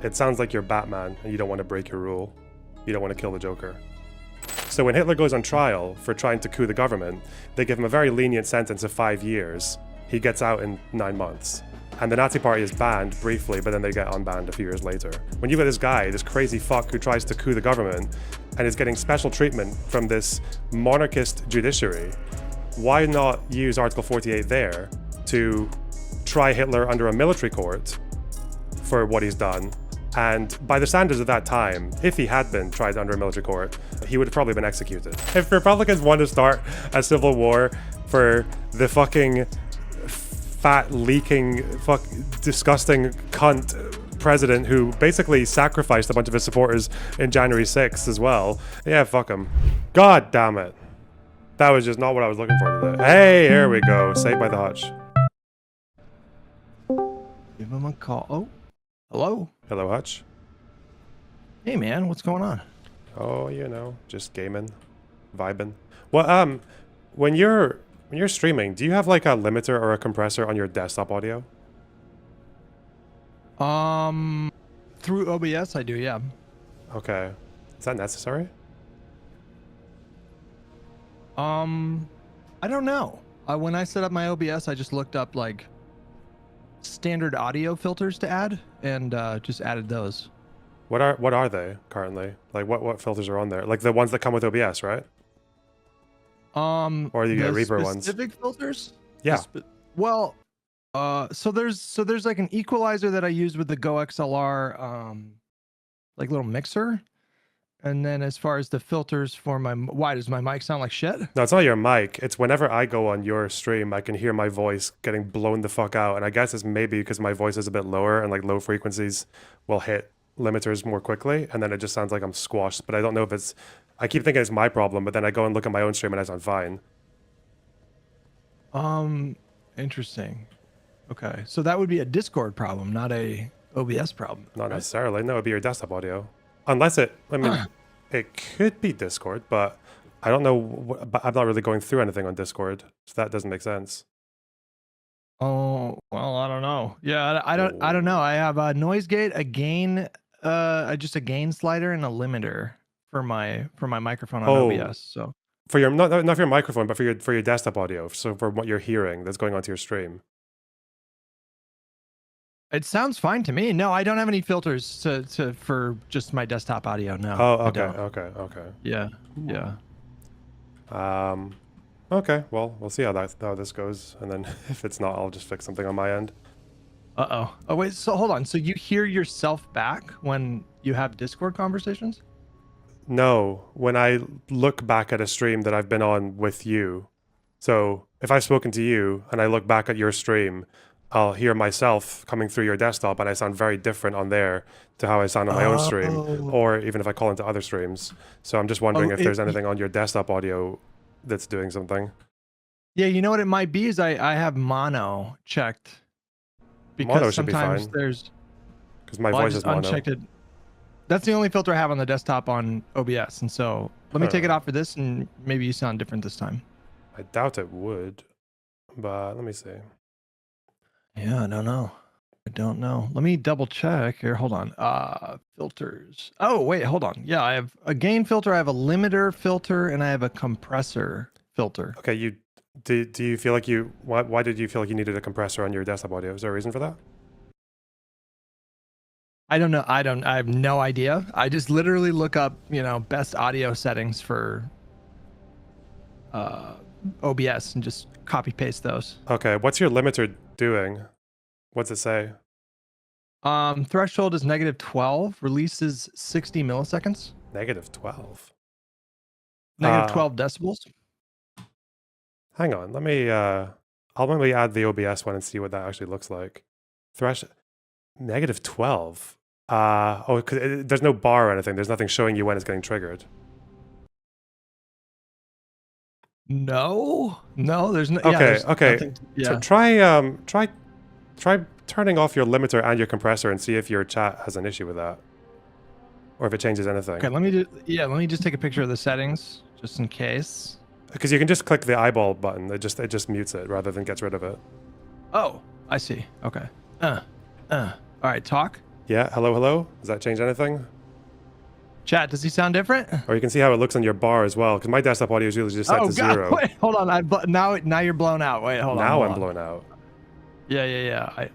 it sounds like you're Batman and you don't want to break your rule. You don't want to kill the Joker. So when Hitler goes on trial for trying to coup the government, they give him a very lenient sentence of 5 years. He gets out in 9 months. And the Nazi Party is banned briefly, but then they get unbanned a few years later. When you got this guy, this crazy fuck who tries to coup the government and is getting special treatment from this monarchist judiciary, why not use Article 48 there to try Hitler under a military court for what he's done? And by the standards of that time, if he had been tried under a military court, he would have probably been executed. If Republicans want to start a civil war for the fucking fat, leaking, disgusting cunt president who basically sacrificed a bunch of his supporters in January 6th as well, yeah, fuck him. God damn it. That was just not what I was looking for today. Hey, here we go. Saved by the Hutch. Give him a call. Oh, hello. Hello, Hutch. Hey, man. What's going on? Oh, you know, just gaming, vibing. Well, when you're streaming, do you have like a limiter or a compressor on your desktop audio? Through OBS, I do, yeah. Okay. Is that necessary? I don't know. When I set up my OBS, I just looked up like standard audio filters to add and just added those. What are they currently? Like what filters are on there? Like the ones that come with OBS, right? Or you get Reaper ones. Specific filters? Yeah. Well, so there's like an equalizer that I use with the Go XLR, like little mixer. And then as far as the filters for my, why does my mic sound like shit? No, it's not your mic. It's whenever I go on your stream, I can hear my voice getting blown the fuck out. And I guess it's maybe because my voice is a bit lower and like low frequencies will hit limiters more quickly. And then it just sounds like I'm squashed. But I don't know if it's, I keep thinking it's my problem, but then I go and look at my own stream and I sound fine. Interesting. Okay. So that would be a Discord problem, not a OBS problem. Not necessarily. No, it'd be your desktop audio. Unless it, I mean, it could be Discord, but I don't know. I'm not really going through anything on Discord, so that doesn't make sense. Oh, well, I don't know. Yeah, I don't know. I have a noise gate, a gain, just a gain slider and a limiter for my microphone on OBS. So for your not for your microphone, but for your desktop audio. So for what you're hearing that's going onto your stream. It sounds fine to me. No, I don't have any filters for just my desktop audio. No. Oh, okay. Yeah. Okay. Well, we'll see how this goes, and then if it's not, I'll just fix something on my end. Oh wait. So hold on. So you hear yourself back when you have Discord conversations? No, when I look back at a stream that I've been on with you. So if I've spoken to you and I look back at your stream, I'll hear myself coming through your desktop and I sound very different on there to how I sound on my own stream, or even if I call into other streams. So I'm just wondering if there's anything on your desktop audio that's doing something. Yeah, you know what it might be is I have mono checked. Because mono should sometimes be fine. There's... Because my voice is mono. Unchecked it. That's the only filter I have on the desktop on OBS. And so let me take it off for this and maybe you sound different this time. I doubt it would, but let me see. Yeah, I don't know. Let me double check here. Hold on. Filters. Oh, wait, hold on. Yeah, I have a gain filter, I have a limiter filter, and I have a compressor filter. Okay, do you feel like why did you feel like you needed a compressor on your desktop audio? Is there a reason for that? I don't know. I have no idea. I just literally look up, best audio settings for OBS and just copy paste those. Okay, what's your limiter doing? What's it say? Threshold is -12. Release is 60 milliseconds. -12. -12 decibels. Hang on, let me I'll maybe add the OBS one and see what that actually looks like. -12. There's no bar or anything. There's nothing showing you when it's getting triggered. No, there's no. Okay, yeah, okay. Nothing, yeah. So try turning off your limiter and your compressor and see if your chat has an issue with that, or if it changes anything. Okay, let me just take a picture of the settings just in case. Because you can just click the eyeball button. It just mutes it rather than gets rid of it. Oh, I see. Okay. All right, talk. Yeah, hello, hello. Does that change anything? Chat, does he sound different? Or you can see how it looks on your bar as well, because my desktop audio is usually just set to 0. Wait, hold on. Now you're blown out. Wait, hold on. Now I'm blown out. Yeah.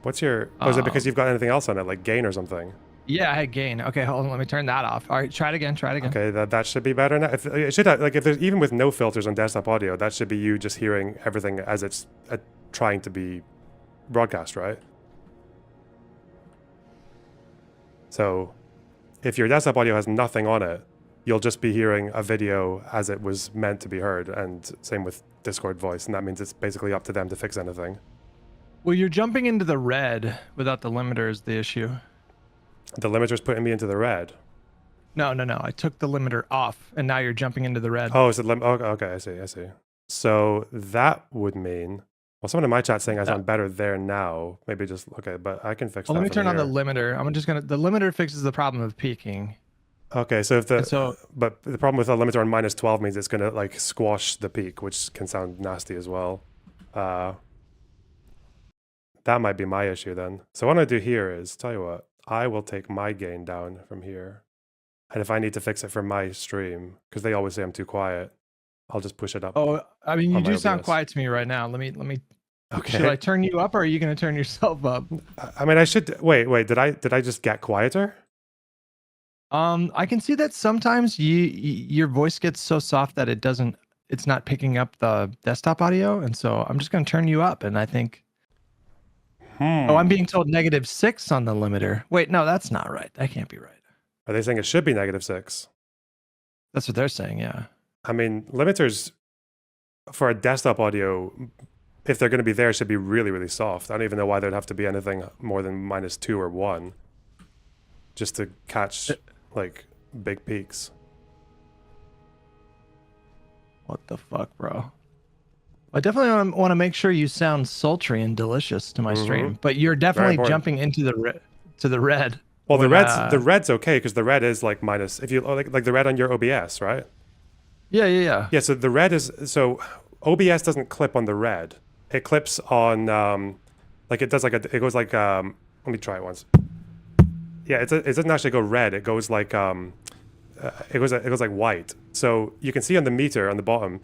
What's your... Oh, is it because you've got anything else on it, like gain or something? Yeah, I had gain. Okay, hold on. Let me turn that off. All right, try it again. Okay, that should be better now. It should have, like, if there's even with no filters on desktop audio, that should be you just hearing everything as it's trying to be broadcast, right? So if your desktop audio has nothing on it, you'll just be hearing a video as it was meant to be heard, and same with Discord voice, and that means it's basically up to them to fix anything. Well, you're jumping into the red without the limiter is the issue. The limiter's putting me into the red. No. I took the limiter off, and now you're jumping into the red. Oh, is it okay, I see. So that would mean... Well, someone in my chat saying I sound better there now. Maybe just... Okay, but I can fix that. Let me turn on here. the limiter. The limiter fixes the problem of peaking. Okay, so but the problem with a limiter on -12 means it's gonna like squash the peak, which can sound nasty as well. That might be my issue then. So what I'm gonna do here is, tell you what, I will take my gain down from here. And if I need to fix it for my stream, because they always say I'm too quiet, I'll just push it up. Oh, I mean, you do sound OBS. quiet to me right now. Let me. Okay. Should I turn you up, or are you going to turn yourself up? I mean, I should wait. Did I just get quieter? I can see that sometimes your voice gets so soft that it's not picking up the desktop audio, and so I'm just going to turn you up, and I think. Oh, I'm being told -6 on the limiter. Wait, no, that's not right. That can't be right. Are they saying it should be -6? That's what they're saying, yeah. I mean, limiters for a desktop audio, if they're going to be there, should be really, really soft. I don't even know why there'd have to be anything more than -2 or 1 just to catch like big peaks. What the fuck, bro? I definitely want to make sure you sound sultry and delicious to my stream, but you're definitely jumping into the red. Well, the red's okay because the red is like minus. If you like the red on your OBS, right? Yeah. Yeah. So the red is OBS doesn't clip on the red. It clips on like it does like it goes like let me try it once. Yeah, it doesn't actually go red. It goes like it goes like white. So you can see on the meter on the bottom.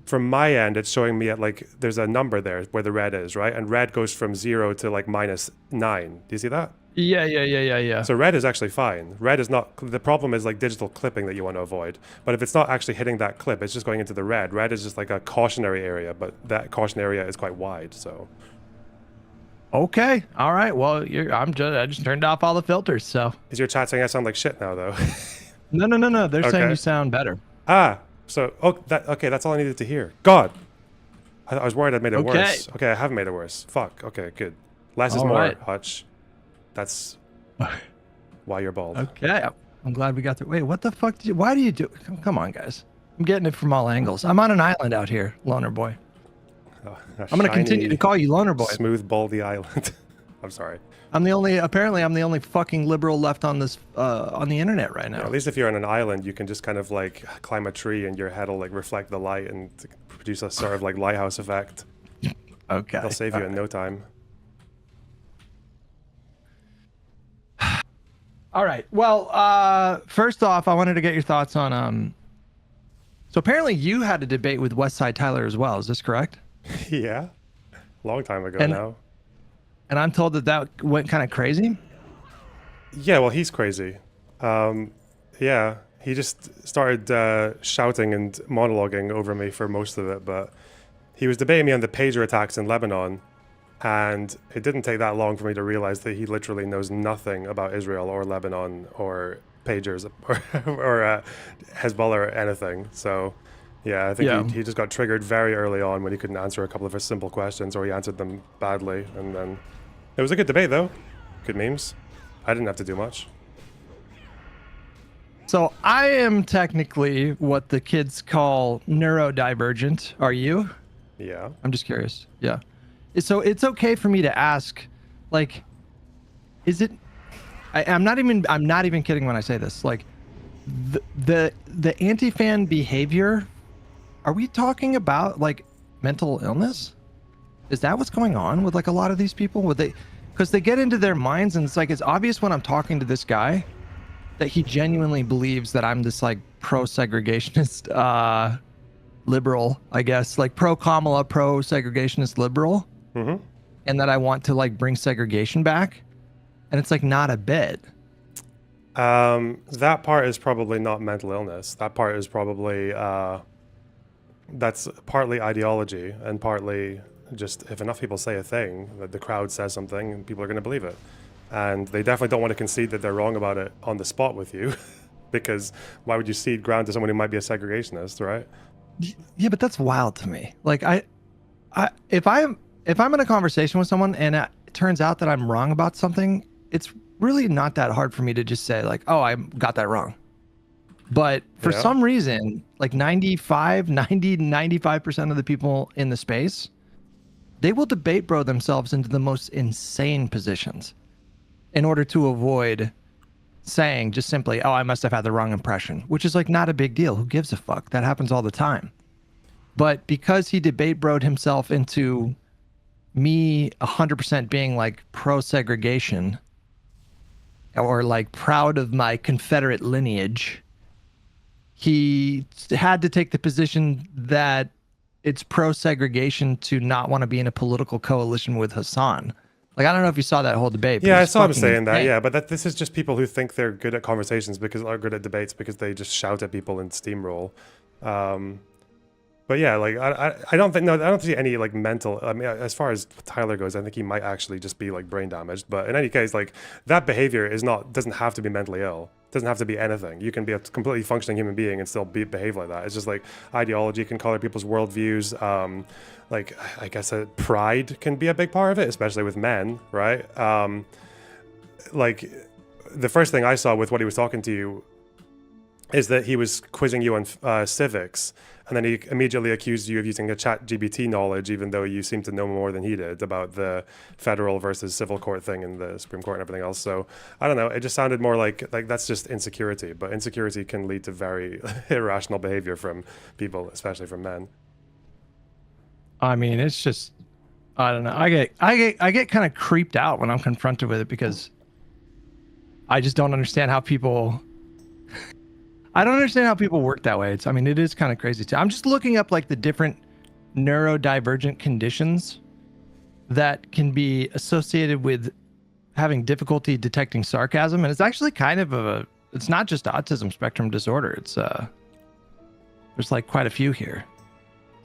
From my end, it's showing me at like there's a number there where the red is, right? And red goes from 0 to like -9. Do you see that? Yeah. So red is actually fine. Red is not, the problem is like digital clipping that you want to avoid. But if it's not actually hitting that clip, it's just going into the red. Red is just like a cautionary area, but that caution area is quite wide, so. Okay, all right. Well, I just turned off all the filters, so. Is your chat saying I sound like shit now, though? No. They're saying you sound better. So, okay, that's all I needed to hear. God! I was worried I'd made it worse. Okay, I have made it worse. Fuck, okay, good. Less is more, Hutch. That's why you're bald. Okay, I'm glad we got through. Wait, what the fuck why do you do? Come on, guys. I'm getting it from all angles. I'm on an island out here, Loner Boy. Oh, I'm going to continue to call you Loner Boy. Smooth, baldy island. I'm sorry. Apparently I'm the only fucking liberal left on this, on the internet right now. Yeah, at least if you're on an island, you can just kind of like climb a tree and your head will like reflect the light and produce a sort of like lighthouse effect. Okay. They'll save you in no time. All right. Well, first off, I wanted to get your thoughts on, so apparently you had a debate with Westside Tyler as well. Is this correct? Yeah. Long time ago now. And I'm told that went kind of crazy. Yeah, well, he's crazy. Yeah, he just started shouting and monologuing over me for most of it, but he was debating me on the pager attacks in Lebanon, and it didn't take that long for me to realize that he literally knows nothing about Israel or Lebanon or pagers or Hezbollah or anything. So, yeah, I think he just got triggered very early on when he couldn't answer a couple of his simple questions, or he answered them badly, and then it was a good debate, though. Good memes. I didn't have to do much. So I am technically what the kids call neurodivergent. Are you? Yeah. I'm just curious. Yeah. So it's okay for me to ask, like, is it? I'm not even kidding when I say this. Like, the anti-fan behavior. Are we talking about like mental illness? Is that what's going on with like a lot of these people? because they get into their minds, and it's like it's obvious when I'm talking to this guy that he genuinely believes that I'm this like pro-segregationist liberal, I guess, like pro-Kamala, pro-segregationist liberal, and that I want to like bring segregation back, and it's like not a bit. That part is probably not mental illness. That part is probably that's partly ideology and partly just if enough people say a thing, that the crowd says something and people are going to believe it. And they definitely don't want to concede that they're wrong about it on the spot with you, because why would you cede ground to someone who might be a segregationist, right? Yeah, but that's wild to me. Like if I'm in a conversation with someone and it turns out that I'm wrong about something, it's really not that hard for me to just say like, oh, I got that wrong. But for some reason, like 95% of the people in the space, they will debate bro themselves into the most insane positions in order to avoid saying just simply, oh, I must have had the wrong impression, which is like not a big deal. Who gives a fuck? That happens all the time. But because he debate broed himself into me 100% being like pro-segregation or like proud of my Confederate lineage, he had to take the position that it's pro-segregation to not want to be in a political coalition with Hassan. Like, I don't know if you saw that whole debate. Yeah, I saw him saying that. Yeah, but this is just people who think they're good at conversations because are good at debates because they just shout at people and steamroll. But yeah, like I don't see any like mental. I mean, as far as Tyler goes, I think he might actually just be like brain damaged. But in any case, like that behavior doesn't have to be mentally ill. It doesn't have to be anything. You can be a completely functioning human being and still behave like that. It's just like ideology can color people's worldviews. Like I guess pride can be a big part of it, especially with men, right? Like the first thing I saw with what he was talking to you is that he was quizzing you on civics, and then he immediately accused you of using a ChatGPT knowledge, even though you seem to know more than he did about the federal versus civil court thing in the Supreme Court and everything else. So I don't know. It just sounded more like that's just insecurity, but insecurity can lead to very irrational behavior from people, especially from men. I mean, it's just, I don't know. I get kind of creeped out when I'm confronted with it because I just don't understand how people. I don't understand how people work that way. I mean, it is kind of crazy too. I'm just looking up like the different neurodivergent conditions that can be associated with having difficulty detecting sarcasm, and it's actually kind of it's not just autism spectrum disorder. It's there's like quite a few here.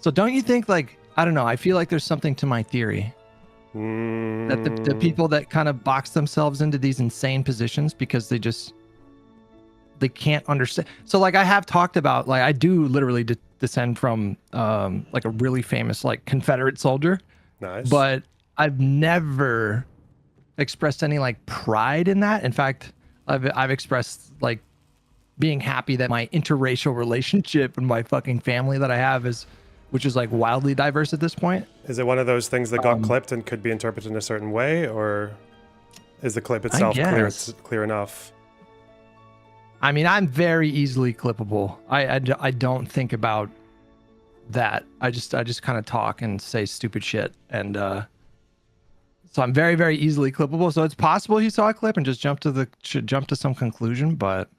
So don't you think, like, I don't know, I feel like there's something to my theory that the people that kind of box themselves into these insane positions because they can't understand. So like I have talked about, like I do literally descend from like a really famous like Confederate soldier. Nice. But I've never expressed any like pride in that. In fact, I've expressed like being happy that my interracial relationship and my fucking family that I have which is like wildly diverse at this point. Is it one of those things that got clipped and could be interpreted in a certain way, or is the clip itself clear enough? I mean, I'm very easily clippable. I don't think about that. I just kind of talk and say stupid shit, and so I'm very, very easily clippable. So it's possible he saw a clip and just jumped to some conclusion, but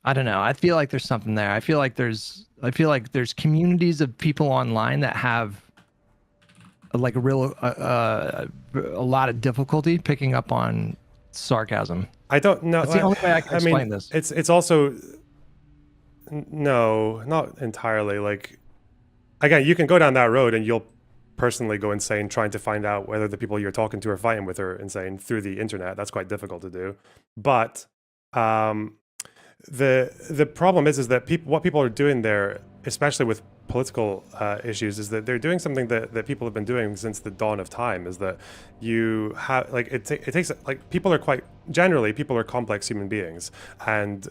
I don't know. I feel like there's something there. I feel like there's communities of people online that have like a lot of difficulty picking up on sarcasm. I don't know. That's the only way I can explain this. It's also no, not entirely. Like again, you can go down that road and you'll personally go insane trying to find out whether the people you're talking to or fighting with are insane through the internet. That's quite difficult to do. But the problem is that what people are doing there, especially with political issues, is that they're doing something that people have been doing since the dawn of time. Is that you have like it takes like people are complex human beings, and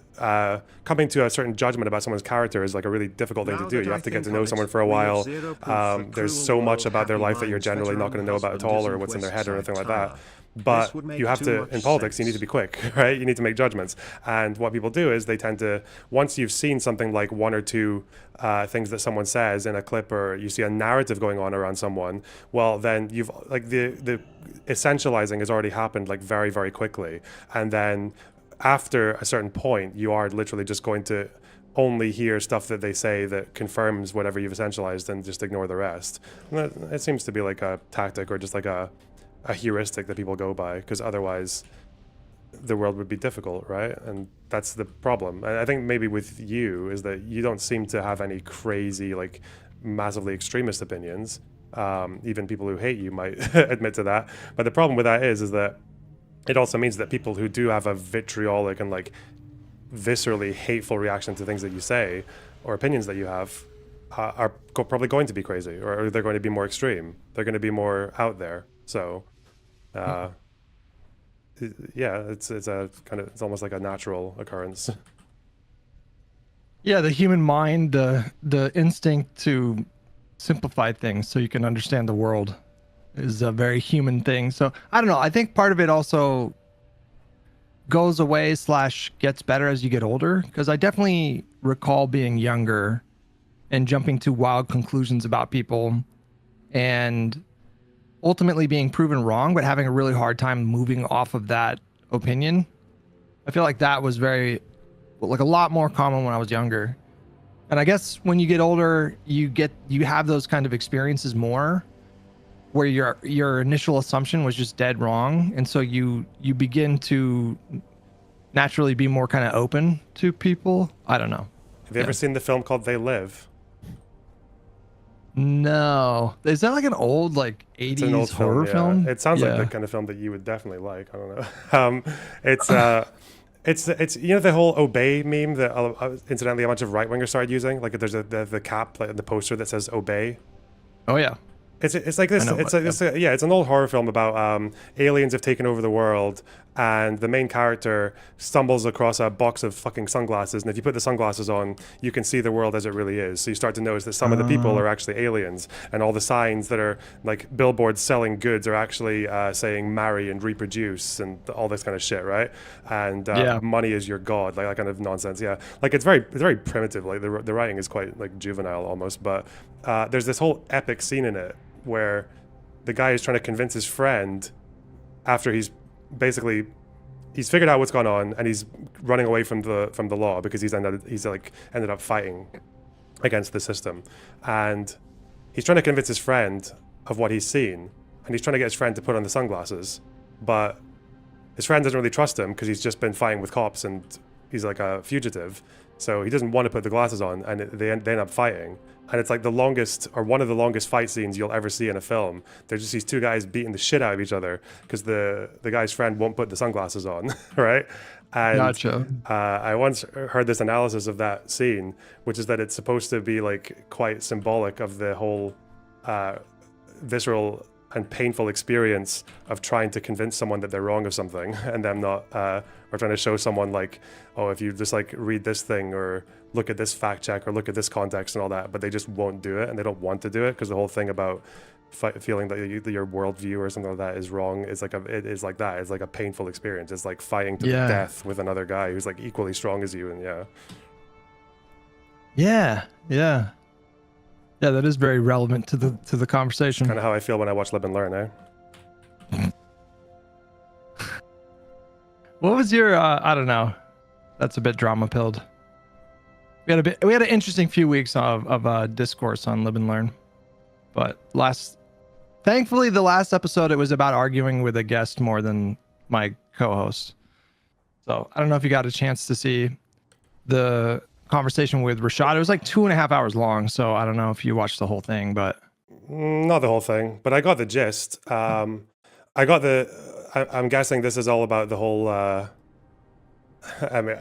coming to a certain judgment about someone's character is like a really difficult thing to do. You have to get to know someone for a while. There's so much about their life that you're generally not going to know about at all, or what's in their head or anything like that. But would make you have too to, much in politics, you need sense. to be quick, right? You need to make judgments. And what people do is they tend to, once you've seen something like one or two things that someone says in a clip, or you see a narrative going on around someone, well, then you've, like, the essentializing has already happened, like, very, very quickly. And then after a certain point, you are literally just going to only hear stuff that they say that confirms whatever you've essentialized and just ignore the rest. And it seems to be like a tactic, or just like a heuristic that people go by, because otherwise the world would be difficult, right? And that's the problem. I think maybe with you is that you don't seem to have any crazy, like, massively extremist opinions. Even people who hate you might admit to that. But the problem with that is that it also means that people who do have a vitriolic and, like, viscerally hateful reaction to things that you say or opinions that you have are probably going to be crazy, or they're going to be more extreme. They're going to be more out there. So yeah, it's a kind of, it's almost like a natural occurrence. Yeah, the human mind, the instinct to simplify things so you can understand the world is a very human thing. So I don't know. I think part of it also goes away / gets better as you get older, because I definitely recall being younger and jumping to wild conclusions about people and ultimately being proven wrong, but having a really hard time moving off of that opinion. I feel like that was very, like, a lot more common when I was younger. And I guess when you get older, you have those kind of experiences more, where your initial assumption was just dead wrong, and so you begin to naturally be more kind of open to people. I don't know. Have you ever seen the film called They Live? No. Is that like an old, like, 80s It's an old horror yeah. film? It sounds like Yeah. the kind of film that you would definitely like. I don't know. It's you know, the whole obey meme that incidentally a bunch of right wingers started using. Like, there's the cap, like, the poster that says obey. Oh yeah. It's like this. I know, It's an old horror film about aliens have taken over the world, and the main character stumbles across a box of fucking sunglasses. And if you put the sunglasses on, you can see the world as it really is. So you start to notice that some of the people are actually aliens, and all the signs that are like billboards selling goods are actually saying marry and reproduce and all this kind of shit, right? And money is your god, like that kind of nonsense. Yeah, like it's very primitive. Like the writing is quite, like, juvenile almost, but there's this whole epic scene in it where the guy is trying to convince his friend, after he's figured out what's gone on and he's running away from the law because he's ended up fighting against the system, and he's trying to convince his friend of what he's seen, and he's trying to get his friend to put on the sunglasses, but his friend doesn't really trust him because he's just been fighting with cops and he's like a fugitive, so he doesn't want to put the glasses on, and they end up fighting. And it's like one of the longest fight scenes you'll ever see in a film. There's just these two guys beating the shit out of each other because the guy's friend won't put the sunglasses on, right? And Gotcha. I once heard this analysis of that scene, which is that it's supposed to be, like, quite symbolic of the whole visceral and painful experience of trying to convince someone that they're wrong of something, and them not, or trying to show someone, like, oh, if you just, like, read this thing or look at this fact check or look at this context and all that, but they just won't do it, and they don't want to do it because the whole thing about feeling that your worldview or something like that is wrong is like it's like a painful experience. It's like fighting to the death with another guy who's, like, equally strong as you, and Yeah, that is very relevant to the conversation. kind of how I feel when I watch Live and Learn, eh? What was your I don't know. That's a bit drama pilled. We had an interesting few weeks of discourse on Live and Learn. But thankfully the last episode, it was about arguing with a guest more than my co-host. So I don't know if you got a chance to see the conversation with Rashad. It was like 2.5 hours long, so I don't know if you watched the whole thing, but not the whole thing, but I got the gist. I'm guessing this is all about the whole I mean,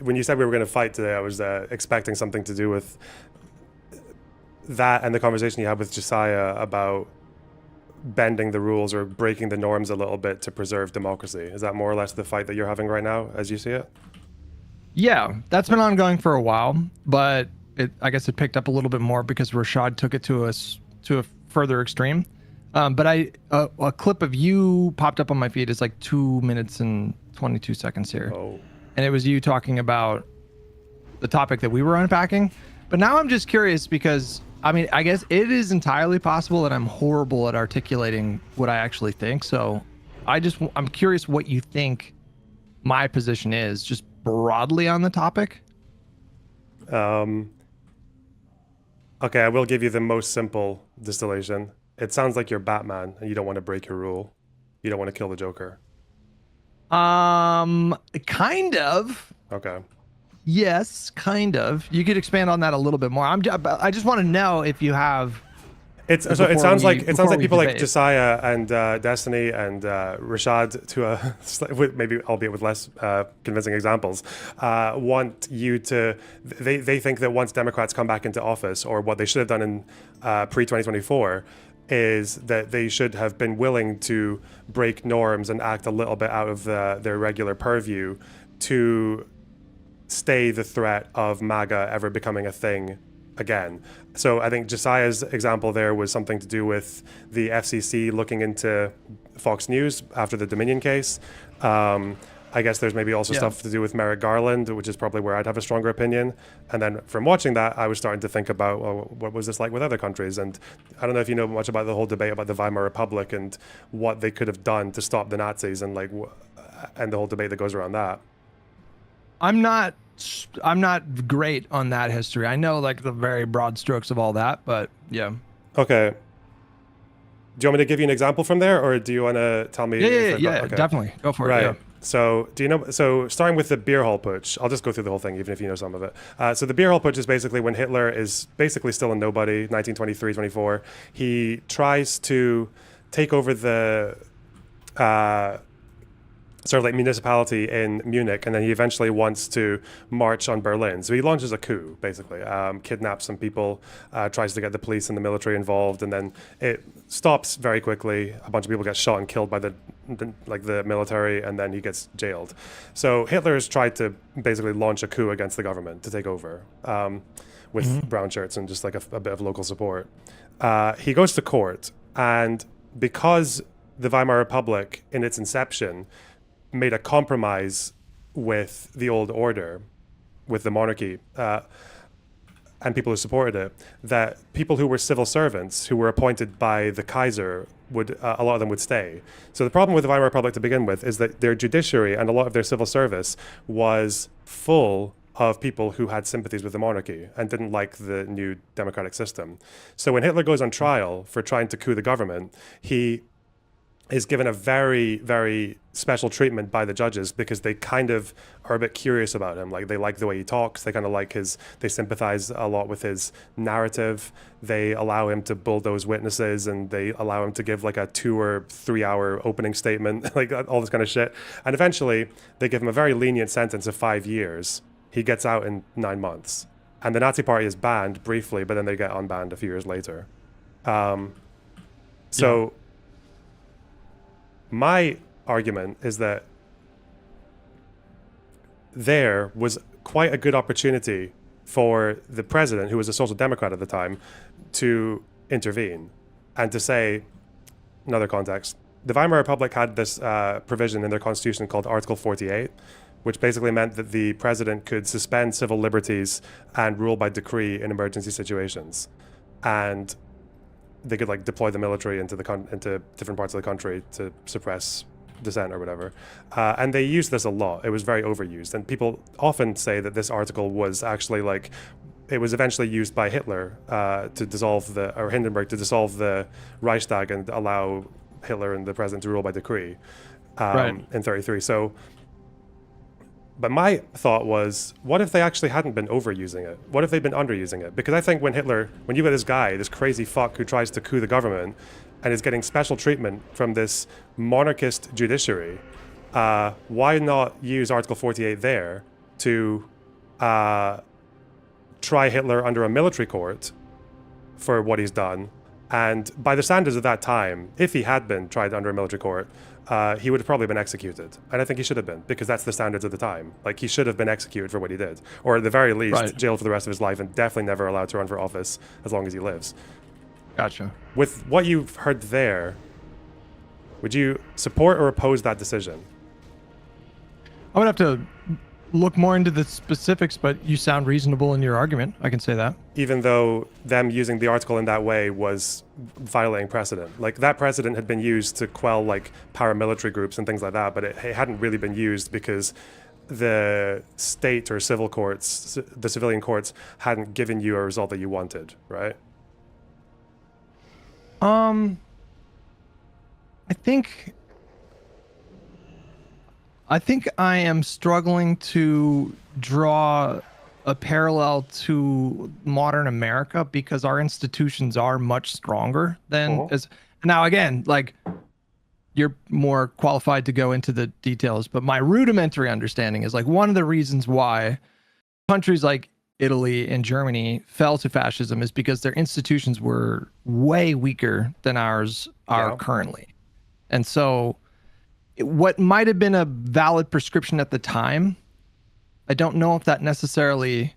when you said we were going to fight today, I was expecting something to do with that and the conversation you had with Josiah about bending the rules or breaking the norms a little bit to preserve democracy. Is that more or less the fight that you're having right now, as you see it? Yeah, that's been ongoing for a while, but I guess it picked up a little bit more because Rashad took it to a further extreme. But a clip of you popped up on my feed. It's like 2 minutes and 22 seconds here. Oh. And it was you talking about the topic that we were unpacking. But now I'm just curious because, I mean, I guess it is entirely possible that I'm horrible at articulating what I actually think. So I'm curious what you think my position is, just broadly on the topic. Okay, I will give you the most simple distillation. It sounds like you're Batman and you don't want to break your rule. You don't want to kill the Joker. Kind of. Okay. Yes, kind of. You could expand on that a little bit more. I just want to know if you have. It sounds like people like debate. Josiah and Destiny and Rashad, maybe albeit with less convincing examples, want you to. They think that once Democrats come back into office, or what they should have done in pre-2024, is that they should have been willing to break norms and act a little bit out of their regular purview to stay the threat of MAGA ever becoming a thing again. So I think Josiah's example there was something to do with the FCC looking into Fox News after the Dominion case. I guess there's maybe also stuff to do with Merrick Garland, which is probably where I'd have a stronger opinion. And then from watching that, I was starting to think about, well, what was this like with other countries? And I don't know if you know much about the whole debate about the Weimar Republic and what they could have done to stop the Nazis and and the whole debate that goes around that. I'm not great on that history. I know like the very broad strokes of all that, but yeah. Okay. Do you want me to give you an example from there, or do you want to tell me? Yeah, okay. Definitely. Go for right. it. Yeah. So starting with the beer hall putsch, I'll just go through the whole thing, even if you know some of it. So the beer hall putsch is basically when Hitler is basically still a nobody, 1923, 24. He tries to take over the sort of like municipality in Munich, and then he eventually wants to march on Berlin. So he launches a coup, basically, kidnaps some people, tries to get the police and the military involved, and then it stops very quickly. A bunch of people get shot and killed by the military, and then he gets jailed. So Hitler's tried to basically launch a coup against the government to take over with brown shirts and just like a bit of local support. He goes to court, and because the Weimar Republic in its inception made a compromise with the old order, with the monarchy, and people who supported it, that people who were civil servants who were appointed by the Kaiser would, a lot of them would stay. So the problem with the Weimar Republic to begin with is that their judiciary and a lot of their civil service was full of people who had sympathies with the monarchy and didn't like the new democratic system. So when Hitler goes on trial for trying to coup the government, he is given a very, very special treatment by the judges because they kind of are a bit curious about him. Like, they like the way he talks. They kind of like they sympathize a lot with his narrative. They allow him to bulldoze witnesses, and they allow him to give like a 2 or 3 hour opening statement, like all this kind of shit. And eventually they give him a very lenient sentence of 5 years. He gets out in 9 months. And the Nazi party is banned briefly, but then they get unbanned a few years later. My argument is that there was quite a good opportunity for the president, who was a social democrat at the time, to intervene and to say, another context, the Weimar Republic had this provision in their constitution called Article 48, which basically meant that the president could suspend civil liberties and rule by decree in emergency situations. And they could like deploy the military into different parts of the country to suppress dissent or whatever. And they used this a lot. It was very overused. And people often say that this article was actually like, it was eventually used by Hitler to dissolve or Hindenburg to dissolve the Reichstag and allow Hitler and the president to rule by decree in 33. So, but my thought was, what if they actually hadn't been overusing it? What if they'd been underusing it? Because I think when you got this guy, this crazy fuck who tries to coup the government and is getting special treatment from this monarchist judiciary, why not use Article 48 there to try Hitler under a military court for what he's done? And by the standards of that time, if he had been tried under a military court, he would have probably been executed. And I think he should have been, because that's the standards of the time. Like, he should have been executed for what he did. Or at the very least, jailed for the rest of his life and definitely never allowed to run for office as long as he lives. Gotcha. With what you've heard there, would you support or oppose that decision? I would have to look more into the specifics, but you sound reasonable in your argument. I can say that. Even though them using the article in that way was violating precedent. Like, that precedent had been used to quell like paramilitary groups and things like that, but it hadn't really been used because the state or civil courts, the civilian courts, hadn't given you a result that you wanted, right? I think I am struggling to draw a parallel to modern America because our institutions are much stronger than as now. Again, like, you're more qualified to go into the details, but my rudimentary understanding is like one of the reasons why countries like Italy and Germany fell to fascism is because their institutions were way weaker than ours are currently. And so what might have been a valid prescription at the time, I don't know if that necessarily,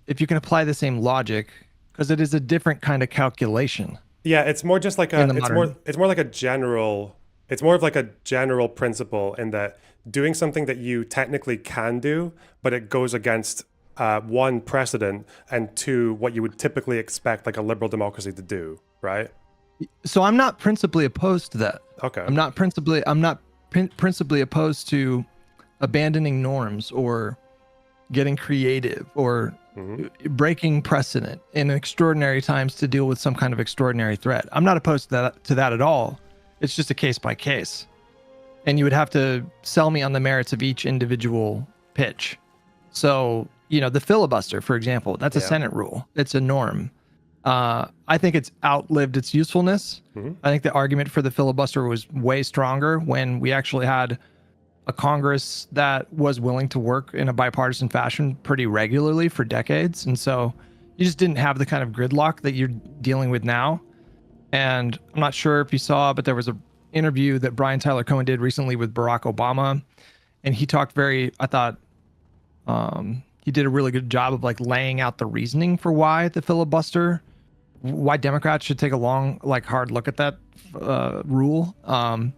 if you can apply the same logic, because it is a different kind of calculation. Yeah, it's more just like it's more like a general, it's more of like a general principle in that doing something that you technically can do, but it goes against one, precedent, and two, what you would typically expect like a liberal democracy to do, right? So I'm not principally opposed to that. Okay. I'm not principally opposed to abandoning norms or getting creative or breaking precedent in extraordinary times to deal with some kind of extraordinary threat. I'm not opposed to that at all. It's just a case by case. And you would have to sell me on the merits of each individual pitch. So, you know, the filibuster, for example, that's a Senate rule. It's a norm. I think it's outlived its usefulness. I think the argument for the filibuster was way stronger when we actually had a Congress that was willing to work in a bipartisan fashion pretty regularly for decades. And so you just didn't have the kind of gridlock that you're dealing with now. And I'm not sure if you saw, but there was an interview that Brian Tyler Cohen did recently with Barack Obama. And he talked he did a really good job of like laying out the reasoning for why the filibuster, why Democrats should take a long, like hard look at that rule. And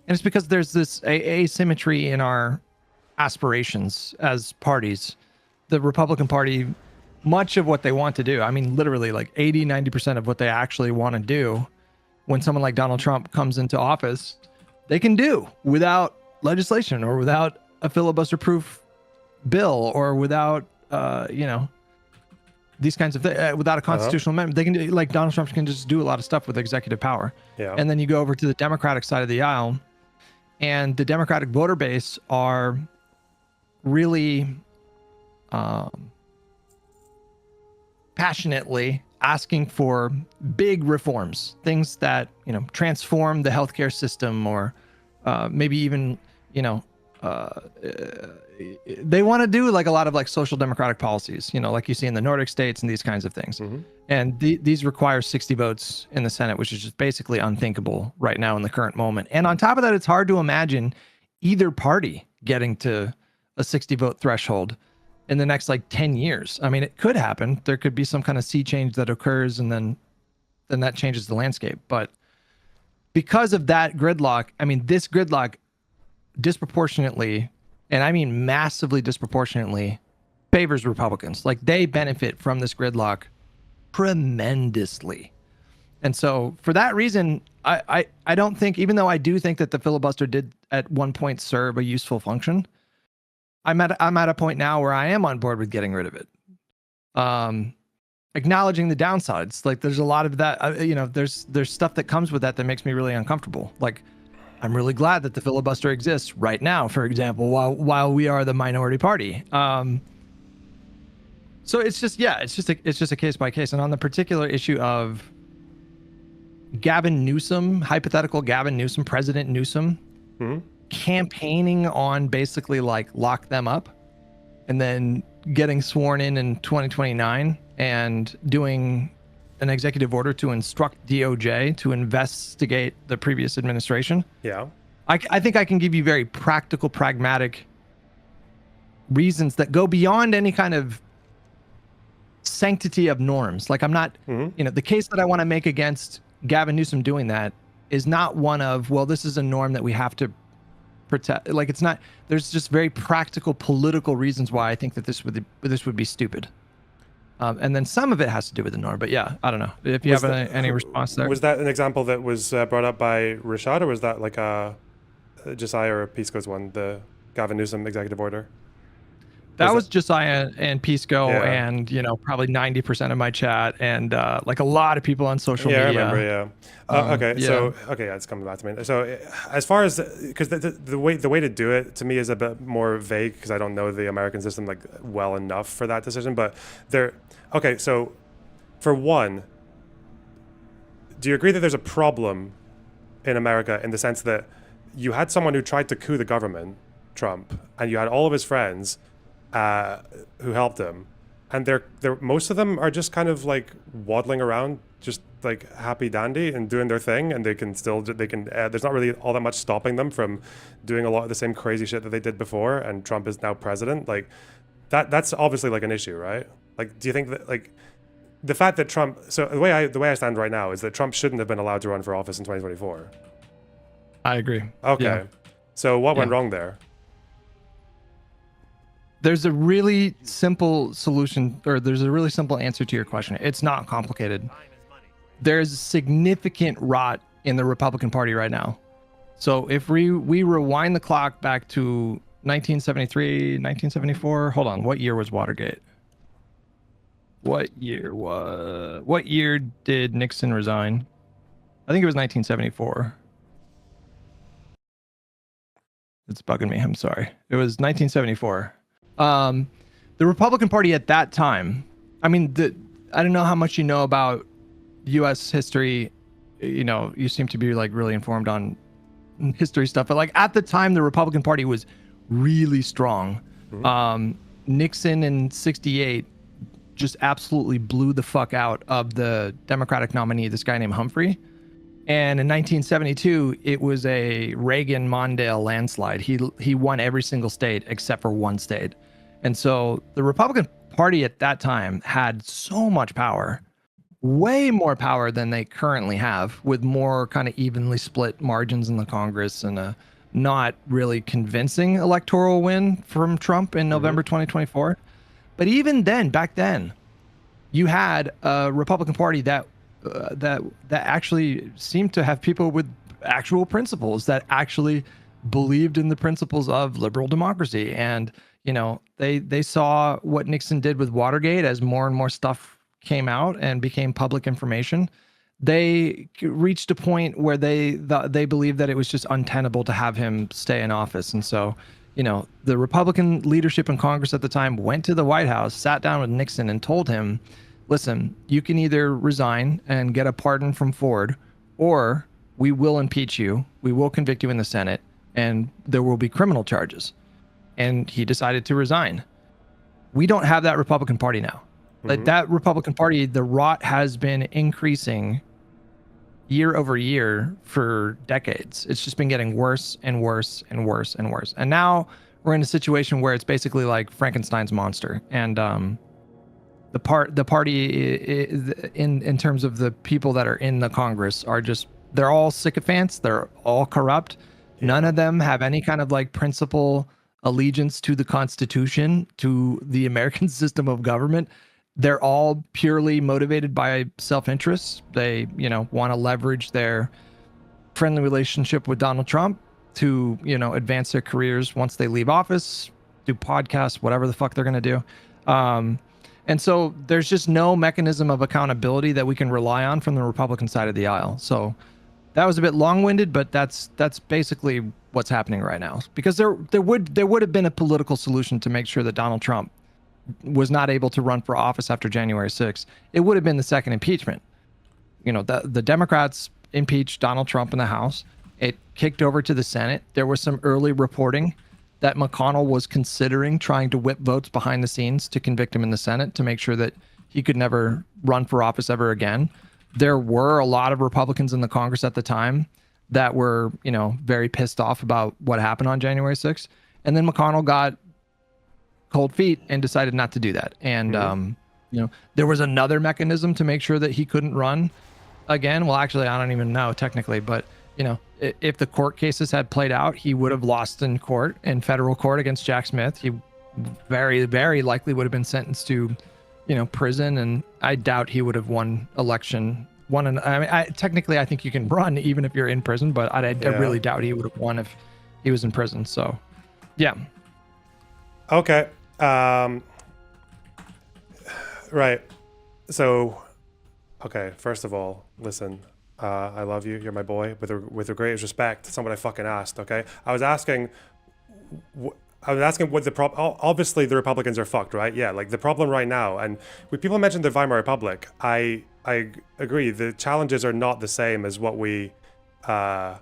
it's because there's this asymmetry in our aspirations as parties. The Republican Party, much of what they want to do, I mean, literally like 80-90% of what they actually want to do when someone like Donald Trump comes into office, they can do without legislation or without a filibuster-proof bill or without, these kinds of things, without a constitutional amendment. They can do, like, Donald Trump can just do a lot of stuff with executive power. Yeah. And then you go over to the Democratic side of the aisle, and the Democratic voter base are really passionately asking for big reforms, things that, you know, transform the healthcare system, or maybe even, they want to do like a lot of like social democratic policies, you know, like you see in the Nordic states and these kinds of things. And these require 60 votes in the Senate, which is just basically unthinkable right now in the current moment. And on top of that, it's hard to imagine either party getting to a 60 vote threshold in the next like 10 years. I mean, it could happen. There could be some kind of sea change that occurs, and then that changes the landscape. But because of that gridlock, I mean, this gridlock disproportionately, and I mean massively disproportionately, favors Republicans. Like, they benefit from this gridlock tremendously. And so for that reason, I don't think, even though I do think that the filibuster did at one point serve a useful function, I'm at a point now where I am on board with getting rid of it. Acknowledging the downsides. Like, there's a lot of that, there's stuff that comes with that makes me really uncomfortable. Like, I'm really glad that the filibuster exists right now, for example, while we are the minority party. So it's just a case by case. And on the particular issue of Gavin Newsom, hypothetical Gavin Newsom, President Newsom, campaigning on basically like lock them up, and then getting sworn in 2029 and doing an executive order to instruct DOJ to investigate the previous administration. Yeah. I think I can give you very practical, pragmatic reasons that go beyond any kind of sanctity of norms. Like I'm not, the case that I want to make against Gavin Newsom doing that is not one of, well, this is a norm that we have to protect. Like it's not, there's just very practical political reasons why I think that this would be stupid. And then some of it has to do with the norm, but yeah, I don't know if you have any response there. Was that an example that was brought up by Rashad, or was that like a Josiah or Pisco's one, the Gavin Newsom executive order? That was Josiah and Pisco, and probably 90% of my chat, and like a lot of people on social media. Yeah, I remember. Yeah. It's coming back to me. So as far as because the way to do it to me is a bit more vague because I don't know the American system like well enough for that decision. But so for one, do you agree that there's a problem in America in the sense that you had someone who tried to coup the government, Trump, and you had all of his friends who helped him, and they're most of them are just kind of like waddling around, just like happy dandy and doing their thing, and there's not really all that much stopping them from doing a lot of the same crazy shit that they did before, and Trump is now president. Like that's obviously like an issue, right? Like, do you think that like the fact that Trump, so the way I stand right now is that Trump shouldn't have been allowed to run for office in 2024. I agree. Okay. Yeah. So what went wrong there? There's a really simple solution, or there's a really simple answer to your question. It's not complicated. There's significant rot in the Republican Party right now. So if we rewind the clock back to 1973, 1974, hold on, what year was Watergate? What year did Nixon resign? I think it was 1974. It's bugging me. I'm sorry. It was 1974. The Republican Party at that time, I mean, I don't know how much you know about U.S. history. You seem to be like really informed on history stuff, but like at the time, the Republican Party was really strong. Nixon in '68 just absolutely blew the fuck out of the Democratic nominee, this guy named Humphrey. And in 1972, it was a Reagan-Mondale landslide. He won every single state except for one state. And so the Republican Party at that time had so much power, way more power than they currently have, with more kind of evenly split margins in the Congress and a not really convincing electoral win from Trump in November 2024. But even then, back then, you had a Republican Party that actually seemed to have people with actual principles, that actually believed in the principles of liberal democracy. And they saw what Nixon did with Watergate as more and more stuff came out and became public information. They reached a point where they believed that it was just untenable to have him stay in office. And so, the Republican leadership in Congress at the time went to the White House, sat down with Nixon and told him, listen, you can either resign and get a pardon from Ford, or we will impeach you, we will convict you in the Senate, and there will be criminal charges. And he decided to resign. We don't have that Republican Party now. Like that Republican Party, the rot has been increasing year over year for decades. It's just been getting worse and worse and worse and worse. And now we're in a situation where it's basically like Frankenstein's monster. And the party in terms of the people that are in the Congress are just, they're all sycophants. They're all corrupt. None of them have any kind of like principle allegiance to the Constitution, to the American system of government. They're all purely motivated by self-interest. They, want to leverage their friendly relationship with Donald Trump to, advance their careers once they leave office, do podcasts, whatever the fuck they're going to do. And so there's just no mechanism of accountability that we can rely on from the Republican side of the aisle. So that was a bit long-winded, but that's basically what's happening right now. Because there would have been a political solution to make sure that Donald Trump was not able to run for office after January 6th. It would have been the second impeachment. The Democrats impeached Donald Trump in the House. It kicked over to the Senate. There was some early reporting that McConnell was considering trying to whip votes behind the scenes to convict him in the Senate to make sure that he could never run for office ever again. There were a lot of Republicans in the Congress at the time that were, very pissed off about what happened on January 6th. And then McConnell got cold feet and decided not to do that. And there was another mechanism to make sure that he couldn't run again. Well, actually, I don't even know technically, but if the court cases had played out, he would have lost in federal court against Jack Smith. He very, very likely would have been sentenced to, prison, and I doubt he would have won election. Technically, I think you can run even if you're in prison, but I really doubt he would have won if he was in prison. So, yeah. Okay. Right. So, okay. First of all, listen. I love you. You're my boy. With the greatest respect, someone I fucking asked. Okay. I was asking what the problem. Obviously, the Republicans are fucked, right? Yeah. Like the problem right now, and when people mention the Weimar Republic, I agree. The challenges are not the same as what you have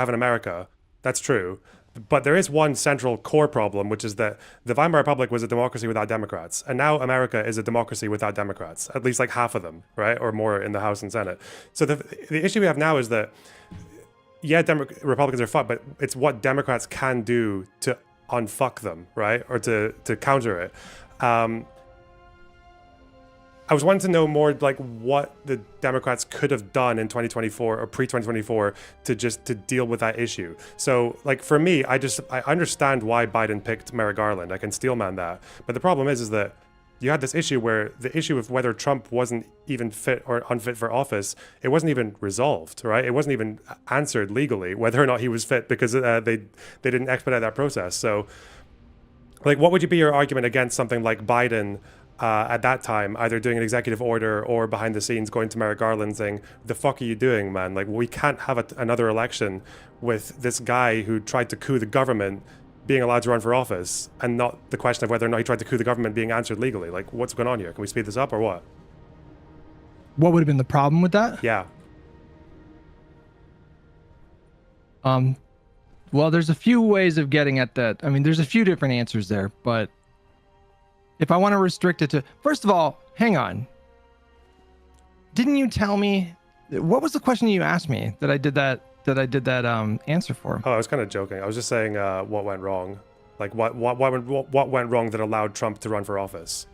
in America. That's true. But there is one central core problem, which is that the Weimar Republic was a democracy without Democrats. And now America is a democracy without Democrats, at least like half of them, right? Or more in the House and Senate. So the issue we have now is that, yeah, Republicans are fucked, but it's what Democrats can do to unfuck them, right? Or to counter it. I was wanting to know more like what the Democrats could have done in 2024 or pre-2024 to deal with that issue. So like for me, I understand why Biden picked Merrick Garland. I can steelman that. But the problem is that you had this issue where the issue of whether Trump wasn't even fit or unfit for office, it wasn't even resolved, right? It wasn't even answered legally whether or not he was fit because they didn't expedite that process. So like what would be your argument against something like Biden at that time, either doing an executive order or behind the scenes going to Merrick Garland saying, the fuck are you doing, man? Like, we can't have another election with this guy who tried to coup the government being allowed to run for office, and not the question of whether or not he tried to coup the government being answered legally. Like, what's going on here? Can we speed this up or what? What would have been the problem with that? Yeah. Well, there's a few ways of getting at that. I mean, there's a few different answers there, but if I want to restrict it to, first of all, hang on. Didn't you tell me, what was the question you asked me that I did that answer for? Oh, I was kind of joking. I was just saying what went wrong. Like what went wrong that allowed Trump to run for office?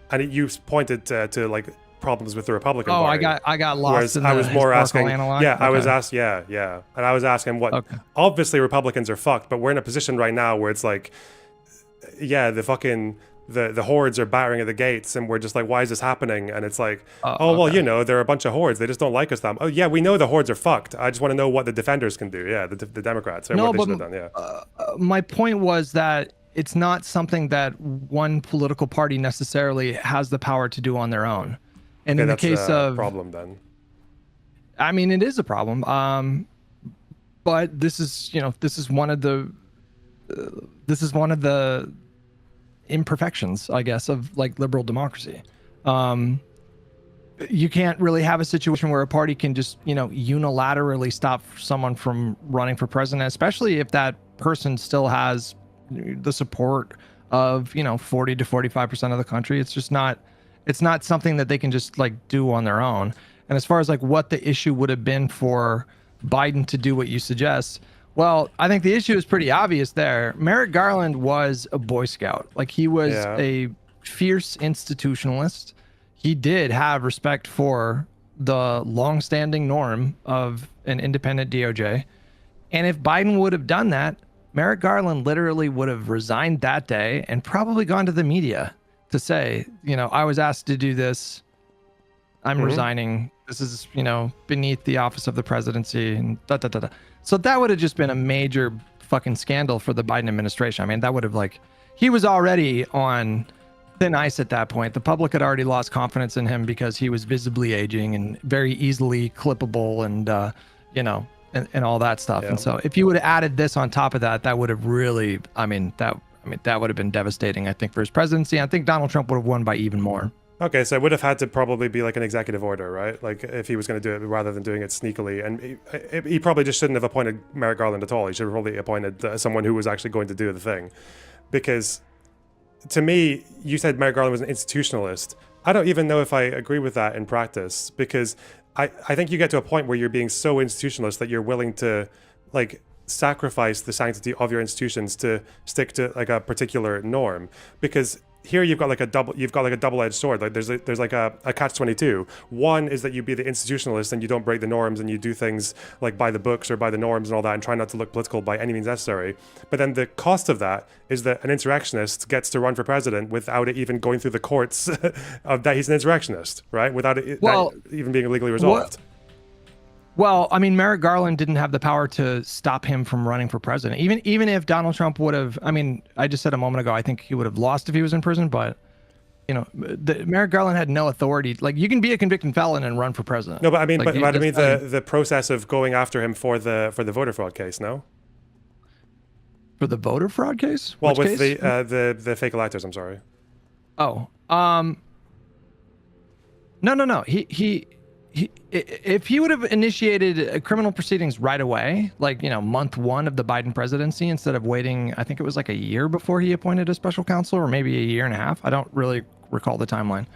And you pointed to like problems with the Republican Party. I got lost in I was more asking, analog? yeah, Okay. I was asked, yeah. And I was asking obviously Republicans are fucked, but we're in a position right now where it's like, yeah, the hordes are battering at the gates, and we're just like, why is this happening? And it's like, well, there are a bunch of hordes. They just don't like us. Oh, yeah, we know the hordes are fucked. I just want to know what the defenders can do. Yeah, the Democrats. What they should have done. Yeah. My point was that it's not something that one political party necessarily has the power to do on their own. And in the case of problem, then. I mean, it is a problem. But this is one of the imperfections, I guess, of like liberal democracy. You can't really have a situation where a party can just, unilaterally stop someone from running for president, especially if that person still has the support of, 40 to 45% of the country. It's not something that they can just like do on their own. And as far as like what the issue would have been for Biden to do what you suggest, well, I think the issue is pretty obvious there. Merrick Garland was a Boy Scout. Like he was a fierce institutionalist. He did have respect for the longstanding norm of an independent DOJ. And if Biden would have done that, Merrick Garland literally would have resigned that day and probably gone to the media to say, I was asked to do this. I'm resigning. This is, beneath the office of the presidency and da-da-da-da. So that would have just been a major fucking scandal for the Biden administration. I mean, that would have he was already on thin ice at that point. The public had already lost confidence in him because he was visibly aging and very easily clippable and, and all that stuff. Yeah. And so if you would have added this on top of that, that would have really, that would have been devastating, I think, for his presidency. I think Donald Trump would have won by even more. Okay, so it would have had to probably be like an executive order, right? Like if he was going to do it rather than doing it sneakily. And he probably just shouldn't have appointed Merrick Garland at all. He should have probably appointed someone who was actually going to do the thing. Because to me, you said Merrick Garland was an institutionalist. I don't even know if I agree with that in practice, because I think you get to a point where you're being so institutionalist that you're willing to like sacrifice the sanctity of your institutions to stick to like a particular norm. Because here you've got like a double-edged sword. Like there's like a catch-22. One is that you be the institutionalist and you don't break the norms and you do things like by the books or by the norms and all that and try not to look political by any means necessary. But then the cost of that is that an insurrectionist gets to run for president without it even going through the courts of that he's an insurrectionist, right? Without it that even being legally resolved. Well, I mean, Merrick Garland didn't have the power to stop him from running for president. Even if Donald Trump would have, I mean, I just said a moment ago, I think he would have lost if he was in prison, but you know, Merrick Garland had no authority. Like, you can be a convicted felon and run for president. No, but I mean, like, but I mean the process of going after him for the voter fraud case, no? For the voter fraud case? Well, Which with case? the fake electors, I'm sorry. Oh, no. He if he would have initiated criminal proceedings right away, like, you know, month one of the Biden presidency, instead of waiting, I think it was like a year before he appointed a special counsel, or maybe a year and a half. I don't really recall the timeline.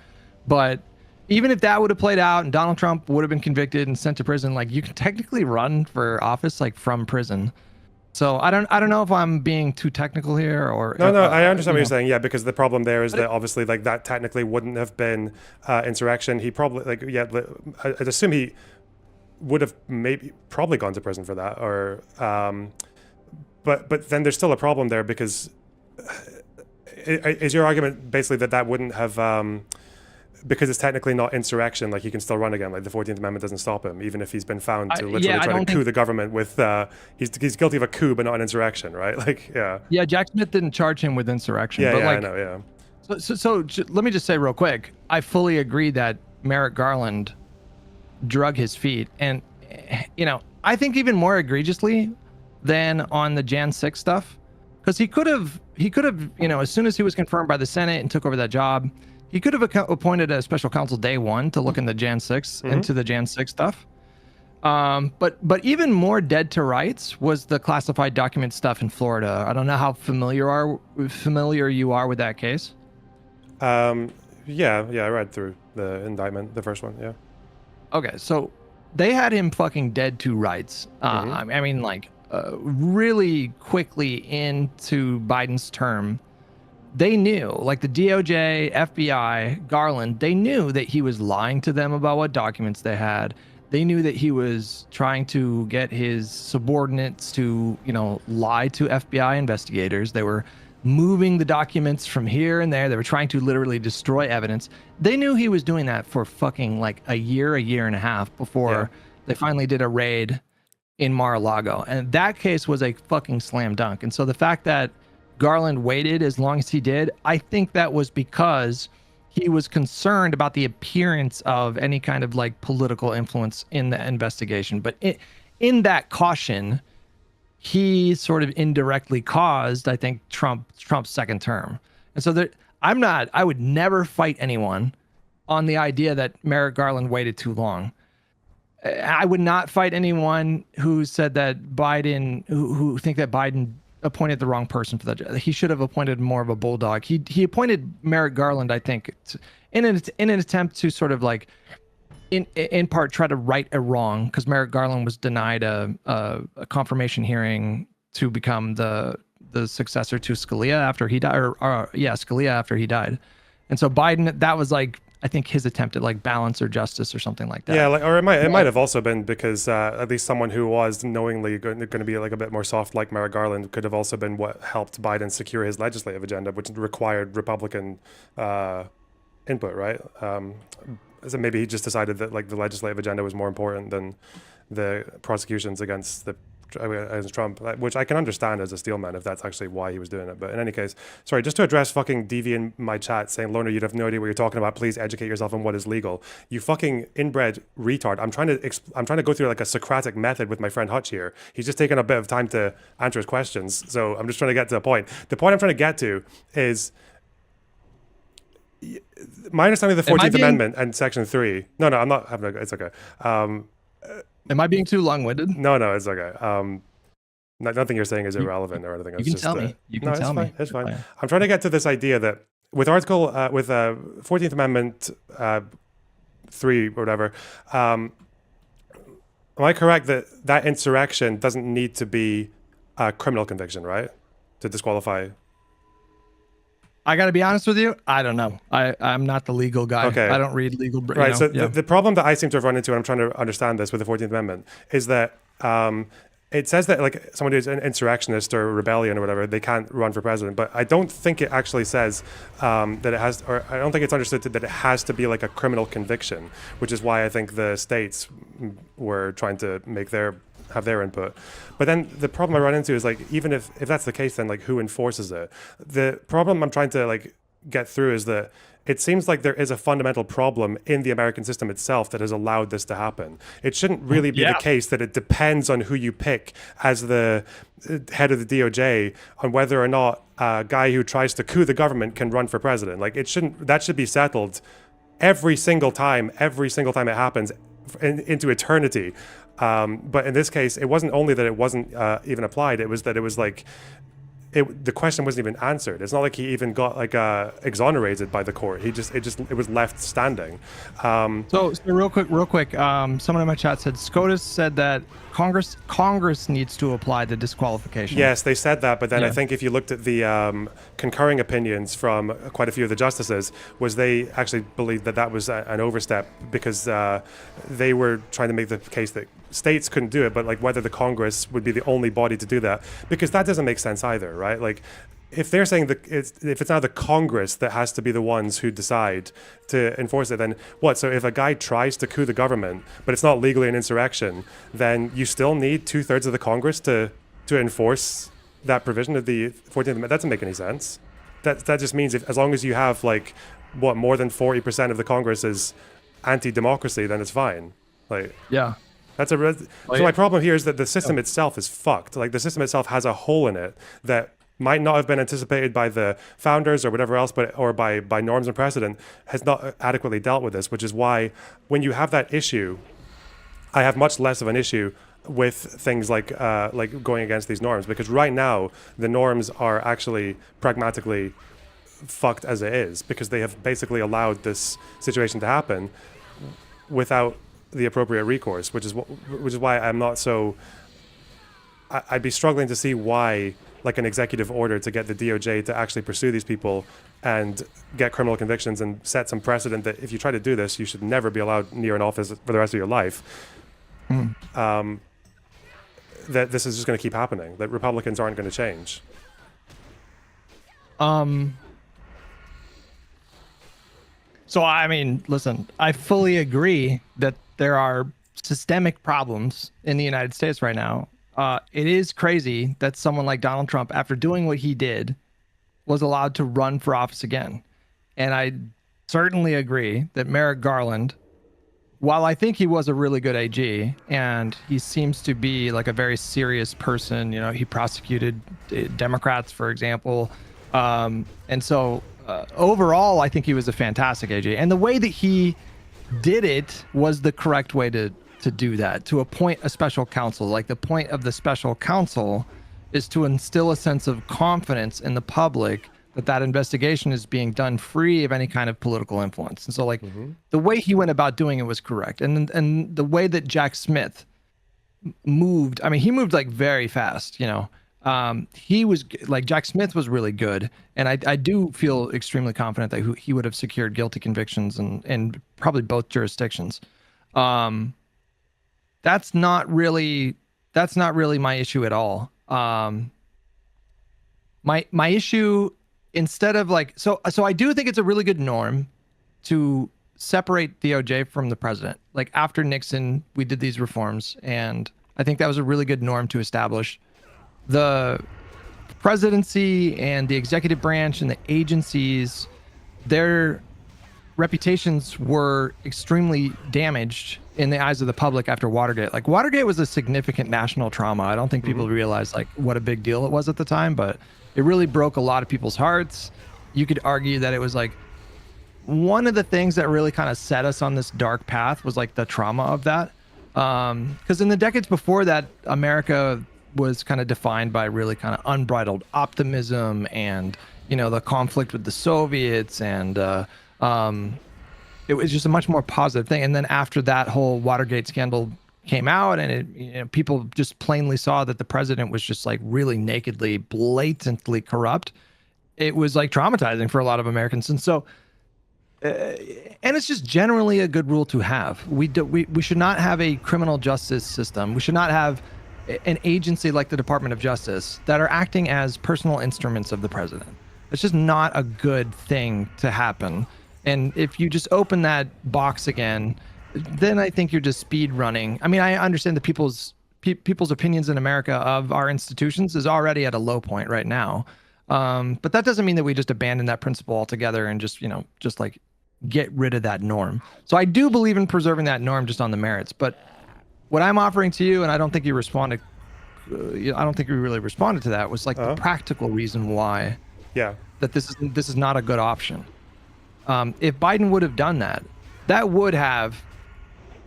But even if that would have played out and Donald Trump would have been convicted and sent to prison, like, you can technically run for office like from prison. So I don't know if I'm being too technical here or no, I understand what you're saying. Yeah, because the problem there is that obviously like that technically wouldn't have been insurrection. He probably I'd assume he would have probably gone to prison for that, or but then there's still a problem there because is your argument basically that wouldn't have because it's technically not insurrection, like he can still run again, like the 14th Amendment doesn't stop him, even if he's been found to literally try to coup the government with, he's guilty of a coup, but not an insurrection, right? Like, yeah. Yeah, Jack Smith didn't charge him with insurrection. Yeah, but yeah, like, I know, yeah. So let me just say real quick, I fully agree that Merrick Garland drug his feet. And, you know, I think even more egregiously than on the Jan 6 stuff, because he could have, you know, as soon as he was confirmed by the Senate and took over that job, he could have appointed a special counsel day one to look in the Jan 6 into the Jan 6 stuff. But even more dead to rights was the classified document stuff in Florida. I don't know how familiar you are with that case. Yeah, I read through the indictment, the first one, yeah. Okay, so they had him fucking dead to rights. I mean, like, really quickly into Biden's term. They knew, like the DOJ, FBI, Garland, they knew that he was lying to them about what documents they had. They knew that he was trying to get his subordinates to, you know, lie to FBI investigators. They were moving the documents from here and there. They were trying to literally destroy evidence. They knew he was doing that for fucking like a year and a half before they finally did a raid in Mar-a-Lago. And that case was a fucking slam dunk. And so the fact that Garland waited as long as he did, I think that was because he was concerned about the appearance of any kind of like political influence in the investigation. But in that caution, he sort of indirectly caused, I think, Trump's second term. And so I would never fight anyone on the idea that Merrick Garland waited too long. I would not fight anyone who said that Biden, who think that Biden appointed the wrong person for that job. He should have appointed more of a bulldog. He appointed Merrick Garland, I think, in an attempt to sort of like, in part, try to right a wrong, because Merrick Garland was denied a confirmation hearing to become the successor to Scalia after he died, Scalia after he died, and so Biden, that was like, I think, his attempt at like balance or justice or something like that. Yeah, like, or it might have also been because at least someone who was knowingly going to be like a bit more soft, like Merrick Garland, could have also been what helped Biden secure his legislative agenda, which required Republican input, right? So maybe he just decided that like the legislative agenda was more important than the prosecutions against Trump, which I can understand as a steelman if that's actually why he was doing it. But in any case, sorry, just to address fucking Devi in my chat saying, Loner, you'd have no idea what you're talking about. Please educate yourself on what is legal. You fucking inbred retard. I'm trying to go through like a Socratic method with my friend Hutch here. He's just taking a bit of time to answer his questions. So I'm just trying to get to the point. The point I'm trying to get to is my understanding of the 14th Amendment and Section 3. No, I'm not having it's okay. Am I being too long-winded? No, it's okay. Nothing you're saying is irrelevant or anything. You can tell me. You can tell me. It's fine. I'm trying to get to this idea that with 14th Amendment 3 or whatever, am I correct that insurrection doesn't need to be a criminal conviction, right? To disqualify? I got to be honest with you. I don't know. I'm not the legal guy. Okay. I don't read legal. Right. So the problem that I seem to have run into, and I'm trying to understand this with the 14th Amendment, is that it says that like someone who's an insurrectionist or rebellion or whatever, they can't run for president. But I don't think it actually says that it has, or I don't think it's understood that it has to be like a criminal conviction, which is why I think the states were trying to have their input. But then the problem I run into is like, even if that's the case, then like who enforces it? The problem I'm trying to like get through is that it seems like there is a fundamental problem in the American system itself that has allowed this to happen. It shouldn't really be the case that it depends on who you pick as the head of the DOJ on whether or not a guy who tries to coup the government can run for president. Like that should be settled every single time it happens into eternity. But in this case, it wasn't only that it wasn't even applied, it was that it was like, the question wasn't even answered. It's not like he even got like exonerated by the court. It was left standing. So real quick, someone in my chat said SCOTUS said that Congress needs to apply the disqualification. Yes, they said that, but then I think if you looked at the concurring opinions from quite a few of the justices, was they actually believed that was an overstep because they were trying to make the case that states couldn't do it, but like whether the Congress would be the only body to do that, because that doesn't make sense either, right? Like if they're saying that if it's now the Congress that has to be the ones who decide to enforce it, then what? So if a guy tries to coup the government, but it's not legally an insurrection, then you still need 2/3 of the Congress to enforce that provision of the 14th Amendment. That doesn't make any sense. That just means as long as you have like more than 40% of the Congress is anti-democracy, then it's fine. Like that's so my problem here is that the system itself is fucked. Like the system itself has a hole in it that might not have been anticipated by the founders or whatever else, or by norms and precedent, has not adequately dealt with this, which is why when you have that issue, I have much less of an issue with things like going against these norms, because right now the norms are actually pragmatically fucked as it is, because they have basically allowed this situation to happen without the appropriate recourse, which is why I'm not so. I'd be struggling to see why, like an executive order to get the DOJ to actually pursue these people and get criminal convictions and set some precedent that if you try to do this, you should never be allowed near an office for the rest of your life. That this is just going to keep happening. That Republicans aren't going to change. So I mean, listen, I fully agree that there are systemic problems in the United States right now. It is crazy that someone like Donald Trump, after doing what he did, was allowed to run for office again. And I certainly agree that Merrick Garland, while I think he was a really good AG, and he seems to be like a very serious person, you know, he prosecuted Democrats, for example. And so overall, I think he was a fantastic AG. And the way that he did it was the correct way to do that, to appoint a special counsel. Like the point of the special counsel is to instill a sense of confidence in the public that investigation is being done free of any kind of political influence. And so like the way he went about doing it was correct. And the way that Jack Smith moved, I mean, he moved like very fast, you know. He was like, Jack Smith was really good. And I do feel extremely confident that he would have secured guilty convictions in probably both jurisdictions. That's not really my issue at all. My issue, instead of like, so I do think it's a really good norm to separate DOJ from the president. Like after Nixon, we did these reforms, and I think that was a really good norm to establish. The presidency and the executive branch and the agencies, their reputations were extremely damaged in the eyes of the public after Watergate. Like Watergate was a significant national trauma. I don't think people realize like what a big deal it was at the time, but it really broke a lot of people's hearts. You could argue that it was like one of the things that really kind of set us on this dark path was like the trauma of that. Because in the decades before that, America was kind of defined by really kind of unbridled optimism and, you know, the conflict with the Soviets, and it was just a much more positive thing. And then after that whole Watergate scandal came out, and it, you know, people just plainly saw that the president was just like really nakedly, blatantly corrupt. it was like traumatizing for a lot of Americans. And so, and it's just generally a good rule to have. We should not have a criminal justice system. We should not have an agency like the Department of Justice that are acting as personal instruments of the president. It's just not a good thing to happen. And if you just open that box again, then I think you're just speed running. I mean, I understand that people's opinions in America of our institutions is already at a low point right now. But that doesn't mean that we just abandon that principle altogether and just, just like get rid of that norm. So I do believe in preserving that norm just on the merits. But what I'm offering to you, and I don't think you responded, I don't think you really responded to that, was like the practical reason why that this is not a good option. If Biden would have done that, that would have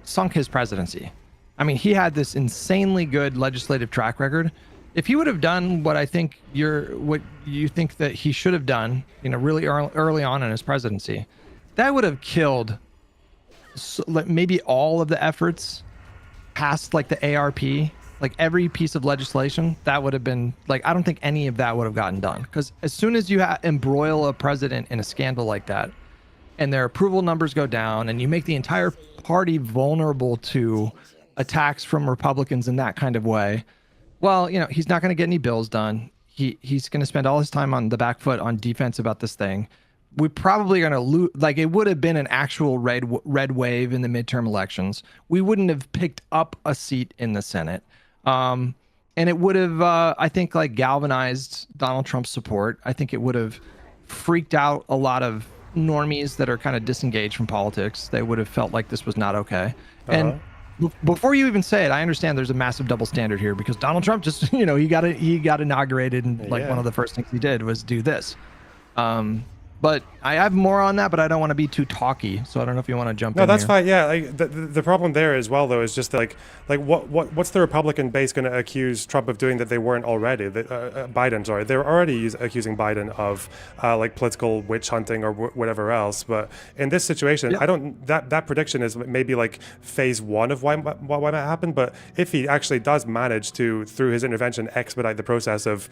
sunk his presidency. I mean, he had this insanely good legislative track record. If he would have done what you think that he should have done, really early on in his presidency, that would have killed maybe all of the efforts past like the ARP, like every piece of legislation that would have been like, I don't think any of that would have gotten done. Because as soon as you embroil a president in a scandal like that, and their approval numbers go down, and you make the entire party vulnerable to attacks from Republicans in that kind of way, well, he's not going to get any bills done. He's going to spend all his time on the back foot on defense about this thing. We're probably going to lose. Like, it would have been an actual red wave in the midterm elections. We wouldn't have picked up a seat in the Senate. And it would have, I think, like galvanized Donald Trump's support. I think it would have freaked out a lot of normies that are kind of disengaged from politics. They would have felt like this was not okay. And before you even say it, I understand there's a massive double standard here, because Donald Trump just, he got inaugurated, and like one of the first things he did was do this. But I have more on that, but I don't want to be too talky, so I don't know if you want to jump in. No, that's here. fine. Yeah, like the problem there as well, though, is just like what's the Republican base going to accuse Trump of doing that they weren't already? Biden, sorry, they were already accusing Biden of like political witch hunting or whatever else. But in this situation, I don't. That prediction is maybe like phase one of what might happen. But if he actually does manage to, through his intervention, expedite the process of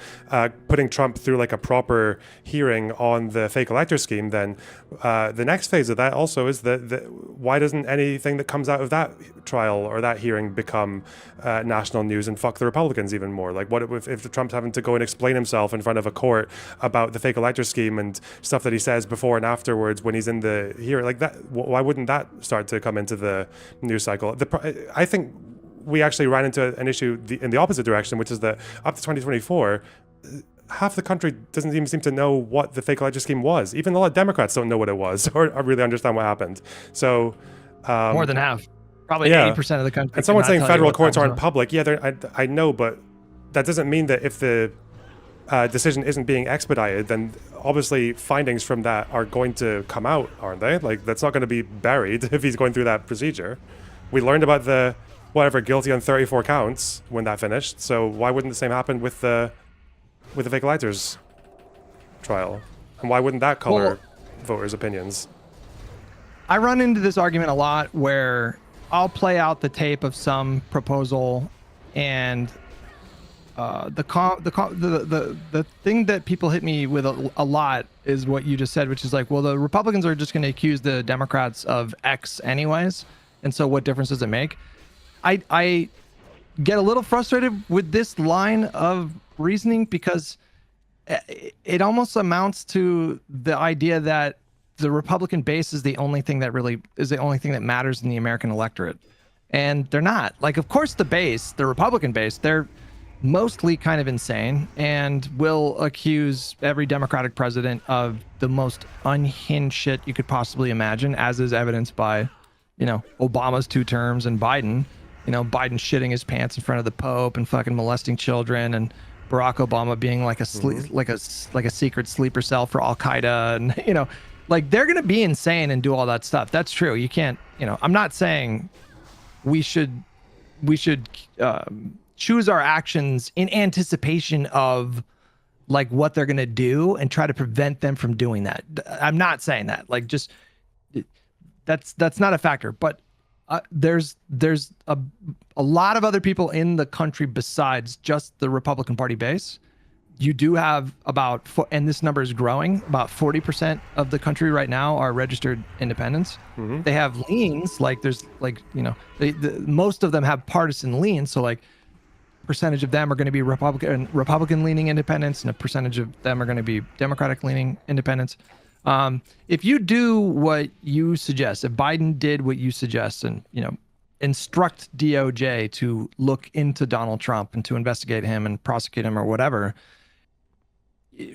putting Trump through like a proper hearing on the fake elector scheme, then the next phase of that also is why doesn't anything that comes out of that trial or that hearing become national news and fuck the Republicans even more? Like, what if Trump's having to go and explain himself in front of a court about the fake elector scheme and stuff that he says before and afterwards when he's in the hearing? Like that, why wouldn't that start to come into the news cycle? I think we actually ran into an issue in the opposite direction, which is that up to 2024, half the country doesn't even seem to know what the fake elector scheme was. Even a lot of Democrats don't know what it was or really understand what happened. So more than half, probably 80% of the country. And someone's saying federal courts aren't public. Yeah, I know, but that doesn't mean that if the decision isn't being expedited, then obviously findings from that are going to come out, aren't they? Like, that's not going to be buried if he's going through that procedure. We learned about the guilty on 34 counts when that finished. So why wouldn't the same happen with the fake electors trial? And why wouldn't that color voters' opinions? I run into this argument a lot where I'll play out the tape of some proposal, and the thing that people hit me with a lot is what you just said, which is like, well, the Republicans are just going to accuse the Democrats of X anyways, and so what difference does it make? I get a little frustrated with this line of reasoning, because it almost amounts to the idea that the Republican base is the only thing that matters in the American electorate. And they're not. Like, of course, the Republican base, they're mostly kind of insane and will accuse every Democratic president of the most unhinged shit you could possibly imagine, as is evidenced by, Obama's 2 terms and Biden. Biden shitting his pants in front of the Pope and fucking molesting children, and Barack Obama being like a secret sleeper cell for Al Qaeda, and like, they're gonna be insane and do all that stuff. That's true. You can't. I'm not saying we should choose our actions in anticipation of like what they're gonna do and try to prevent them from doing that. I'm not saying that. Like, just that's not a factor. But there's a lot of other people in the country besides just the Republican Party base You do have and this number is growing, about 40% of the country right now are registered independents. They have leans, like there's like, most of them have partisan leans. So like percentage of them are going to be Republican leaning independents, and a percentage of them are going to be Democratic leaning independents. If you do what you suggest, if Biden did what you suggest and, instruct DOJ to look into Donald Trump and to investigate him and prosecute him or whatever,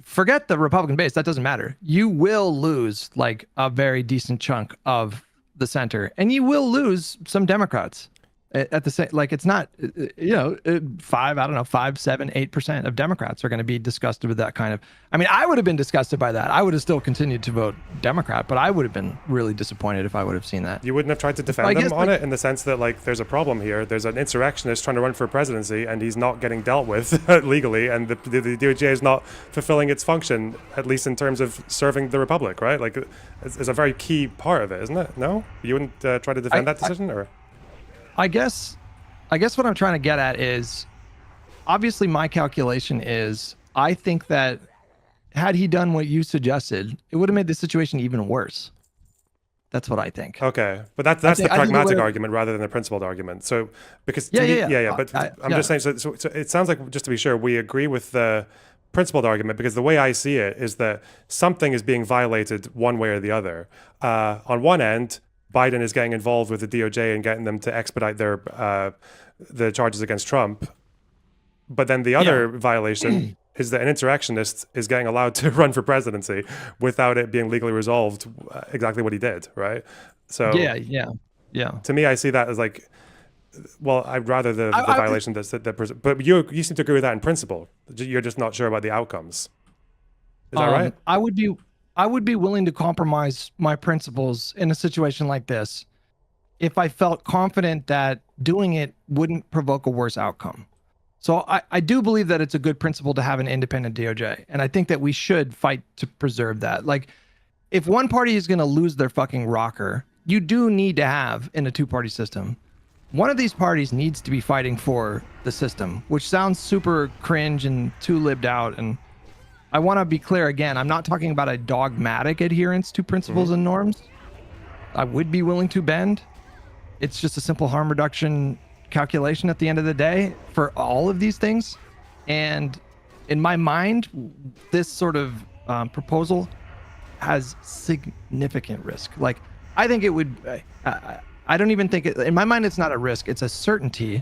forget the Republican base. That doesn't matter. You will lose like a very decent chunk of the center, and you will lose some Democrats at the same, like it's not, 5, 7, 8% of Democrats are going to be disgusted with that kind of, I mean, I would have been disgusted by that. I would have still continued to vote Democrat, but I would have been really disappointed if I would have seen that. You wouldn't have tried to defend him on it in the sense that like, there's a problem here. There's an insurrectionist trying to run for presidency and he's not getting dealt with legally. And the DOJ is not fulfilling its function, at least in terms of serving the Republic, right? Like it's a very key part of it, isn't it? No? You wouldn't try to defend that decision or? I guess what I'm trying to get at is, obviously my calculation is, I think that had he done what you suggested, it would have made the situation even worse. That's what I think. Okay, but that's the pragmatic argument rather than the principled argument. So because yeah. But I'm just saying. So it sounds like, just to be sure, we agree with the principled argument, because the way I see it is that something is being violated one way or the other. On one end, Biden is getting involved with the DOJ and getting them to expedite their the charges against Trump. But then the other violation is that an insurrectionist is getting allowed to run for presidency without it being legally resolved exactly what he did, right? So yeah. To me, I see that as like, well, I'd rather the violation but you seem to agree with that in principle. You're just not sure about the outcomes. Is that right? I would be willing to compromise my principles in a situation like this if I felt confident that doing it wouldn't provoke a worse outcome. So I do believe that it's a good principle to have an independent DOJ. And I think that we should fight to preserve that. Like, if one party is going to lose their fucking rocker, you do need to have, in a two-party system, one of these parties needs to be fighting for the system, which sounds super cringe and too lived out. And I want to be clear again, I'm not talking about a dogmatic adherence to principles and norms. I would be willing to bend. It's just a simple harm reduction calculation at the end of the day for all of these things. And in my mind, this sort of proposal has significant risk. Like, I think it would, I don't even think in my mind, it's not a risk. It's a certainty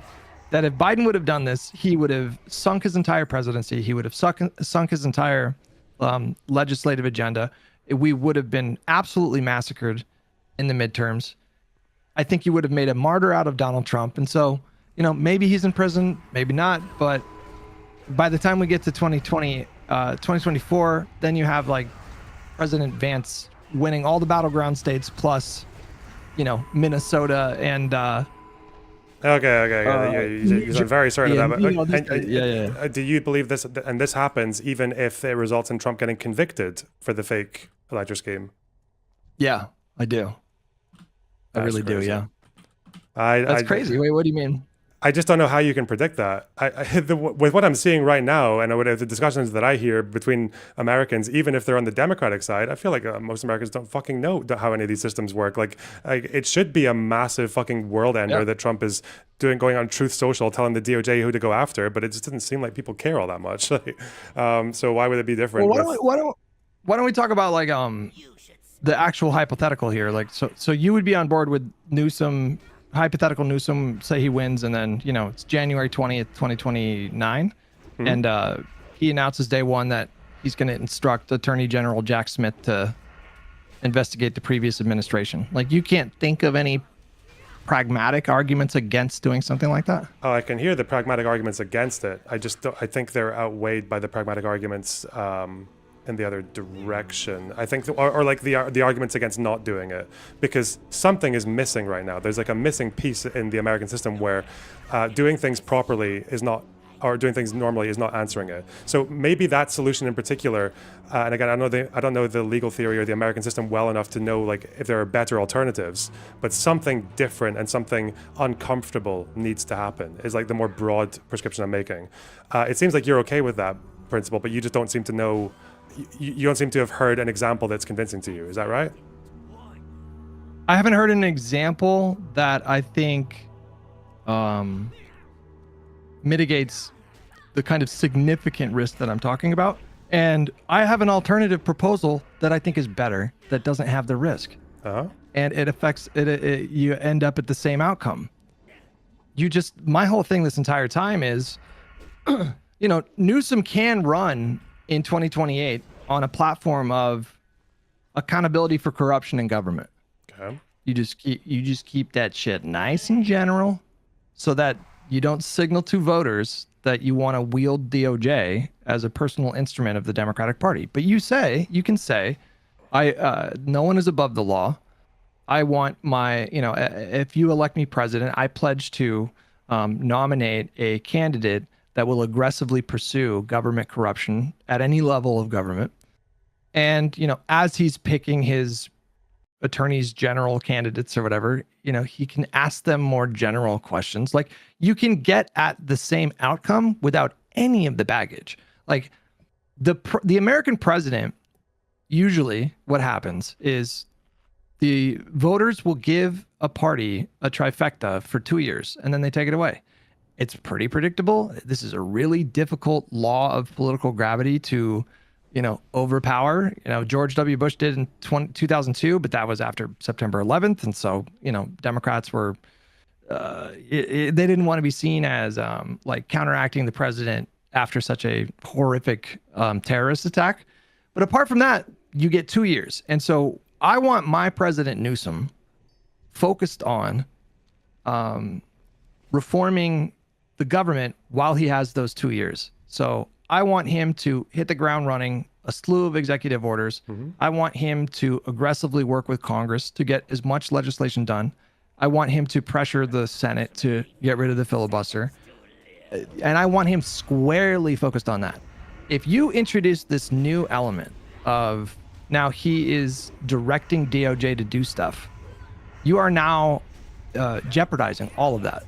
that if Biden would have done this, he would have sunk his entire presidency. He would have sunk his entire legislative agenda. We would have been absolutely massacred in the midterms. I think you would have made a martyr out of Donald Trump. And so, maybe he's in prison, maybe not. But by the time we get to 2024, then you have like President Vance winning all the battleground states plus, Minnesota and Okay. You're very certain of that. But, do you believe this? And this happens even if it results in Trump getting convicted for the fake electoral scheme? Yeah, I do. I really do. Yeah. That's crazy. Wait, what do you mean? I just don't know how you can predict that. With what I'm seeing right now, and with the discussions that I hear between Americans, even if they're on the Democratic side, I feel like most Americans don't fucking know how any of these systems work. Like it should be a massive fucking world ender that Trump is going on Truth Social, telling the DOJ who to go after, but it just doesn't seem like people care all that much. So why would it be different? Well, why don't we talk about like the actual hypothetical here? Like, so you would be on board with Newsom? Hypothetical Newsom, say he wins, and then it's January 20th, 2029, and he announces day one that he's going to instruct Attorney General Jack Smith to investigate the previous administration. Like, you can't think of any pragmatic arguments against doing something like that? Oh, I can hear the pragmatic arguments against it. I think they're outweighed by the pragmatic arguments in the other direction. I think, or like the arguments against not doing it, because something is missing right now. There's like a missing piece in the American system where doing things properly is not, or doing things normally is not answering it. So maybe that solution in particular, and again, I don't know the legal theory or the American system well enough to know like if there are better alternatives, but something different and something uncomfortable needs to happen is like the more broad prescription I'm making. It seems like you're okay with that. principle, but you just don't seem to know. You don't seem to have heard an example that's convincing to you. Is that right? I haven't heard an example that I think mitigates the kind of significant risk that I'm talking about. And I have an alternative proposal that I think is better, that doesn't have the risk. And it affects it. You end up at the same outcome. My whole thing this entire time is, Newsom can run in 2028 on a platform of accountability for corruption in government. Okay. You just keep that shit nice and general, so that you don't signal to voters that you want to wield DOJ as a personal instrument of the Democratic Party. But you can say, no one is above the law. I want if you elect me president, I pledge to nominate a candidate that will aggressively pursue government corruption at any level of government. And, as he's picking his attorneys general candidates or whatever, he can ask them more general questions. Like, you can get at the same outcome without any of the baggage. Like, the American president, usually what happens is the voters will give a party a trifecta for 2 years, and then they take it away. It's pretty predictable. This is a really difficult law of political gravity to, overpower. George W. Bush did in 2002, but that was after September 11th. And so, Democrats were, they didn't want to be seen as counteracting the president after such a horrific terrorist attack. But apart from that, you get 2 years. And so I want my President Newsom focused on reforming the government while he has those 2 years. So I want him to hit the ground running, a slew of executive orders. I want him to aggressively work with Congress to get as much legislation done. I want him to pressure the Senate to get rid of the filibuster. And I want him squarely focused on that. If you introduce this new element of now he is directing DOJ to do stuff, you are now jeopardizing all of that.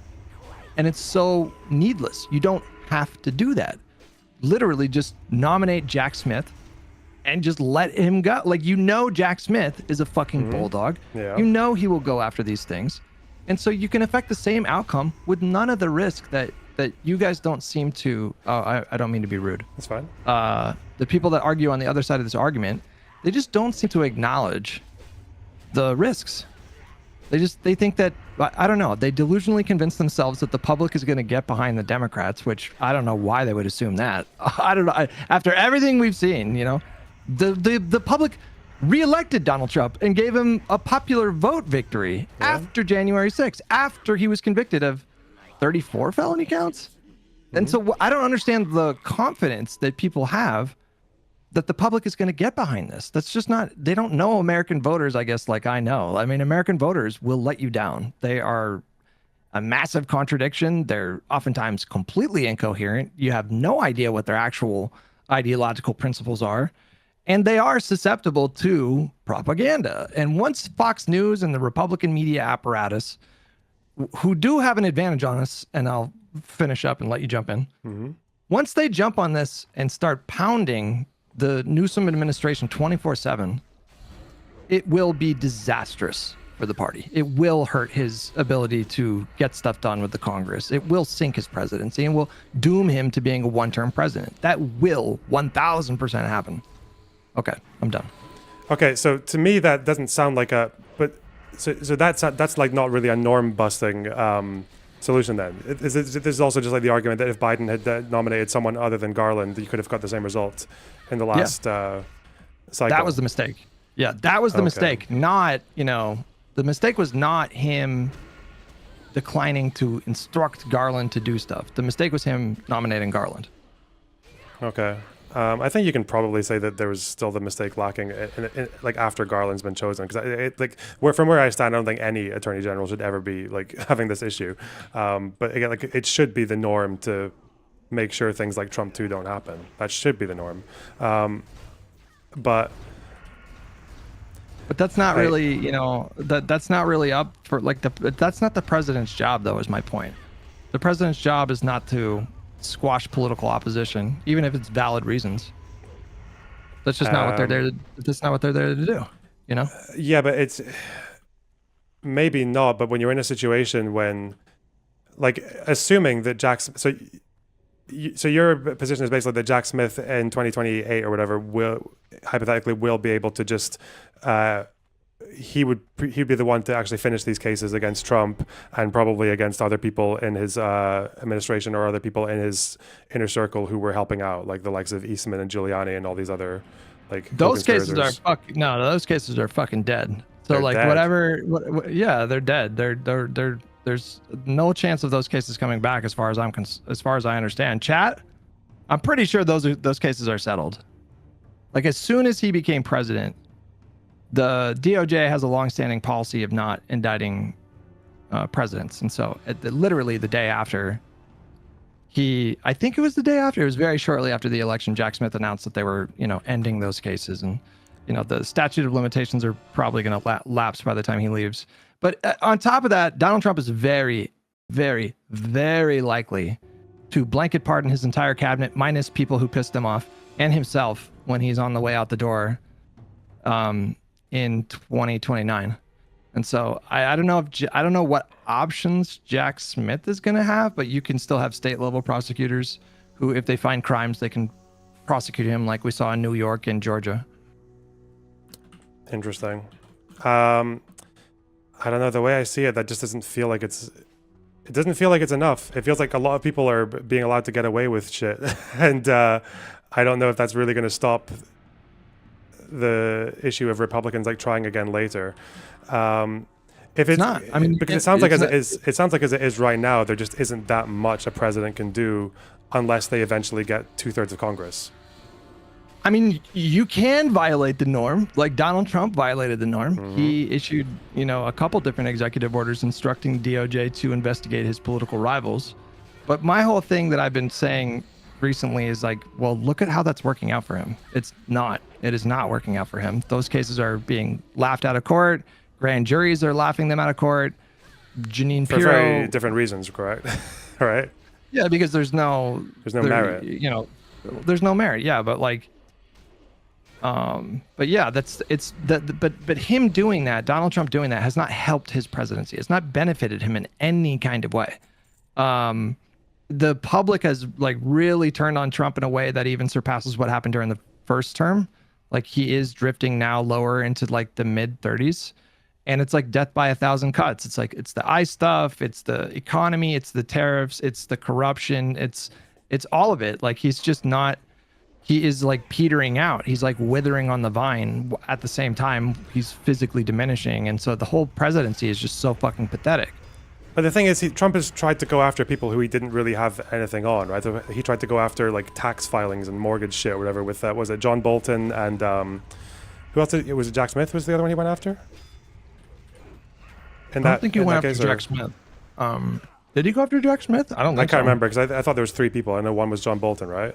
And it's so needless. You don't have to do that. Literally just nominate Jack Smith and just let him go. Like, Jack Smith is a fucking bulldog. Yeah. He will go after these things. And so you can affect the same outcome with none of the risk that you guys don't seem to. I don't mean to be rude. That's fine. The people that argue on the other side of this argument, they just don't seem to acknowledge the risks. They think that, I don't know, they delusionally convince themselves that the public is going to get behind the Democrats, which I don't know why they would assume that. I don't know. After everything we've seen, the public reelected Donald Trump and gave him a popular vote victory after January 6th, after he was convicted of 34 felony counts. And so I don't understand the confidence that people have that the public is going to get behind this. That's just not, they don't know American voters, I guess, like I know. I mean, American voters will let you down. They are a massive contradiction. They're oftentimes completely incoherent. You have no idea what their actual ideological principles are. And they are susceptible to propaganda. And once Fox News and the Republican media apparatus, who do have an advantage on us, and I'll finish up and let you jump in. Once they jump on this and start pounding the Newsom administration 24/7, it will be disastrous for the party. It will hurt his ability to get stuff done with the Congress. It will sink his presidency and will doom him to being a one-term president. That will 1000% happen. Okay, I'm done. Okay, so to me that doesn't sound like so that's like not really a norm busting solution then. This is also just like the argument that if Biden had nominated someone other than Garland, you could have got the same result in the last cycle. That was the mistake. Yeah, that was the mistake. Not, the mistake was not him declining to instruct Garland to do stuff. The mistake was him nominating Garland. Okay. I think you can probably say that there was still the mistake lacking like after Garland's been chosen, because from where I stand, I don't think any attorney general should ever be like having this issue. But again, like it should be the norm to make sure things like Trump 2 don't happen. That should be the norm. But that's not really, that's not really up for that's not the president's job, though, is my point. The president's job is not to squash political opposition, even if it's valid reasons. That's just not what they're there. That's not what they're there to do. You know? Yeah, but it's maybe not. But when you're in a situation when, like, assuming that so your position is basically that Jack Smith in 2028 or whatever will hypothetically be able to just he'd be the one to actually finish these cases against Trump and probably against other people in his administration or other people in his inner circle who were helping out, like the likes of Eastman and Giuliani and all these other those cases are those cases are fucking dead. So they're like dead. Yeah, they're dead. There's no chance of those cases coming back as far as I understand. Chat, I'm pretty sure those cases are settled. Like as soon as he became president, the DOJ has a longstanding policy of not indicting presidents, and so literally the day after I think it was the day after, it was very shortly after the election, Jack Smith announced that they were, ending those cases, and the statute of limitations are probably going to lapse by the time he leaves. But on top of that, Donald Trump is very, very, very likely to blanket pardon his entire cabinet, minus people who pissed him off, and himself when he's on the way out the door in 2029. And so I don't know I don't know what options Jack Smith is going to have, but you can still have state level prosecutors who, if they find crimes, they can prosecute him, like we saw in New York and Georgia. Interesting. I don't know. The way I see it, that just doesn't feel like it doesn't feel like it's enough. It feels like a lot of people are being allowed to get away with shit. And I don't know if that's really going to stop the issue of Republicans like trying again later. If it's not, I mean, because it sounds like as it is right now, there just isn't that much a president can do unless they eventually get 2/3 of Congress. I mean, you can violate the norm, like Donald Trump violated the norm. Mm-hmm. He issued, a couple different executive orders instructing DOJ to investigate his political rivals. But my whole thing that I've been saying recently is like, well, look at how that's working out for him. It is not working out for him. Those cases are being laughed out of court. Grand juries are laughing them out of court. Janine for Pirro, very different reasons, correct? Right? Yeah, because there's no merit. There's no merit. Yeah, but like, but yeah, but him doing that, Donald Trump doing that, has not helped his presidency. It's not benefited him in any kind of way. The public has like really turned on Trump in a way that even surpasses what happened during the first term. Like he is drifting now lower into like the mid 30s, and it's like death by 1,000 cuts. It's like, it's the ICE stuff, it's the economy, it's the tariffs, it's the corruption, it's all of it. Like he is like petering out. He's like withering on the vine. At the same time, he's physically diminishing. And so the whole presidency is just so fucking pathetic. But the thing is, Trump has tried to go after people who he didn't really have anything on, right? So he tried to go after like tax filings and mortgage shit or whatever with, was it John Bolton and who else? Was it Jack Smith was the other one he went after? I don't think he went after Jack Smith. Did he go after Jack Smith? I can't remember because I thought there was 3 people. I know one was John Bolton, right?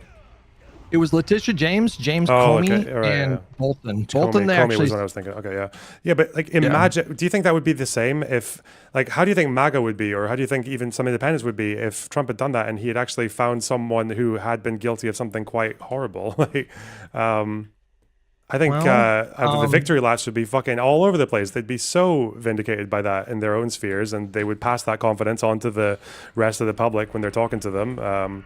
It was Letitia James, Comey, and Bolton. Comey was what I was thinking. Okay, yeah, but like, imagine. Do you think that would be the same if, like, how do you think MAGA would be, or how do you think even some independents would be if Trump had done that and he had actually found someone who had been guilty of something quite horrible? Like, I think the victory laps would be fucking all over the place. They'd be so vindicated by that in their own spheres, and they would pass that confidence on to the rest of the public when they're talking to them.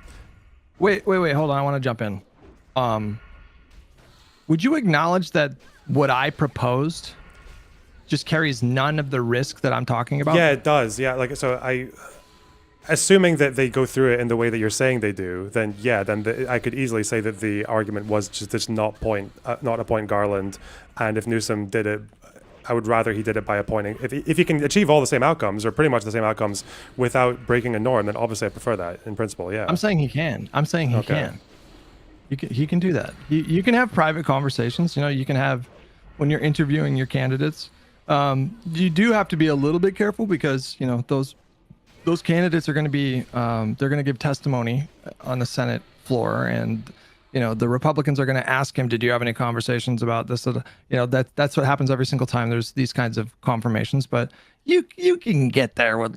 Wait, hold on. I want to jump in. Would you acknowledge that what I proposed just carries none of the risk that I'm talking about? Yeah, it does. Yeah, like, so assuming that they go through it in the way that you're saying they do, then I could easily say that the argument was just not appoint Garland, and if Newsom did it, I would rather he did it by appointing. If he can achieve all the same outcomes, or pretty much the same outcomes, without breaking a norm, then obviously I prefer that in principle. Yeah, I'm saying he can. Can. He can do that. You can have private conversations. You can have, when you're interviewing your candidates, you do have to be a little bit careful because those candidates are going to be they're going to give testimony on the Senate floor, and the Republicans are going to ask him, did you have any conversations about this? That's what happens every single time there's these kinds of confirmations. But you can get there with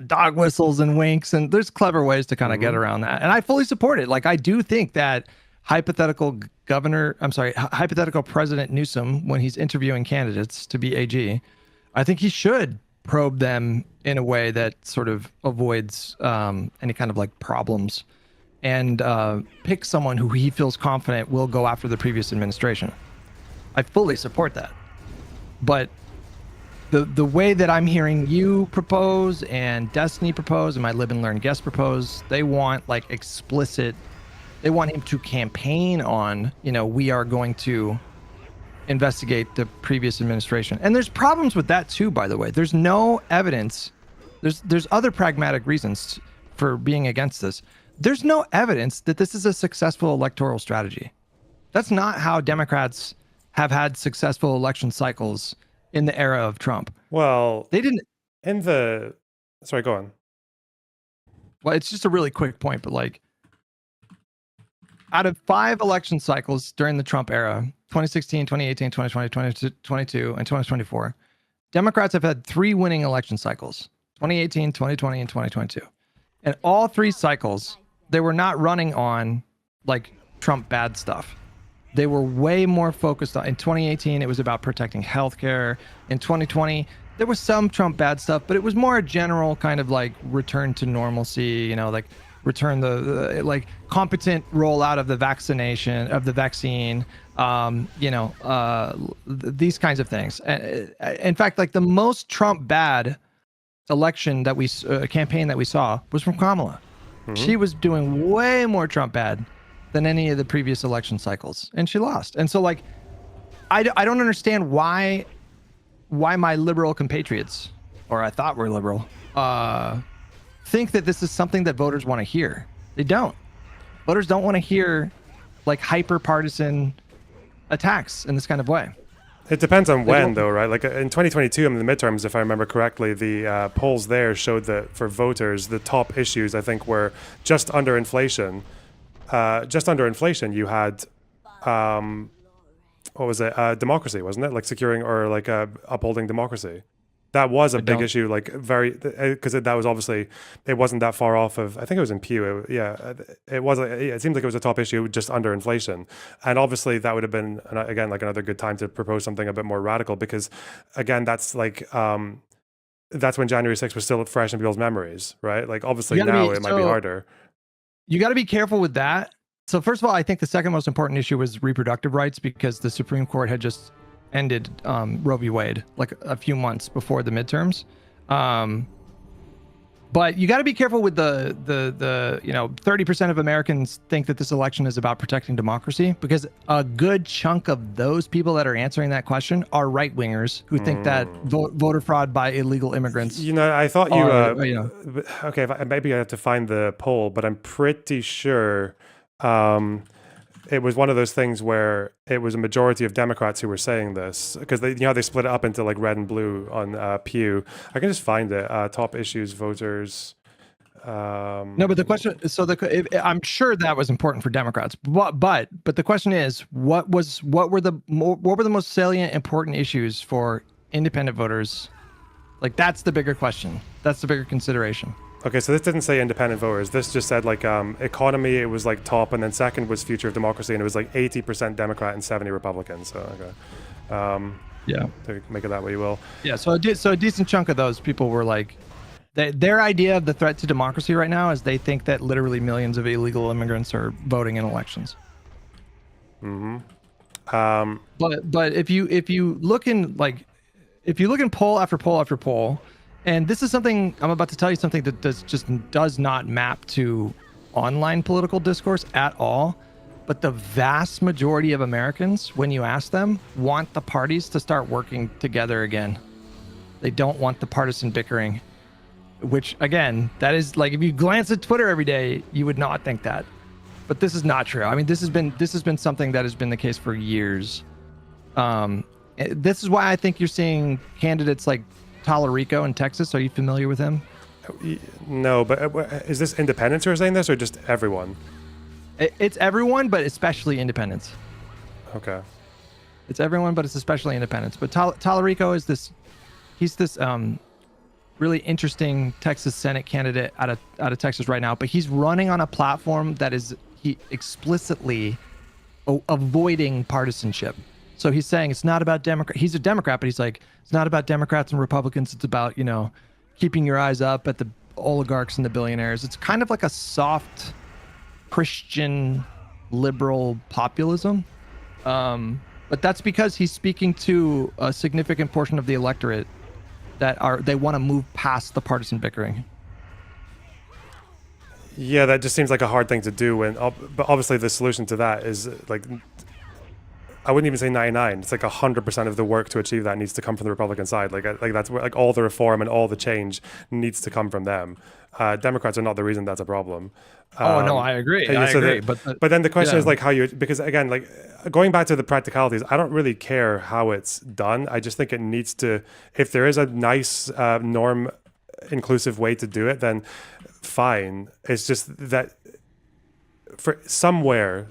dog whistles and winks, and there's clever ways to kind of get around that. And I fully support it. Like, I do think that hypothetical President Newsom, when he's interviewing candidates to be AG, I think he should probe them in a way that sort of avoids any kind of problems, and pick someone who he feels confident will go after the previous administration. I fully support that. But the way that I'm hearing you propose and Destiny propose and my Live and Learn guest propose, they want explicit, they want him to campaign on, we are going to investigate the previous administration. And there's problems with that too, by the way. There's no evidence. There's other pragmatic reasons for being against this. There's no evidence that this is a successful electoral strategy. That's not how Democrats have had successful election cycles in the era of Trump. Well, they didn't. Sorry, go on. Well, it's just a really quick point, but out of 5 election cycles during the Trump era, 2016, 2018, 2020, 2022, and 2024, Democrats have had 3 winning election cycles, 2018, 2020, and 2022. And all 3 cycles, they were not running on Trump bad stuff. They were way more focused on, in 2018, it was about protecting healthcare. In 2020, there was some Trump bad stuff, but it was more a general kind of return to normalcy, return the competent rollout of the vaccine, these kinds of things. In fact, the most Trump bad election that campaign that we saw was from Kamala. Mm-hmm. She was doing way more Trump bad than any of the previous election cycles, and she lost. And so I don't understand why my liberal compatriots, or I thought were liberal, think that this is something that voters want to hear. They don't. Voters don't want to hear hyper partisan attacks in this kind of way. It depends on when, though, right? In 2022, in the midterms, if I remember correctly, the polls there showed that for voters, the top issues, I think, were just under inflation. You had, what was it? Democracy, wasn't it? Securing or upholding democracy. That was a big issue, because that was obviously, it wasn't that far off of, I think it was in Pew. It seems like it was a top issue just under inflation. And obviously that would have been, again, another good time to propose something a bit more radical, because again, that's that's when January 6th was still fresh in people's memories, right? Obviously now it might be harder. You got to be careful with that. So first of all, I think the second most important issue was reproductive rights, because the Supreme Court had just ended Roe v. Wade a few months before the midterms. But you got to be careful with the 30% of Americans think that this election is about protecting democracy, because a good chunk of those people that are answering that question are right wingers who think that voter fraud by illegal immigrants. I thought okay, maybe I have to find the poll, but I'm pretty sure it was one of those things where it was a majority of Democrats who were saying this, because they split it up into red and blue on Pew. I can just find it. Top issues, voters. No, but the question. So I'm sure that was important for Democrats. But the question is, what were the most salient, important issues for independent voters? That's the bigger question. That's the bigger consideration. Okay, so this didn't say independent voters. This just said economy. It was top, and then second was future of democracy, and it was 80% Democrat and 70 Republicans. So okay, yeah, to make it that way, you will. Yeah, so a decent chunk of those people were their idea of the threat to democracy right now is they think that literally millions of illegal immigrants are voting in elections. Mm-hmm. But if you look in poll after poll after poll. And this is something, I'm about to tell you something that does not map to online political discourse at all. But the vast majority of Americans, when you ask them, want the parties to start working together again. They don't want the partisan bickering, which again, that is if you glance at Twitter every day, you would not think that. But this is not true. I mean, this has been something that has been the case for years. This is why I think you're seeing candidates like Talarico in Texas. Are you familiar with him? No, but is this independents who are saying this, or just everyone? It's everyone, but especially independents. Okay. It's everyone, but it's especially independents. But Tallarico is he's this really interesting Texas Senate candidate out of Texas right now. But he's running on a platform that is he explicitly avoiding partisanship. So he's saying it's not about Democrat. He's a Democrat, but he's like, it's not about Democrats and Republicans. It's about, keeping your eyes up at the oligarchs and the billionaires. It's kind of like a soft Christian liberal populism. But that's because he's speaking to a significant portion of the electorate they want to move past the partisan bickering. Yeah, that just seems like a hard thing to do. But obviously the solution to that is like, I wouldn't even say 99. It's like 100% of the work to achieve that needs to come from the Republican side. Like that's where like all the reform and all the change needs to come from them. Democrats are not the reason that's a problem. No, I agree. I agree. But then the question is like because again, like going back to the practicalities, I don't really care how it's done. I just think it needs to, if there is a nice norm inclusive way to do it, then fine. It's just that for somewhere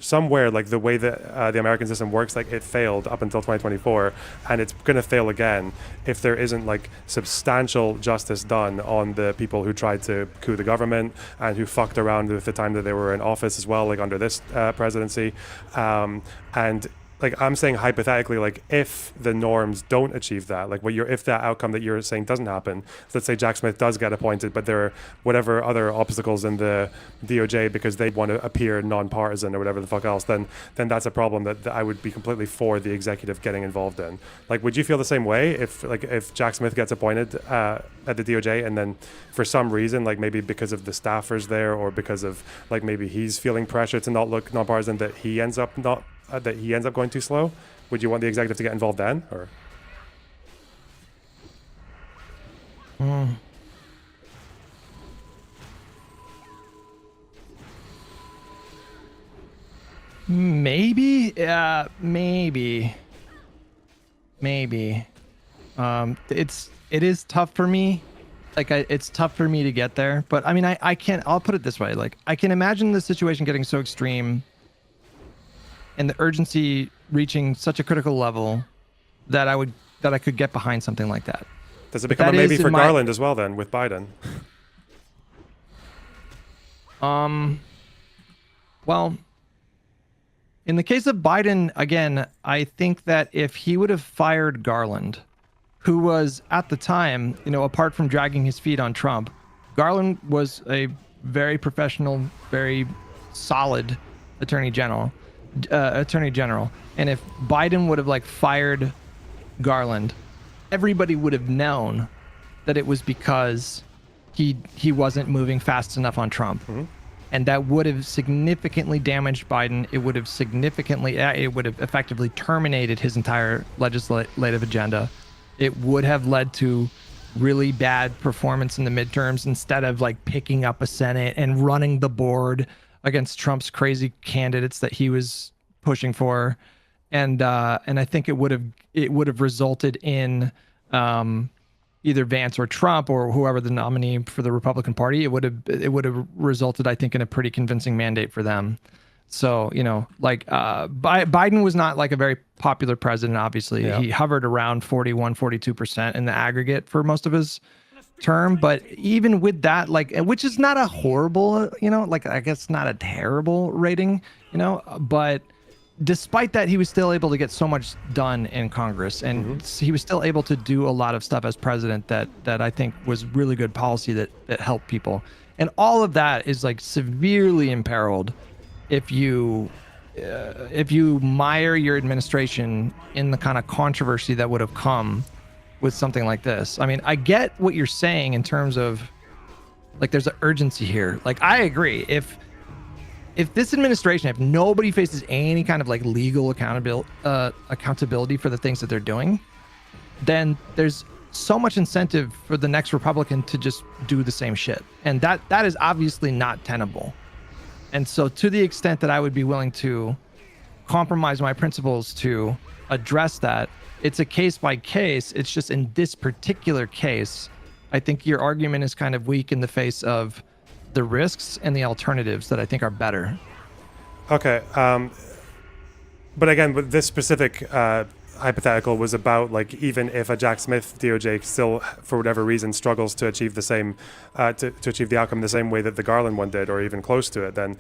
like the way that the American system works, like it failed up until 2024 and it's going to fail again if there isn't like substantial justice done on the people who tried to coup the government and who fucked around with the time that they were in office as well, like under this presidency. And like I'm saying hypothetically, like if the norms don't achieve that, like if that outcome that you're saying doesn't happen, so let's say Jack Smith does get appointed, but there are whatever other obstacles in the DOJ because they want to appear non-partisan or whatever the fuck else, then that's a problem that I would be completely for the executive getting involved in. Like, would you feel the same way if Jack Smith gets appointed at the DOJ and then for some reason, like maybe because of the staffers there or because of like maybe he's feeling pressure to not look non-partisan, that he ends up going too slow? Would you want the executive to get involved then, or? Maybe. It is tough for me. Like it's tough for me to get there. But I mean, I can't. I'll put it this way. Like I can imagine the situation getting so extreme and the urgency reaching such a critical level that I could get behind something like that. Does it become a maybe for Garland as well then with Biden? Well, in the case of Biden, again, I think that if he would have fired Garland, who was at the time, apart from dragging his feet on Trump, Garland was a very professional, very solid attorney general. And if Biden would have fired Garland, everybody would have known that it was because he wasn't moving fast enough on Trump. Mm-hmm. And that would have significantly damaged Biden. It would have effectively terminated his entire legislative agenda. It would have led to really bad performance in the midterms instead of picking up a Senate and running the board against Trump's crazy candidates that he was pushing for, and I think it would have resulted in either Vance or Trump or whoever the nominee for the Republican Party. It would have resulted, I think, in a pretty convincing mandate for them. So Biden was not a very popular president. Obviously, He hovered around 41-42% in the aggregate for most of his term, but even with that, which is not a horrible, I guess not a terrible rating, but despite that, he was still able to get so much done in Congress, and he was still able to do a lot of stuff as president that I think was really good policy that helped people. And all of that is severely imperiled if you mire your administration in the kind of controversy that would have come with something like this. I mean, I get what you're saying in terms of there's an urgency here. I agree. If this administration, if nobody faces any kind of legal accountability for the things that they're doing, then there's so much incentive for the next Republican to just do the same shit. And that is obviously not tenable. And so to the extent that I would be willing to compromise my principles to address that, it's a case by case. It's just in this particular case, I think your argument is kind of weak in the face of the risks and the alternatives that I think are better. Okay. But again, with this specific hypothetical was about like even if a Jack Smith DOJ still, for whatever reason, struggles to achieve the same, to achieve the outcome the same way that the Garland one did, or even close to it, then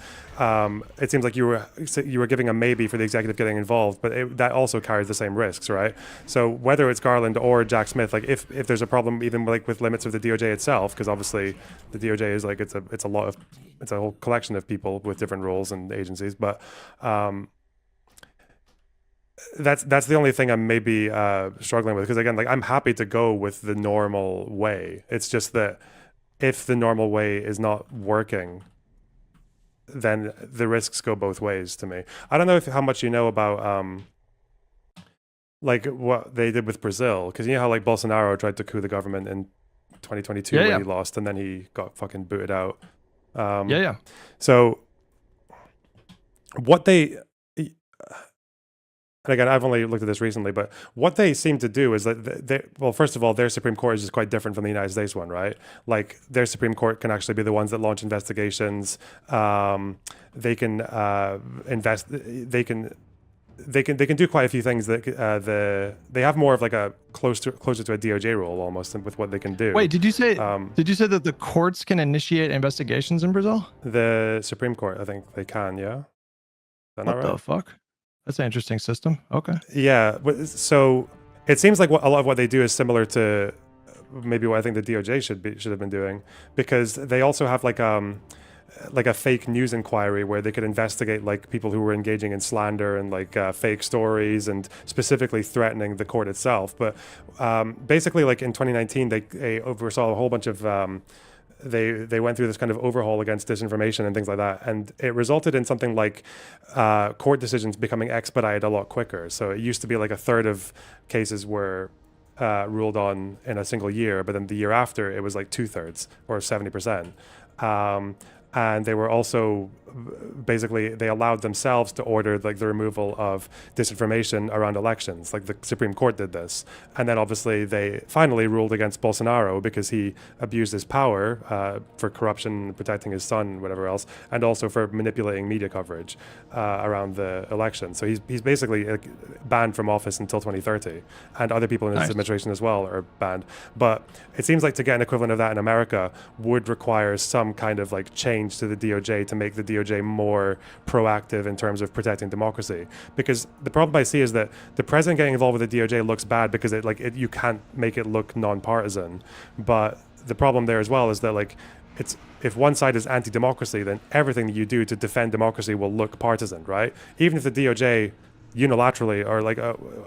it seems like you were giving a maybe for the executive getting involved, but that also carries the same risks, right? So whether it's Garland or Jack Smith, like if there's a problem even like with limits of the DOJ itself, because obviously the DOJ is like it's a whole collection of people with different roles and agencies, but that's the only thing I'm maybe struggling with, because again, like I'm happy to go with the normal way. It's just that if the normal way is not working, then the risks go both ways to me. I don't know how much you know about like what they did with Brazil, because you know how like Bolsonaro tried to coup the government in 2022 when he lost, and then he got fucking booted out. So what they and again, I've only looked at this recently, but what they seem to do is that well, first of all, their Supreme Court is just quite different from the United States one, right? Like their Supreme Court can actually be the ones that launch investigations. They can invest. They can do quite a few things that they have more of like a closer to a DOJ role almost with what they can do. Wait, did you say that the courts can initiate investigations in Brazil? The Supreme Court, I think they can. Yeah. Is that not what right? The fuck? That's an interesting system. Okay. Yeah. So it seems like a lot of what they do is similar to maybe what I think the DOJ should have been doing, because they also have like a fake news inquiry where they could investigate like people who were engaging in slander and like fake stories and specifically threatening the court itself. But basically, like in 2019, they oversaw a whole bunch of they went through this kind of overhaul against disinformation and things like that, and it resulted in something like court decisions becoming expedited a lot quicker. So it used to be like a third of cases were ruled on in a single year, but then the year after it was like 2/3 or 70%. And they were also basically they allowed themselves to order like the removal of disinformation around elections, like the Supreme Court did this. And then obviously they finally ruled against Bolsonaro because he abused his power for corruption, protecting his son, whatever else, and also for manipulating media coverage around the election. So he's basically banned from office until 2030, and other people in his administration as well are banned. But it seems like to get an equivalent of that in America would require some kind of like change to the DOJ to make the DOJ more proactive in terms of protecting democracy. Because the problem I see is that the president getting involved with the DOJ looks bad because you can't make it look non-partisan. But the problem there as well is that like if one side is anti-democracy, then everything that you do to defend democracy will look partisan, right? Even if the DOJ unilaterally or like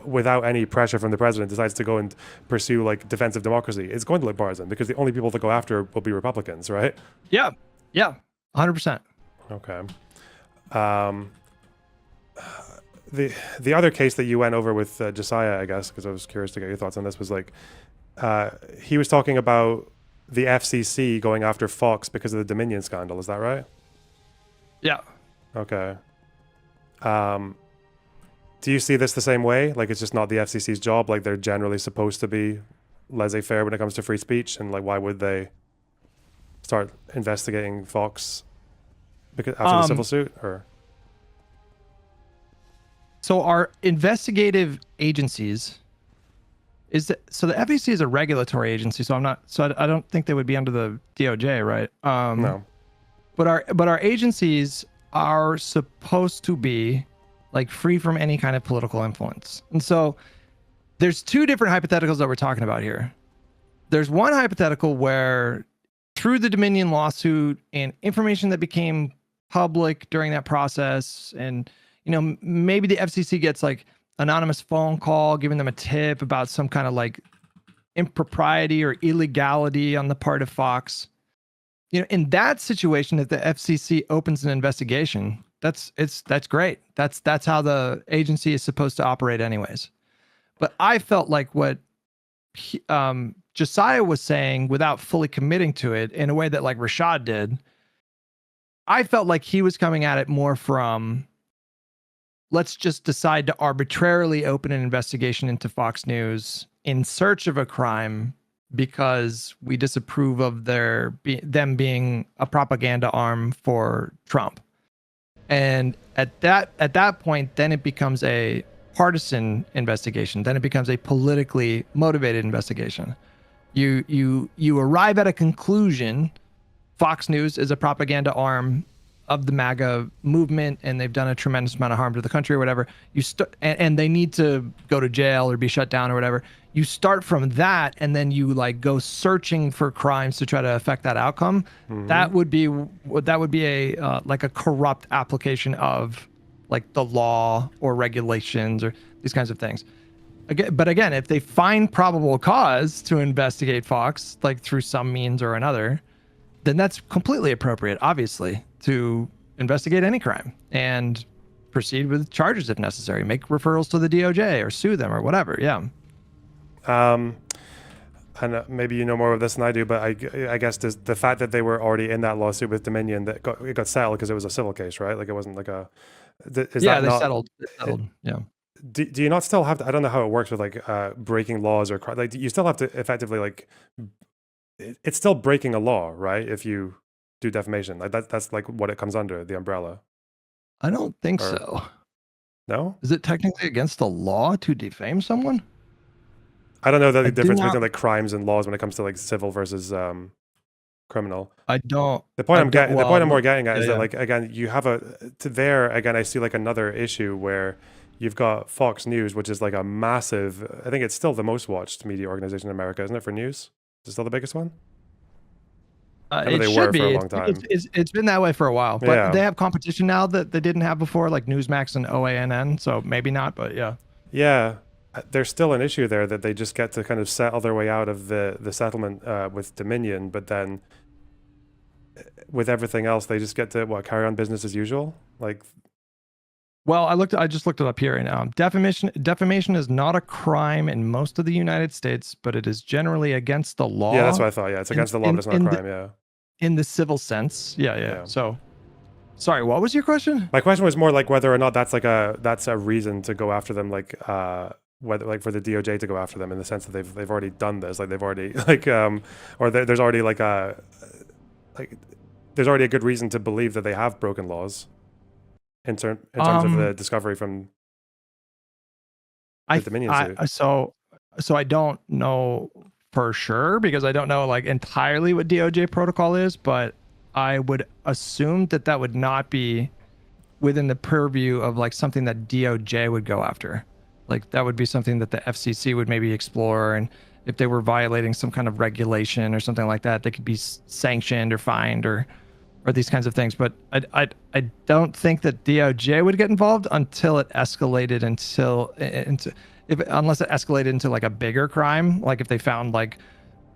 without any pressure from the president decides to go and pursue like defense of democracy, it's going to look partisan because the only people that go after will be Republicans, right? Yeah, 100%. Okay. The other case that you went over with Josiah, I guess, because I was curious to get your thoughts on this, was like he was talking about the FCC going after Fox because of the Dominion scandal. Is that right? Yeah. Okay. Do you see this the same way? Like it's just not the FCC's job? Like they're generally supposed to be laissez-faire when it comes to free speech, and like why would they start investigating Fox because after the civil suit? Or so our investigative agencies so the FEC is a regulatory agency, so I don't think they would be under the DOJ, right? No. But our agencies are supposed to be like free from any kind of political influence. And so there's two different hypotheticals that we're talking about here. There's one hypothetical where through the Dominion lawsuit and information that became public during that process, and maybe the FCC gets like anonymous phone call giving them a tip about some kind of like impropriety or illegality on the part of Fox. In that situation, if the FCC opens an investigation, that's great. That's how the agency is supposed to operate anyways. But I felt like what Josiah was saying, without fully committing to it in a way that like Rashad did, I felt like he was coming at it more from, let's just decide to arbitrarily open an investigation into Fox News in search of a crime because we disapprove of them being a propaganda arm for Trump. And at that point, then it becomes a partisan investigation. Then it becomes a politically motivated investigation. You arrive at a conclusion. Fox News is a propaganda arm of the MAGA movement, and they've done a tremendous amount of harm to the country or whatever. And they need to go to jail or be shut down or whatever. You start from that, and then you like go searching for crimes to try to affect that outcome. Mm-hmm. That would be a like a corrupt application of like the law or regulations or these kinds of things. But again, if they find probable cause to investigate Fox, like through some means or another, then that's completely appropriate, obviously, to investigate any crime and proceed with charges if necessary, make referrals to the DOJ or sue them or whatever. Yeah. And maybe you know more of this than I do, but I guess the fact that they were already in that lawsuit with Dominion, that it got settled because it was a civil case, right? Like it wasn't like a. They settled. Yeah. Do you not still have to, I don't know how it works with like breaking laws or like you still have to effectively like it's still breaking a law, right? If you do defamation, like that's like what it comes under, the umbrella. I don't think so. No? Is it technically against the law to defame someone? I don't know the difference between like crimes and laws when it comes to like civil versus criminal. I don't. The point I'm more getting at is that like again you have I see like another issue where you've got Fox News, which is like a massive. I think it's still the most watched media organization in America, isn't it? For news, is it still the biggest one? It should be. For a long time. It's been that way for a while, but they have competition now that they didn't have before, like Newsmax and OANN. So maybe not, but yeah. Yeah. There's still an issue there that they just get to kind of settle their way out of the settlement with Dominion, but then with everything else, they just get to carry on business as usual. Like, well, I just looked it up here right now. Defamation is not a crime in most of the United States, but it is generally against the law. Yeah, that's what I thought. Yeah, it's against the law, but it's not a crime. Yeah. In the civil sense. Yeah. So, sorry, what was your question? My question was more like whether or not that's a reason to go after them, like. Whether like for the DOJ to go after them in the sense that they've already done this, like they've already like or there's already there's already a good reason to believe that they have broken laws in terms of the discovery from the Dominion suit. So I don't know for sure because I don't know like entirely what DOJ protocol is, but I would assume that would not be within the purview of like something that DOJ would go after. Like that would be something that the FCC would maybe explore, and if they were violating some kind of regulation or something like that, they could be sanctioned or fined or these kinds of things. But I don't think that DOJ would get involved until it escalated unless it escalated into like a bigger crime, like if they found like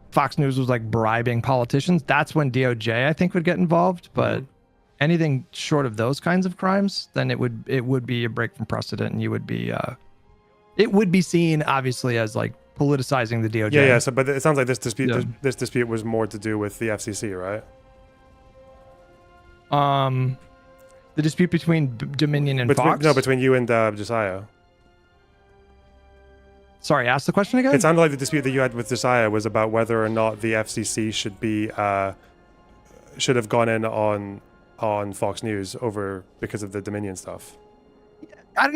Fox News was like bribing politicians, that's when DOJ I think would get involved. But anything short of those kinds of crimes, then it would be a break from precedent, and you would be it would be seen obviously as like politicizing the DOJ. Yeah. So, but it sounds like this dispute was more to do with the FCC, right? The dispute between Dominion and Fox. No, between you and Josiah. Sorry, ask the question again. It sounded like the dispute that you had with Josiah was about whether or not the FCC should have gone in on Fox News because of the Dominion stuff. So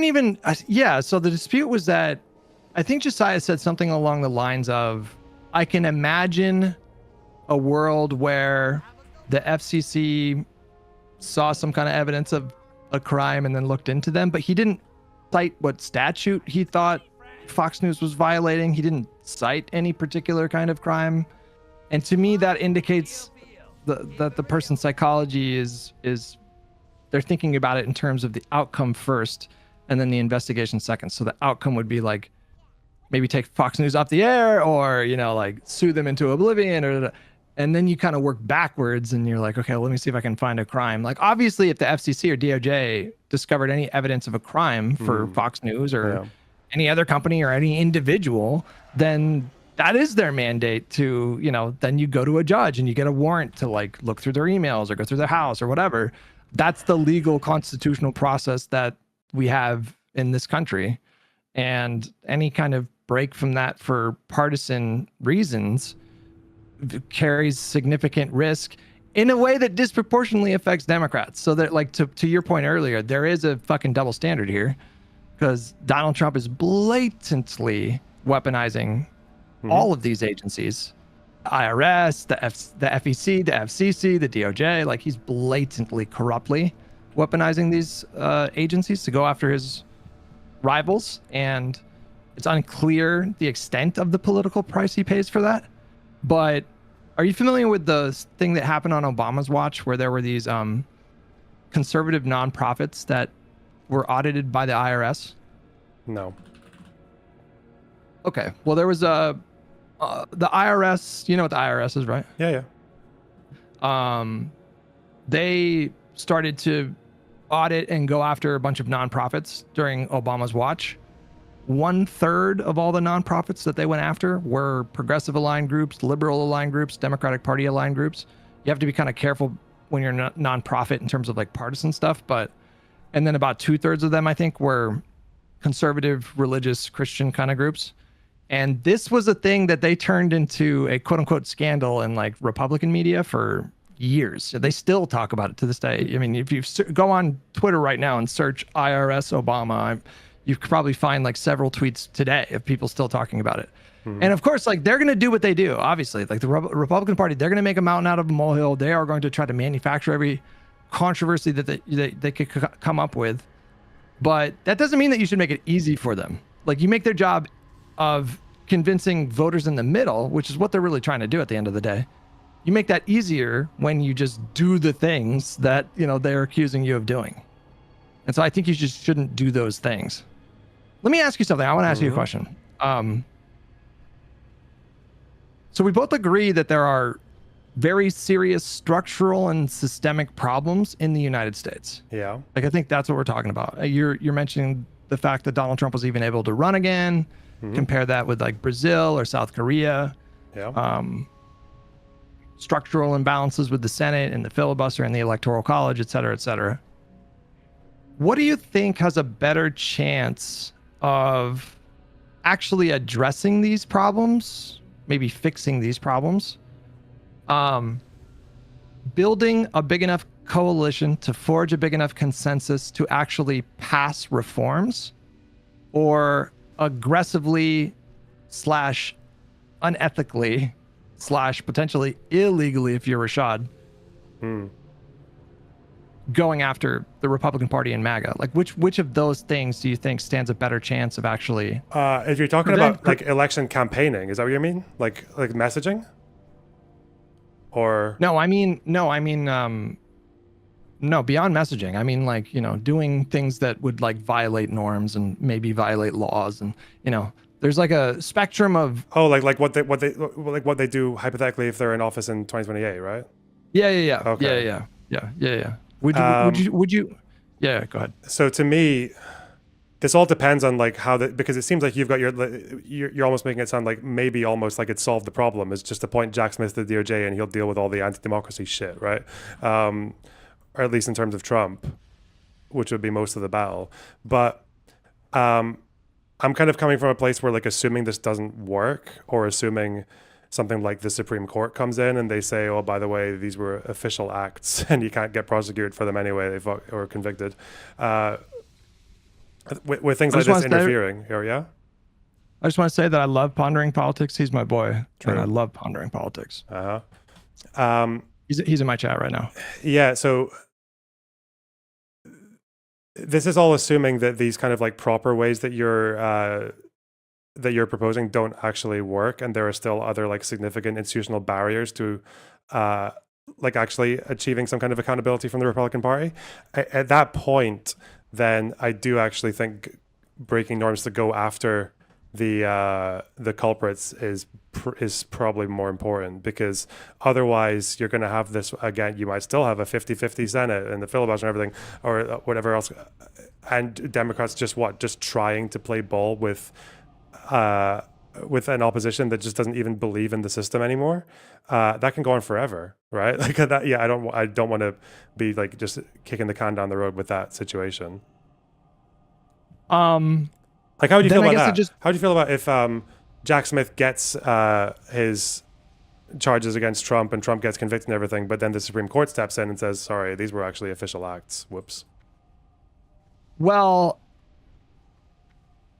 the dispute was that I think Josiah said something along the lines of, I can imagine a world where the FCC saw some kind of evidence of a crime and then looked into them, but he didn't cite what statute he thought Fox News was violating. He didn't cite any particular kind of crime. And to me, that indicates that the person's psychology is they're thinking about it in terms of the outcome first and then the investigation second. So the outcome would be like maybe take Fox News off the air or, like sue them into oblivion and then you kind of work backwards and you're like, okay, let me see if I can find a crime. Like obviously if the FCC or DOJ discovered any evidence of a crime for Fox News or any other company or any individual, then that is their mandate to, then you go to a judge and you get a warrant to like look through their emails or go through their house or whatever. That's the legal constitutional process that we have in this country. And any kind of break from that for partisan reasons carries significant risk in a way that disproportionately affects Democrats. So that, like, to your point earlier, there is a fucking double standard here, because Donald Trump is blatantly weaponizing all of these agencies, the IRS, the FEC, the FCC, the DOJ. Like, he's blatantly corruptly weaponizing these agencies to go after his rivals, and it's unclear the extent of the political price he pays for that. But are you familiar with the thing that happened on Obama's watch, where there were these conservative nonprofits that were audited by the IRS? No. Okay. Well, there was the IRS. You know what the IRS is, right? Yeah. They started to audit and go after a bunch of nonprofits during Obama's watch. 1/3 of all the nonprofits that they went after were progressive aligned groups, liberal aligned groups, Democratic Party aligned groups. You have to be kind of careful when you're nonprofit in terms of like partisan stuff, and then about 2/3 of them, I think, were conservative, religious, Christian kind of groups. And this was a thing that they turned into a quote unquote scandal in like Republican media for years. They still talk about it to this day. I mean, if you go on Twitter right now and search IRS Obama, you could probably find like several tweets today of people still talking about it. And of course, like, they're going to do what they do. Obviously, like the Republican Party, they're going to make a mountain out of a molehill. They are going to try to manufacture every controversy that they could come up with. But that doesn't mean that you should make it easy for them. Like, you make their job of convincing voters in the middle, which is what they're really trying to do at the end of the day. You make that easier when you just do the things that, you know, they're accusing you of doing. And so I think you just shouldn't do those things. Let me ask you something. I want to ask you a question. So we both agree that there are very serious structural and systemic problems in the United States. Yeah. Like, I think that's what we're talking about. You're mentioning the fact that Donald Trump was even able to run again. Compare that with like Brazil or South Korea. Yeah. Structural imbalances with the Senate and the filibuster and the Electoral College, et cetera, et cetera. What do you think has a better chance of actually addressing these problems, maybe fixing these problems? Building a big enough coalition to forge a big enough consensus to actually pass reforms, or aggressively / unethically / potentially illegally, if you're Rashad, going after the Republican Party and MAGA? Like, which of those things do you think stands a better chance of actually? If you're talking about like election campaigning, is that what you mean? Like messaging? Or No, beyond messaging. I mean, like, you know, doing things that would like violate norms and maybe violate laws, and, you know, there's like a spectrum of like what they do hypothetically if they're in office in 2028, right? Yeah. Okay. Yeah. Would you? Yeah, go ahead. So to me, this all depends on like how because it seems like you've got you're almost making it sound like maybe almost like it solved the problem. It's just appoint Jack Smith to the DOJ and he'll deal with all the anti-democracy shit, right? Or at least in terms of Trump, which would be most of the battle. But I'm kind of coming from a place where, like, assuming this doesn't work, or assuming something like the Supreme Court comes in and they say, oh, by the way, these were official acts and you can't get prosecuted for them anyway, or convicted. With things like this interfering, yeah? I just want to say that I love pondering politics. He's my boy. True. And I love pondering politics. He's in my chat right now. Yeah, so this is all assuming that these kind of like proper ways that you're proposing don't actually work, and there are still other like significant institutional barriers to like actually achieving some kind of accountability from the Republican Party. At that point, then I do actually think breaking norms to go after the culprits is probably more important, because otherwise you're going to have this again. You might still have a 50-50 Senate and the filibuster and everything, or whatever else, and Democrats just trying to play ball with an opposition that just doesn't even believe in the system anymore. That can go on forever, right? Like that. Yeah, I don't want to be like just kicking the can down the road with that situation. Like, how would you feel about that? How do you feel about if Jack Smith gets his charges against Trump and Trump gets convicted and everything, but then the Supreme Court steps in and says, sorry, these were actually official acts. Whoops. Well,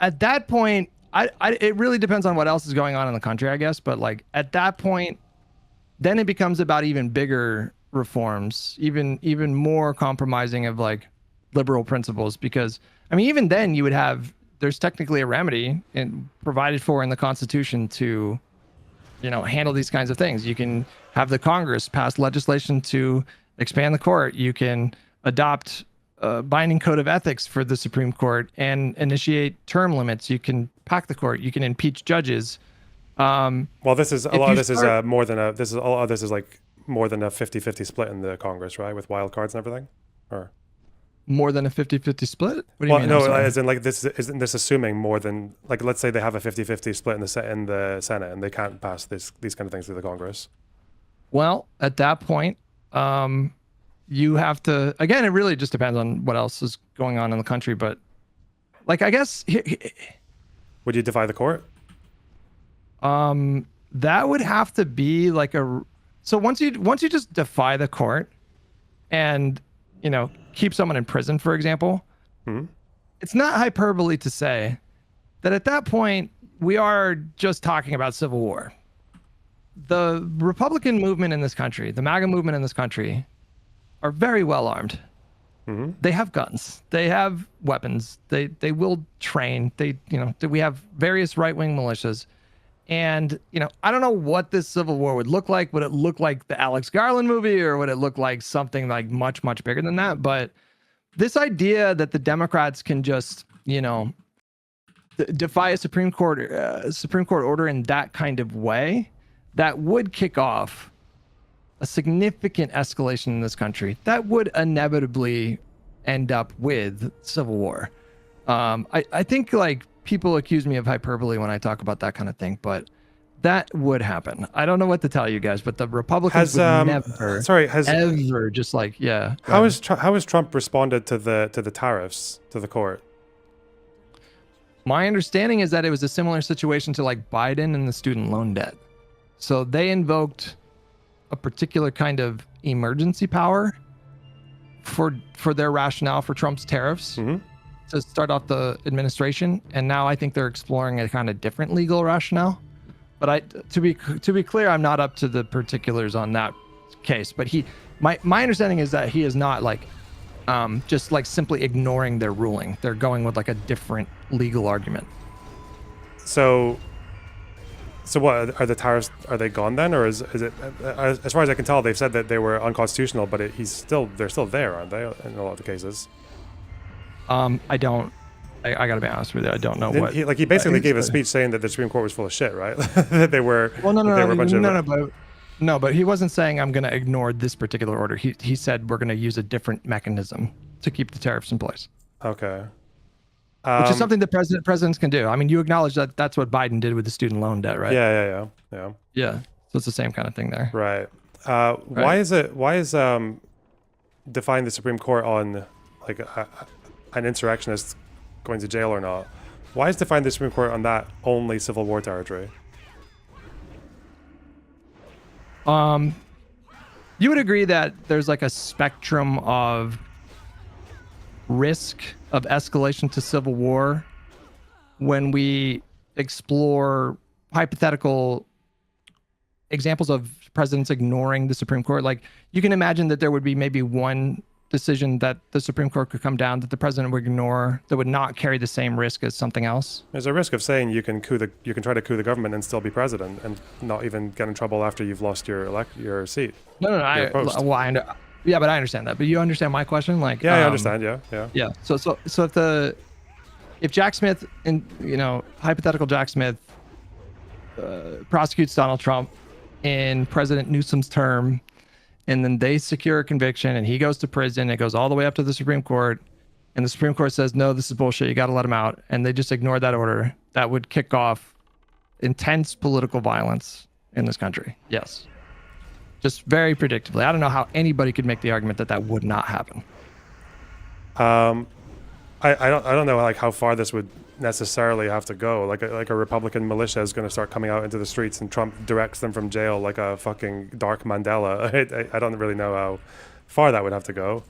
at that point, it really depends on what else is going on in the country, I guess. But like at that point, then it becomes about even bigger reforms, even more compromising of like liberal principles. Because I mean, even then you would have, there's technically a remedy provided for in the Constitution to, handle these kinds of things. You can have the Congress pass legislation to expand the court. You can adopt a binding code of ethics for the Supreme Court and initiate term limits. You can pack the court. You can impeach judges. Well, this is a lot of this is more than a this is a lot of this is like more than a 50-50 split in the Congress, right? With wild cards and everything, or more than a 50-50 split? What do you mean? No, as in like this isn't this assuming more than, like, let's say they have a 50-50 split in the Senate and they can't pass these kind of things through the Congress. Well, at that point, you have to, again, it really just depends on what else is going on in the country, but like, I guess would you defy the court? That would have to be like so once you just defy the court and, keep someone in prison, for example, it's not hyperbole to say that at that point we are just talking about civil war. The Republican movement in this country, the MAGA movement in this country, are very well armed. They have guns. They have weapons. They will train. We have various right-wing militias. And, I don't know what this civil war would look like. Would it look like the Alex Garland movie, or would it look like something like much, much bigger than that? But this idea that the Democrats can just, defy a Supreme Court order in that kind of way, that would kick off a significant escalation in this country that would inevitably end up with civil war. I think like people accuse me of hyperbole when I talk about that kind of thing, but that would happen. I don't know what to tell you guys, but the Republicans would ever just like, yeah. How has Trump responded to the tariffs to the court? My understanding is that it was a similar situation to like Biden and the student loan debt. So they invoked a particular kind of emergency power for their rationale for Trump's tariffs to start off the administration, and now I think they're exploring a kind of different legal rationale. But to be clear, I'm not up to the particulars on that case. But my understanding is that he is not like just like simply ignoring their ruling. They're going with like a different legal argument. So what are the tariffs? Are they gone then, or is it? As far as I can tell, they've said that they were unconstitutional, but they're still there, aren't they? In a lot of the cases. I gotta be honest with you. I don't know what. He basically gave a speech saying that the Supreme Court was full of shit, right? That they were. Well, but he wasn't saying I'm gonna ignore this particular order. He said we're gonna use a different mechanism to keep the tariffs in place. Okay. Which is something that presidents can do. I mean, you acknowledge that that's what Biden did with the student loan debt, right? Yeah. Yeah. So it's the same kind of thing there. Right. Why is defying the Supreme Court on like an insurrectionist going to jail or not? Why is defying the Supreme Court on that only Civil War territory? You would agree that there's like a spectrum of risk of escalation to civil war when we explore hypothetical examples of presidents ignoring the Supreme Court. Like, you can imagine that there would be maybe one decision that the Supreme Court could come down that the president would ignore that would not carry the same risk as something else. There's a risk of saying you can try to coup the government and still be president and not even get in trouble after you've lost your seat. No. But I understand that. But you understand my question, like? Yeah, I understand. Yeah. So if Jack Smith hypothetical Jack Smith prosecutes Donald Trump in President Newsom's term, and then they secure a conviction and he goes to prison, it goes all the way up to the Supreme Court, and the Supreme Court says, no, this is bullshit, you got to let him out, and they just ignore that order, that would kick off intense political violence in this country. Yes. Just very predictably. I don't know how anybody could make the argument that would not happen. I don't know like how far this would necessarily have to go. Like a Republican militia is going to start coming out into the streets, and Trump directs them from jail like a fucking dark Mandela. I don't really know how far that would have to go.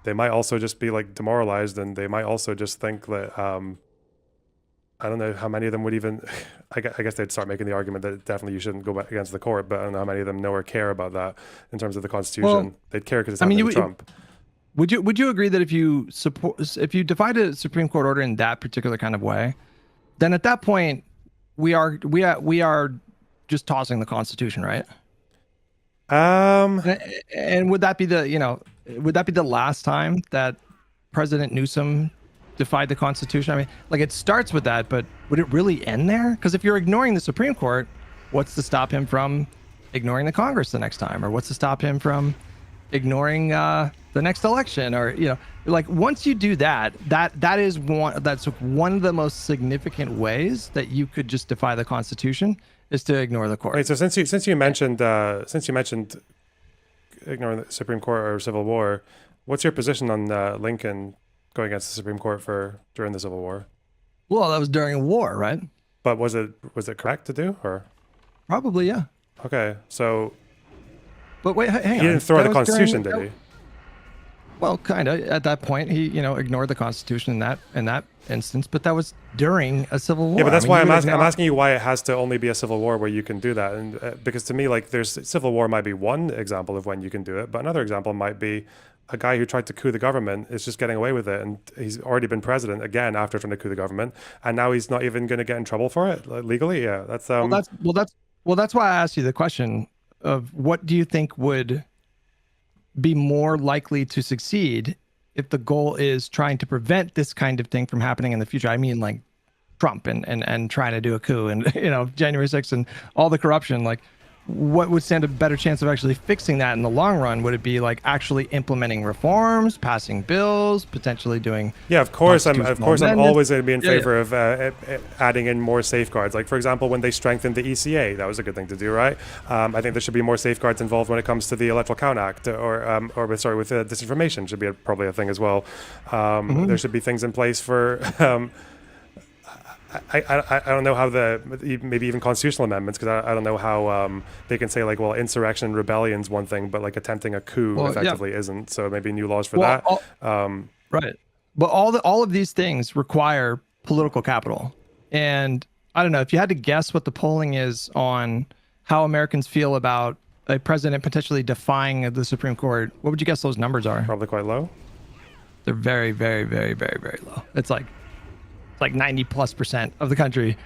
They might also just be like demoralized, and they might also just think that I don't know how many of them would even. I guess they'd start making the argument that definitely you shouldn't go back against the court, but I don't know how many of them know or care about that in terms of the Constitution. Well, they'd care because it's happening to Trump. Would you agree that if you divide a Supreme Court order in that particular kind of way, then at that point we are just tossing the Constitution, right? And would that be the last time that President Newsom defied the Constitution? I mean, like, it starts with that, but would it really end there? Because if you're ignoring the Supreme Court, what's to stop him from ignoring the Congress the next time, or what's to stop him from ignoring the next election? Or, like, once you do that's one of the most significant ways that you could just defy the Constitution, is to ignore the court. Wait, so since you mentioned ignoring the Supreme Court or Civil War, what's your position on Lincoln going against the Supreme Court during the Civil War? Well, that was during a war, right? But was it correct to do, or? Probably, yeah. Okay, so. But wait, hang on. He didn't throw the Constitution, did he? Well, kind of. At that point, he ignored the Constitution in that instance, but that was during a civil war. Yeah, but that's why I'm asking you why it has to only be a civil war where you can do that, and because to me, like, civil war might be one example of when you can do it, but another example might be a guy who tried to coup the government is just getting away with it, and he's already been president again after trying to coup the government, and now he's not even going to get in trouble for it legally. Yeah, that's that's why I asked you the question of what do you think would be more likely to succeed if the goal is trying to prevent this kind of thing from happening in the future. I mean, like Trump and trying to do a coup, and January 6th and all the corruption. Like, what would stand a better chance of actually fixing that in the long run? Would it be like actually implementing reforms, passing bills, potentially doing? Yeah, of course. I'm always going to be in favor of adding in more safeguards. Like, for example, when they strengthened the ECA, that was a good thing to do, right? I think there should be more safeguards involved when it comes to the Electoral Count Act, with disinformation should be probably a thing as well. There should be things in place for. I don't know how maybe even constitutional amendments, because I don't know how they can say, like, well, insurrection and rebellion's one thing, but like attempting a coup effectively isn't. So maybe new laws for that. Right. But all of these things require political capital. And I don't know, if you had to guess what the polling is on how Americans feel about a president potentially defying the Supreme Court, what would you guess those numbers are? Probably quite low. They're very, very, very, very, very low. It's like 90+% of the country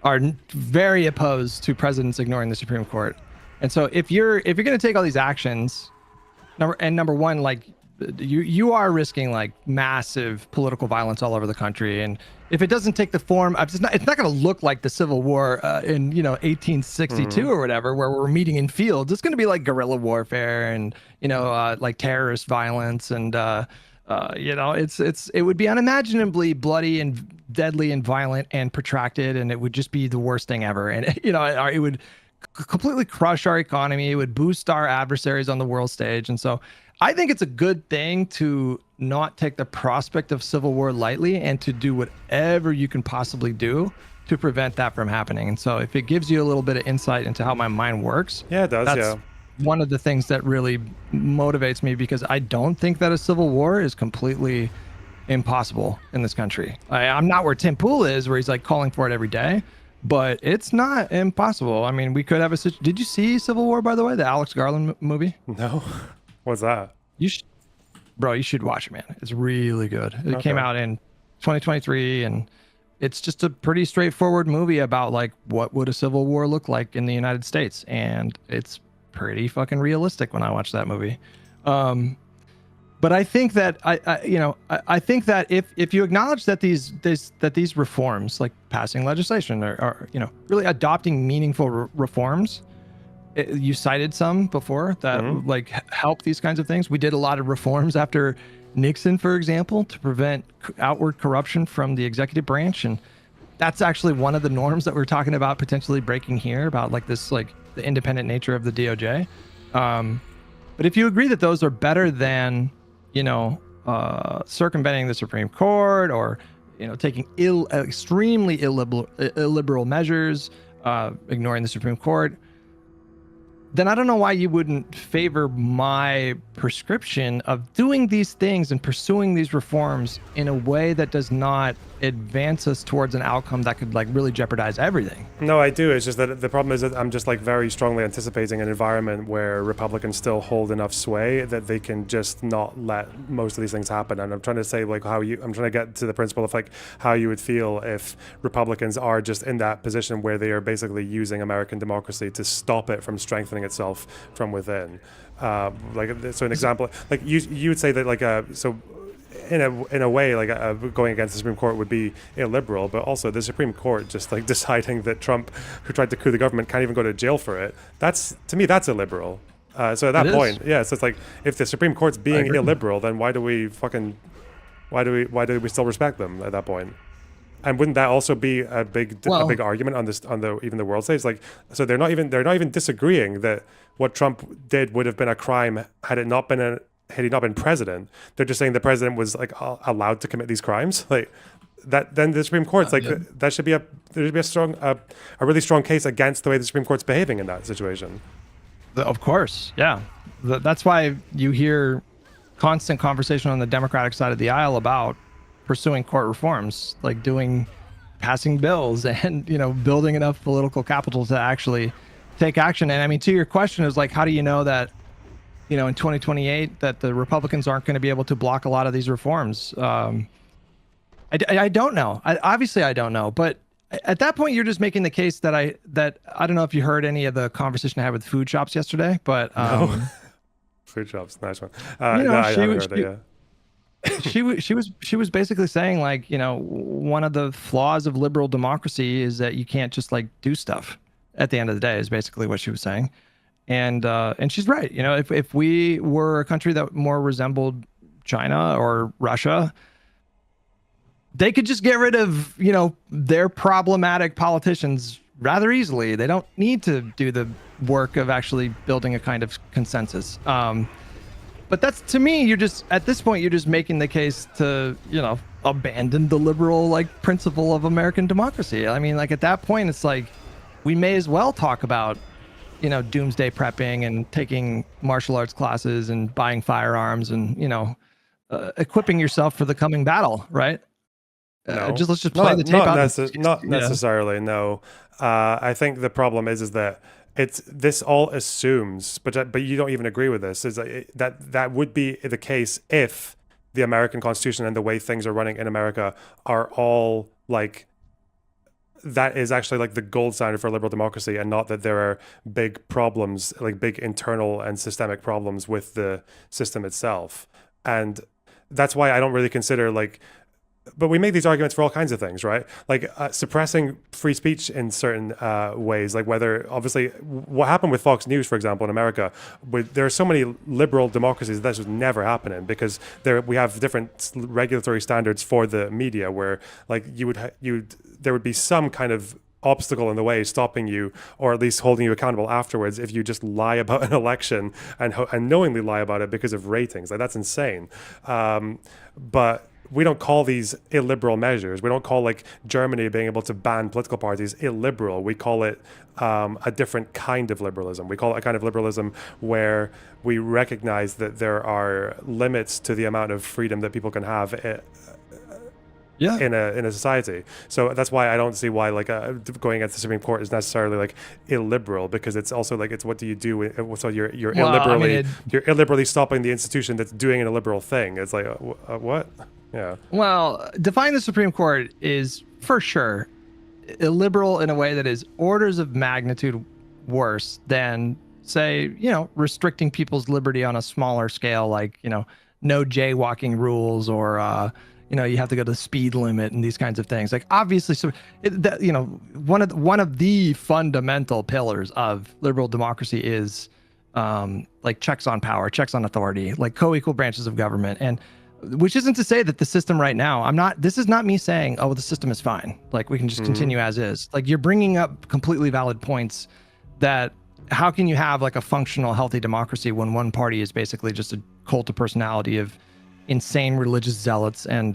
are very opposed to presidents ignoring the Supreme Court. And so if you're going to take all these actions, number one, like, you are risking like massive political violence all over the country. And if it doesn't take the form, it's not going to look like the Civil War in 1862 or whatever, where we're meeting in fields. It's going to be like guerrilla warfare and like terrorist violence, and it would be unimaginably bloody and deadly and violent and protracted, and it would just be the worst thing ever. And it would completely crush our economy. It would boost our adversaries on the world stage. And so I think it's a good thing to not take the prospect of civil war lightly, and to do whatever you can possibly do to prevent that from happening. And so if it gives you a little bit of insight into how my mind works, yeah, it does. That's one of the things that really motivates me, because I don't think that a civil war is completely impossible in this country. I'm not where Tim Pool is, where he's like calling for it every day, but it's not impossible. I mean, we could have did you see Civil War, by the way, the Alex Garland movie? No. What's that? You should watch it, man. It's really good. It came out in 2023, and it's just a pretty straightforward movie about like what would a civil war look like in the United States, and it's pretty fucking realistic when I watch that movie. But I think that I think that if you acknowledge that these reforms, like passing legislation or really adopting meaningful reforms, you cited some before that like help these kinds of things. We did a lot of reforms after Nixon, for example, to prevent outward corruption from the executive branch, and that's actually one of the norms that we're talking about potentially breaking here, about like this, like the independent nature of the DOJ. But if you agree that those are better than circumventing the Supreme Court, or taking extremely illiberal measures, ignoring the Supreme Court, then I don't know why you wouldn't favor my prescription of doing these things and pursuing these reforms in a way that does not advance us towards an outcome that could like really jeopardize everything. No, I do. It's just that the problem is that I'm just like very strongly anticipating an environment where Republicans still hold enough sway that they can just not let most of these things happen. And I'm trying to say like I'm trying to get to the principle of like how you would feel if Republicans are just in that position where they are basically using American democracy to stop it from strengthening itself from within. So an example, like you would say that like in a way, like going against the Supreme Court would be illiberal, but also the Supreme Court just like deciding that Trump, who tried to coup the government, can't even go to jail for it. To me, that's illiberal. So at that point, so it's like if the Supreme Court's being illiberal, then why do we still respect them at that point? And wouldn't that also be a big argument on even the world stage? Like, so they're not even disagreeing that what Trump did would have been a crime had he not been president. They're just saying the president was like allowed to commit these crimes. Like that, then the Supreme Court's there should be a really strong case against the way the Supreme Court's behaving in that situation. Of course, yeah. That's why you hear constant conversation on the Democratic side of the aisle about pursuing court reforms, like passing bills and building enough political capital to actually take action. And I mean, to your question is like, how do you know that in 2028 that the Republicans aren't going to be able to block a lot of these reforms? I don't know. I don't know. But at that point, you're just making the case that I don't know if you heard any of the conversation I had with food shops yesterday, but no. Food shops, nice one. I haven't heard that yet. She was basically saying like, one of the flaws of liberal democracy is that you can't just like do stuff at the end of the day, is basically what she was saying. And she's right. If we were a country that more resembled China or Russia, they could just get rid of, their problematic politicians rather easily. They don't need to do the work of actually building a kind of consensus. But that's, to me, at this point, you're just making the case to, abandon the liberal like principle of American democracy. I mean, like at that point, it's like, we may as well talk about, doomsday prepping and taking martial arts classes and buying firearms and, equipping yourself for the coming battle, right? No. Let's just play the tape not necessarily, no. I think the problem is that this all assumes, but you don't even agree with this, is that would be the case if the American Constitution and the way things are running in America are all like, that is actually like the gold standard for liberal democracy, and not that there are big problems, like big internal and systemic problems with the system itself. And that's why I don't really consider but we make these arguments for all kinds of things, right? Like suppressing free speech in certain ways, like whether, obviously, what happened with Fox News, for example, in America, there are so many liberal democracies that would never happen in, because we have different regulatory standards for the media, where like there would be some kind of obstacle in the way stopping you, or at least holding you accountable afterwards, if you just lie about an election and knowingly lie about it because of ratings. Like, that's insane. But we don't call these illiberal measures. We don't call like Germany being able to ban political parties illiberal. We call it a different kind of liberalism. We call it a kind of liberalism where we recognize that there are limits to the amount of freedom that people can have in a society. So that's why I don't see why going against the Supreme Court is necessarily like illiberal, because it's also like, it's what do you do? So you're illiberally stopping the institution that's doing an illiberal thing. It's like what? Yeah. Well, define the Supreme Court is for sure illiberal in a way that is orders of magnitude worse than, say, restricting people's liberty on a smaller scale, like, no jaywalking rules, or you have to go to the speed limit and these kinds of things. Like, obviously, one of the fundamental pillars of liberal democracy is like checks on power, checks on authority, like co-equal branches of government. And which isn't to say that the system right now, this is not me saying, oh, the system is fine, like we can just continue as is. Like, you're bringing up completely valid points that how can you have like a functional, healthy democracy when one party is basically just a cult of personality of insane religious zealots and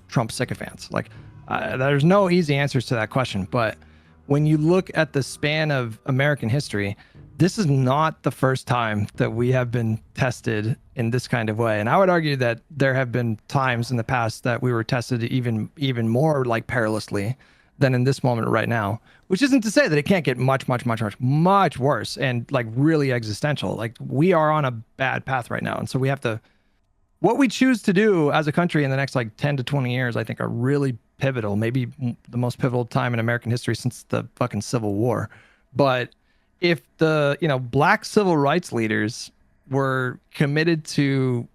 Trump sycophants. Like, there's no easy answers to that question. But when you look at the span of American history, this is not the first time that we have been tested in this kind of way. And I would argue that there have been times in the past that we were tested even more like perilously than in this moment right now, which isn't to say that it can't get much worse and like really existential. Like, we are on a bad path right now. And so we have to, what we choose to do as a country in the next like 10 to 20 years, I think are really pivotal, maybe the most pivotal time in American history since the fucking Civil War. But if the, black civil rights leaders were committed to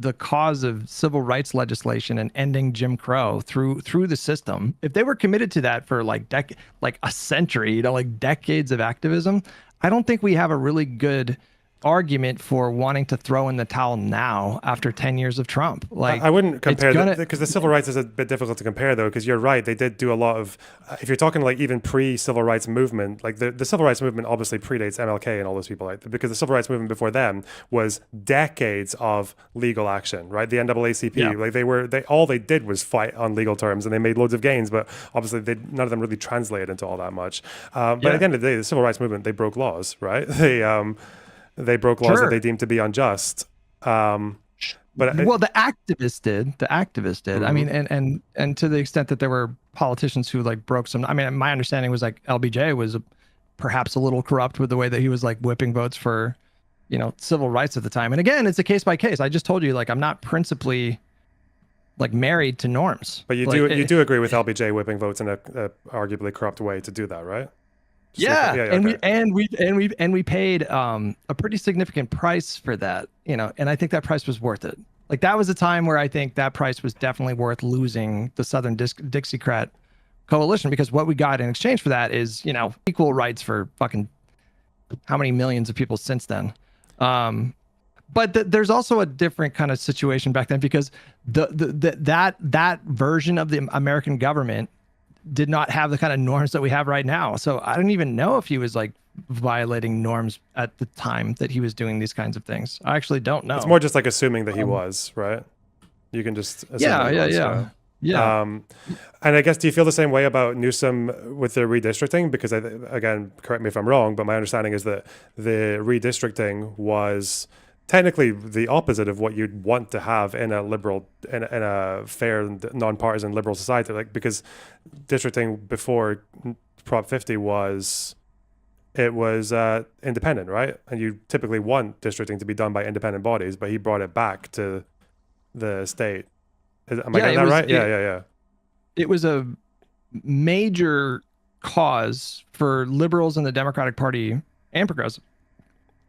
the cause of civil rights legislation and ending Jim Crow through the system, if they were committed to that for like a century, like decades of activism, I don't think we have a really good argument for wanting to throw in the towel now after 10 years of Trump. Like, I wouldn't compare because the civil rights is a bit difficult to compare though, because you're right, they did do a lot of if you're talking like even pre-civil rights movement, like the civil rights movement obviously predates MLK and all those people, like, because the civil rights movement before them was decades of legal action, right? The NAACP, like all they did was fight on legal terms, and they made loads of gains, but obviously none of them really translated into all that much. But at the end of the day, the civil rights movement, they broke laws, right? They broke laws that they deemed to be unjust. The activists did. Mm-hmm. I mean, and to the extent that there were politicians who like broke some. I mean, my understanding was like LBJ was perhaps a little corrupt with the way that he was like whipping votes for, civil rights at the time. And again, it's a case by case. I just told you, like, I'm not principally like married to norms. But you do agree with LBJ whipping votes in a arguably corrupt way to do that, right? And we paid a pretty significant price for that, and I think that price was worth it. Like, that was a time where I think that price was definitely worth losing the Southern Dixiecrat coalition, because what we got in exchange for that is, equal rights for fucking how many millions of people since then. But there's also a different kind of situation back then, because that version of the American government did not have the kind of norms that we have right now. So I don't even know if he was like violating norms at the time that he was doing these kinds of things. I actually don't know. It's more just like assuming that he was, right? You can just assume Yeah. And I guess, do you feel the same way about Newsom with the redistricting? Because again, correct me if I'm wrong, but my understanding is that the redistricting was technically the opposite of what you'd want to have in a liberal, in a fair, nonpartisan liberal society. Like, because districting before Prop 50 was independent, right? And you typically want districting to be done by independent bodies, but he brought it back to the state. Am I getting that right? Yeah. It was a major cause for liberals in the Democratic Party and progressive.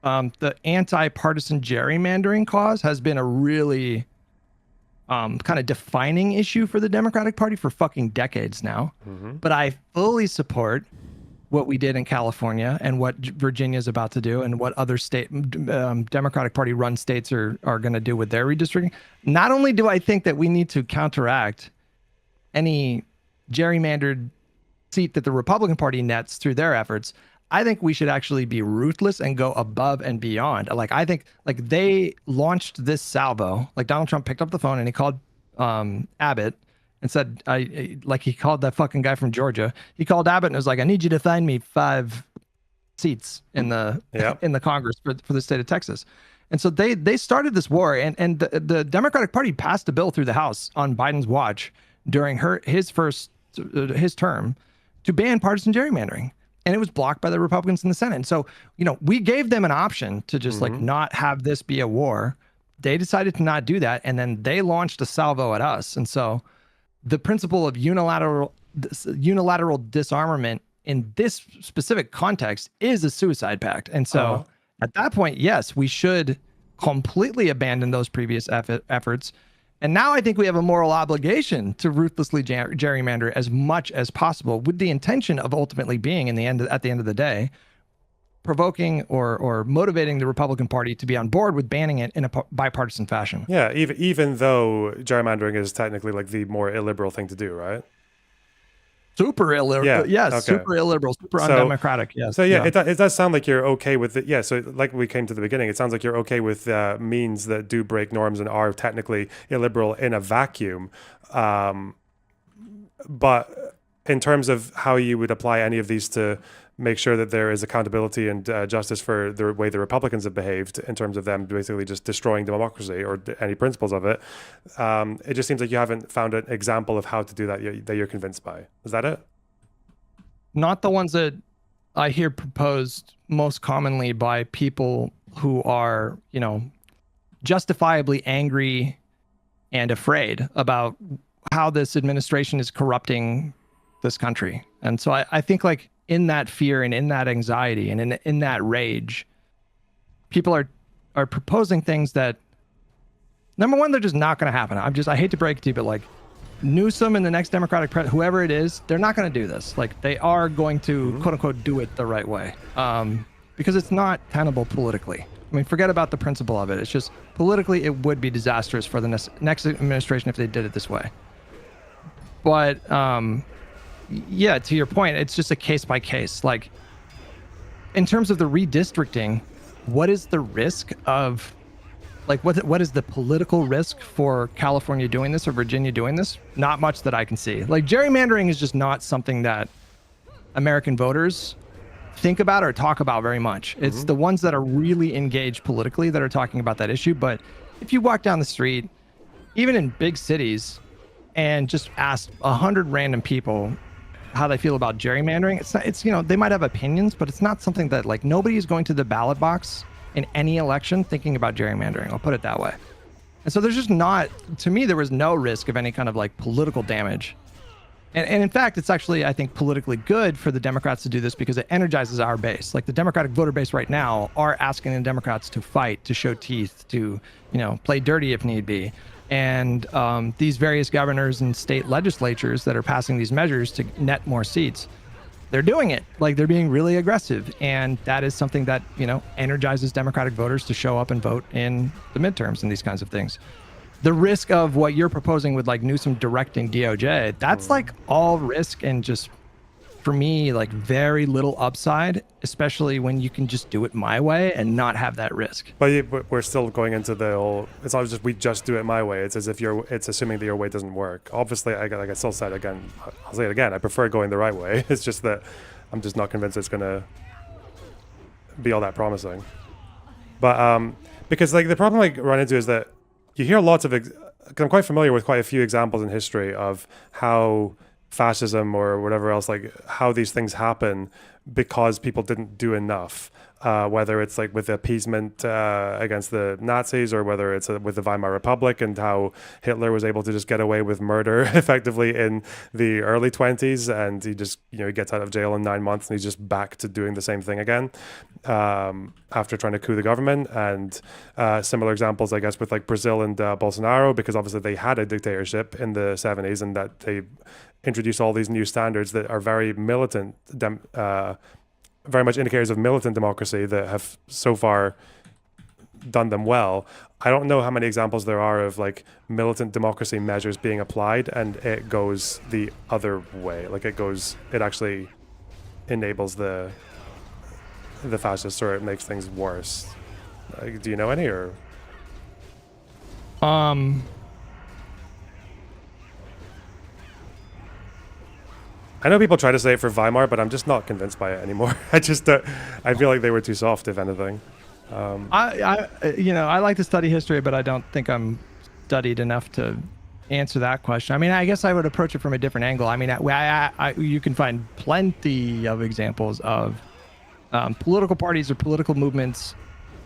The anti-partisan gerrymandering cause has been a really kind of defining issue for the Democratic Party for fucking decades now. Mm-hmm. But I fully support what we did in California and what Virginia's about to do and what other Democratic Party run states are going to do with their redistricting. Not only do I think that we need to counteract any gerrymandered seat that the Republican Party nets through their efforts, I think we should actually be ruthless and go above and beyond. Like, I think like they launched this salvo, like Donald Trump picked up the phone and he called Abbott and said, like he called that fucking guy from Georgia. He called Abbott and was like, I need you to find me 5 seats in the in the Congress for the state of Texas. And so they started this war, and the Democratic Party passed a bill through the House on Biden's watch during his term to ban partisan gerrymandering. And it was blocked by the Republicans in the Senate. And so, we gave them an option to just like not have this be a war. They decided to not do that. And then they launched a salvo at us. And so the principle of unilateral disarmament in this specific context is a suicide pact. And so at that point, yes, we should completely abandon those previous efforts. And now I think we have a moral obligation to ruthlessly gerrymander as much as possible, with the intention of ultimately being, at the end of the day, provoking or motivating the Republican Party to be on board with banning it in a bipartisan fashion. Yeah, even though gerrymandering is technically like the more illiberal thing to do, right? super illiberal. Yeah, Yes, okay. super illiberal, super So- undemocratic. Yes. So yeah, it does sound like you're okay with it. Yeah, so like we came to the beginning, it sounds like you're okay with means that do break norms and are technically illiberal in a vacuum. But in terms of how you would apply any of these to make sure that there is accountability and justice for the way the Republicans have behaved in terms of them basically just destroying democracy or any principles of it, it just seems like you haven't found an example of how to do that that you're convinced by. Is that it? Not the ones that I hear proposed most commonly by people who are, justifiably angry and afraid about how this administration is corrupting this country. And so I think like in that fear and in that anxiety and in that rage, people are proposing things that, number one, they're just not going to happen. I hate to break it to you, but like Newsom and the next Democratic president, whoever it is, they're not going to do this. Like they are going to quote unquote do it the right way, because it's not tenable politically. I mean, forget about the principle of it. It's just politically, it would be disastrous for the next administration if they did it this way. But yeah, to your point, it's just a case by case. Like in terms of the redistricting, what is the risk of, like, what is the political risk for California doing this or Virginia doing this? Not much that I can see. Like gerrymandering is just not something that American voters think about or talk about very much. It's the ones that are really engaged politically that are talking about that issue. But if you walk down the street, even in big cities, and just ask 100 random people how they feel about gerrymandering, it's they might have opinions, but it's not something that, like, nobody is going to the ballot box in any election thinking about gerrymandering. I'll put it that way. And so there's just not, to me, there was no risk of any kind of like political damage. And in fact, it's actually, I think, politically good for the Democrats to do this because it energizes our base. Like the Democratic voter base right now are asking the Democrats to fight, to show teeth, to, play dirty if need be. And these various governors and state legislatures that are passing these measures to net more seats, they're doing it. Like they're being really aggressive. And that is something that, energizes Democratic voters to show up and vote in the midterms and these kinds of things. The risk of what you're proposing with like Newsom directing DOJ, that's like all risk and just, for me, like very little upside, especially when you can just do it my way and not have that risk. But we're still going into the whole, it's not just we just do it my way. It's as if it's assuming that your way doesn't work. Obviously, like I still said again, I'll say it again, I prefer going the right way. It's just that I'm just not convinced it's going to be all that promising. But because like the problem I run into is that you hear lots of, I'm quite familiar with quite a few examples in history of how fascism or whatever else, like how these things happen because people didn't do enough, whether it's like with appeasement against the Nazis or whether it's with the Weimar Republic and how Hitler was able to just get away with murder effectively in the early 20s, and he just he gets out of jail in 9 months and he's just back to doing the same thing again after trying to coup the government. And similar examples, I guess, with like Brazil and Bolsonaro, because obviously they had a dictatorship in the 70s and that they introduce all these new standards that are very militant, very much indicators of militant democracy that have so far done them well. I don't know how many examples there are of like militant democracy measures being applied and it goes the other way. Like it actually enables the fascists, or it makes things worse. Like, do you know any, or? I know people try to say it for Weimar, but I'm just not convinced by it anymore. I feel like they were too soft, if anything. I like to study history, but I don't think I'm studied enough to answer that question. I mean, I guess I would approach it from a different angle. I mean, you can find plenty of examples of political parties or political movements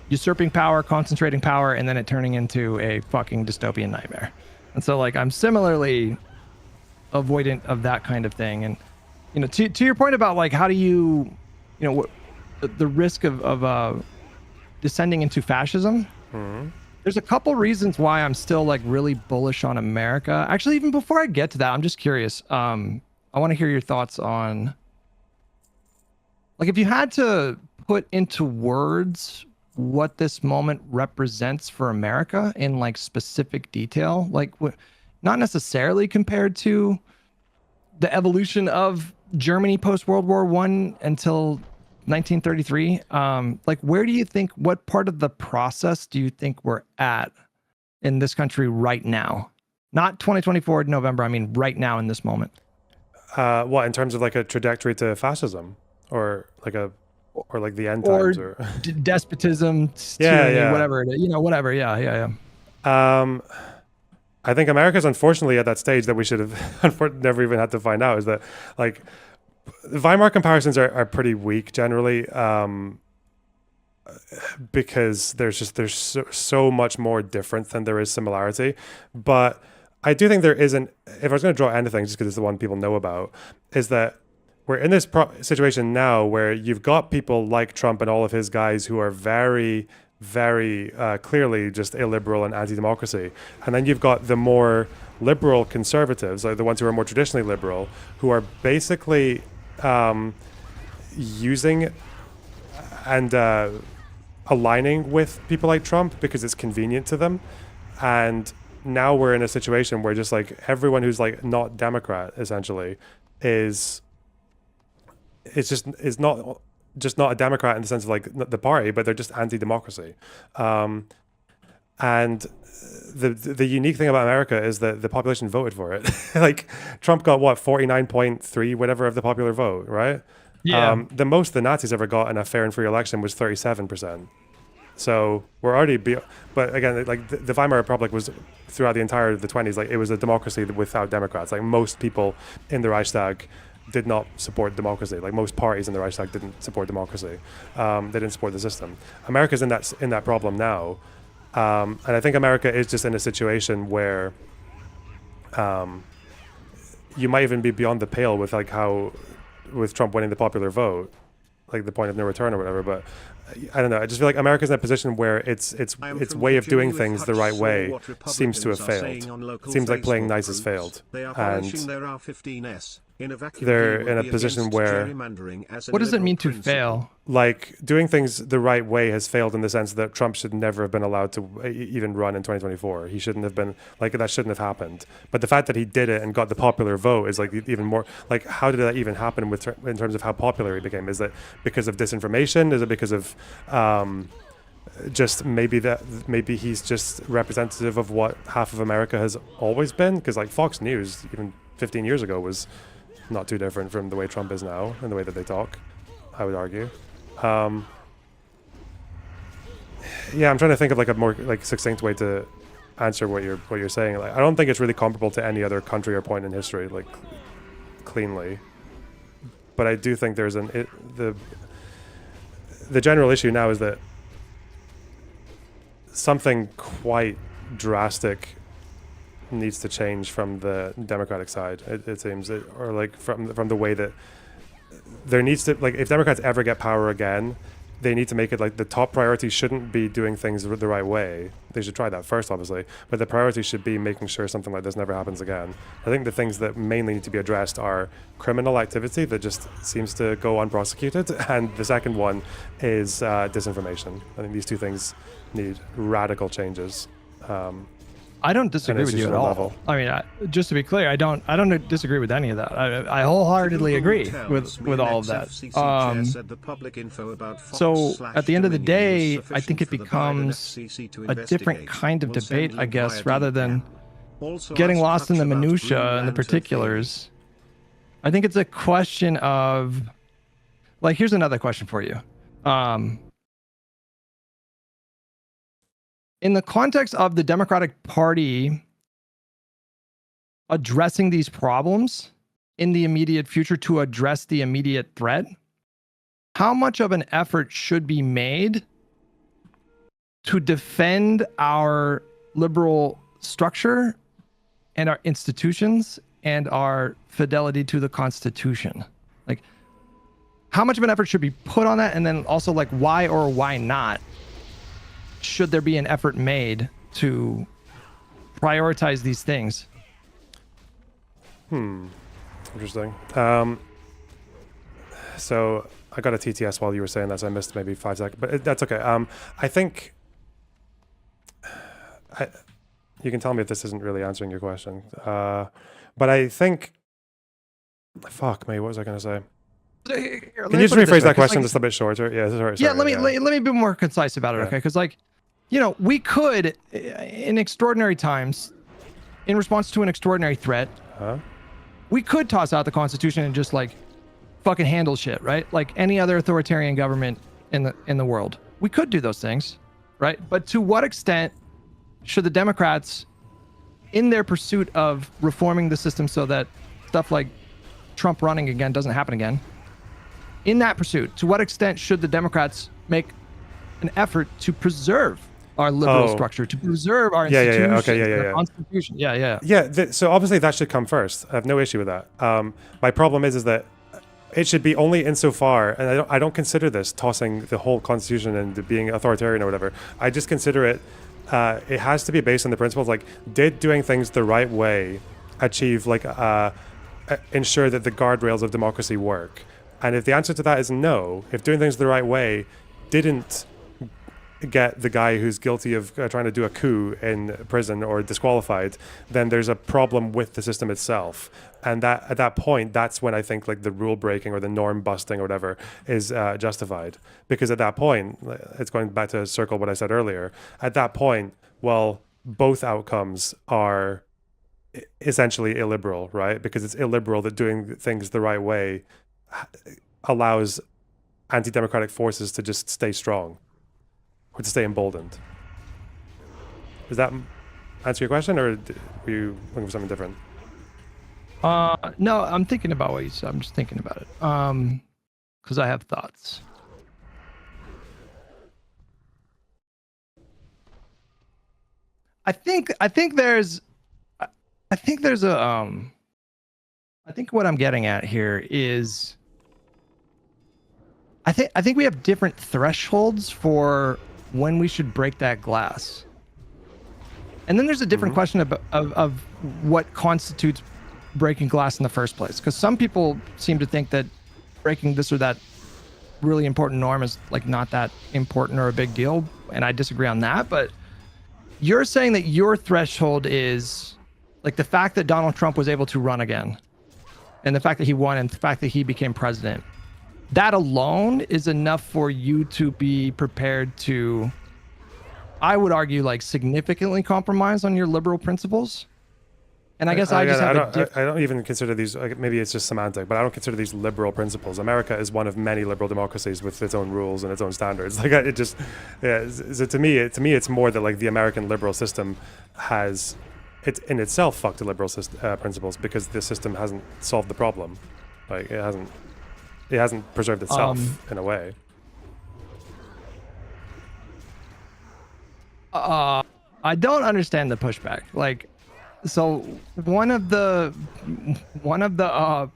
usurping power, concentrating power, and then it turning into a fucking dystopian nightmare. And so, like, I'm similarly avoidant of that kind of thing. And to your point about like how do you the risk of descending into fascism, there's a couple reasons why I'm still like really bullish on America. Actually, even before I get to that, I'm just curious, I want to hear your thoughts on, like, if you had to put into words what this moment represents for America in like specific detail, like not necessarily compared to the evolution of Germany post World War I until 1933. Like, where do you think, what part of the process do you think we're at in this country right now? Not 2024 November. I mean, right now in this moment. What, in terms of like a trajectory to fascism, or like the end Or times, or despotism, yeah, tyranny, yeah. whatever it is, whatever. Yeah. I think America's unfortunately at that stage that we should have never even had to find out, is that like the Weimar comparisons are pretty weak generally, because there's so much more difference than there is similarity. But I do think there isn't, if I was going to draw anything, just because it's the one people know about, is that we're in this situation now where you've got people like Trump and all of his guys who are very, very clearly just illiberal and anti-democracy. And then you've got the more liberal conservatives, like the ones who are more traditionally liberal, who are basically using and aligning with people like Trump because it's convenient to them. And now we're in a situation where just like everyone who's like not Democrat essentially is not a Democrat in the sense of like the party, but they're just anti-democracy. And the unique thing about America is that the population voted for it. Like Trump got what, 49.3 whatever of the popular vote, right? Yeah. The most the Nazis ever got in a fair and free election was 37%. So we're already but again, like the Weimar Republic was throughout the entire of the 20s, like it was a democracy without Democrats. Like most people in the Reichstag did not support democracy. Like most parties in the Reichstag didn't support democracy. They didn't support the system. America's in that problem now. And I think America is just in a situation where you might even be beyond the pale with like how, with Trump winning the popular vote, like the point of no return or whatever. But I don't know. I just feel like America's in a position where its way of doing things the right way seems to have failed. It seems like playing nice has failed, and they're in a position where, What does it mean to fail? like, doing things the right way has failed in the sense that Trump should never have been allowed to even run in 2024. He shouldn't have been, like, that shouldn't have happened. But the fact that he did it and got the popular vote is like even more, like, how did that even happen in terms of how popular he became? Is it because of disinformation? Is it because of just maybe he's just representative of what half of America has always been? Because like Fox News even 15 years ago was not too different from the way Trump is now and the way that they talk, I would argue. Yeah, I'm trying to think of like a more like succinct way to answer what you're saying. Like, I don't think it's really comparable to any other country or point in history, like cleanly. But I do think there's the general issue now is that something quite drastic needs to change from the Democratic side. It seems, or like from the way that there needs to, like, if Democrats ever get power again, they need to make it like the top priority shouldn't be doing things the right way. They should try that first, obviously, but the priority should be making sure something like this never happens again. I think the things that mainly need to be addressed are criminal activity that just seems to go unprosecuted, and the second one is disinformation. I think these two things need radical changes. I don't disagree with you at all. Level. I mean, just to be clear, I don't disagree with any of that. I wholeheartedly agree with all of that. So at the end of the day, I think it becomes a different kind of debate, I guess, rather than getting lost in the minutia and the particulars. I think it's a question of, like, here's another question for you. In the context of the Democratic Party addressing these problems in the immediate future to address the immediate threat, how much of an effort should be made to defend our liberal structure and our institutions and our fidelity to the Constitution? Like, how much of an effort should be put on that? And then also, like, why or why not should there be an effort made to prioritize these things? Interesting. So I got a TTS while you were saying that, so I missed maybe 5 seconds, but that's okay. I think you can tell me if this isn't really answering your question, but I think Fuck me, what was I going to say? Here, let Can me you just put it this rephrase way, that 'cause, question like, just a bit shorter? Yeah, sorry. yeah, let me be more concise about it, Yeah. okay? Because, like, you know, we could, in extraordinary times, in response to an extraordinary threat, Huh? we could toss out the Constitution and just like fucking handle shit, right? Like any other authoritarian government in the world. We could do those things, right? But to what extent should the Democrats, in their pursuit of reforming the system so that stuff like Trump running again doesn't happen again, in that pursuit, to what extent should the Democrats make an effort to preserve our liberal structure, to preserve our institutions, our Constitution? So obviously that should come first. I have no issue with that. My problem is that it should be only insofar, and I don't consider this tossing the whole Constitution and being authoritarian or whatever. I just consider it. It has to be based on the principles like, did doing things the right way achieve like ensure that the guardrails of democracy work? And if the answer to that is no, if doing things the right way didn't get the guy who's guilty of trying to do a coup in prison or disqualified, then there's a problem with the system itself. And that at that point, that's when I think like the rule breaking or the norm busting or whatever is justified. Because at that point, it's going back to circle what I said earlier. At that point, well, both outcomes are essentially illiberal, right? Because it's illiberal that doing things the right way allows anti-democratic forces to just stay strong or to stay emboldened. Does that answer your question, or were you looking for something different? No, I'm thinking about what you said. I'm just thinking about it. Because I have thoughts. I think there's a I think what I'm getting at here is I think we have different thresholds for when we should break that glass. And then there's a different question of what constitutes breaking glass in the first place. Because some people seem to think that breaking this or that really important norm is like not that important or a big deal. And I disagree on that. But you're saying that your threshold is like the fact that Donald Trump was able to run again, and the fact that he won, and the fact that he became president. That alone is enough for you to be prepared to, I would argue, like significantly compromise on your liberal principles. And I guess I don't even consider these, maybe it's just semantic, but I don't consider these liberal principles. America is one of many liberal democracies with its own rules and its own standards. Like it just, yeah. So to me, it's more that like the American liberal system has, it's in itself fucked the liberal principles because the system hasn't solved the problem. Like it hasn't preserved itself in a way. I don't understand the pushback. Like, so one of the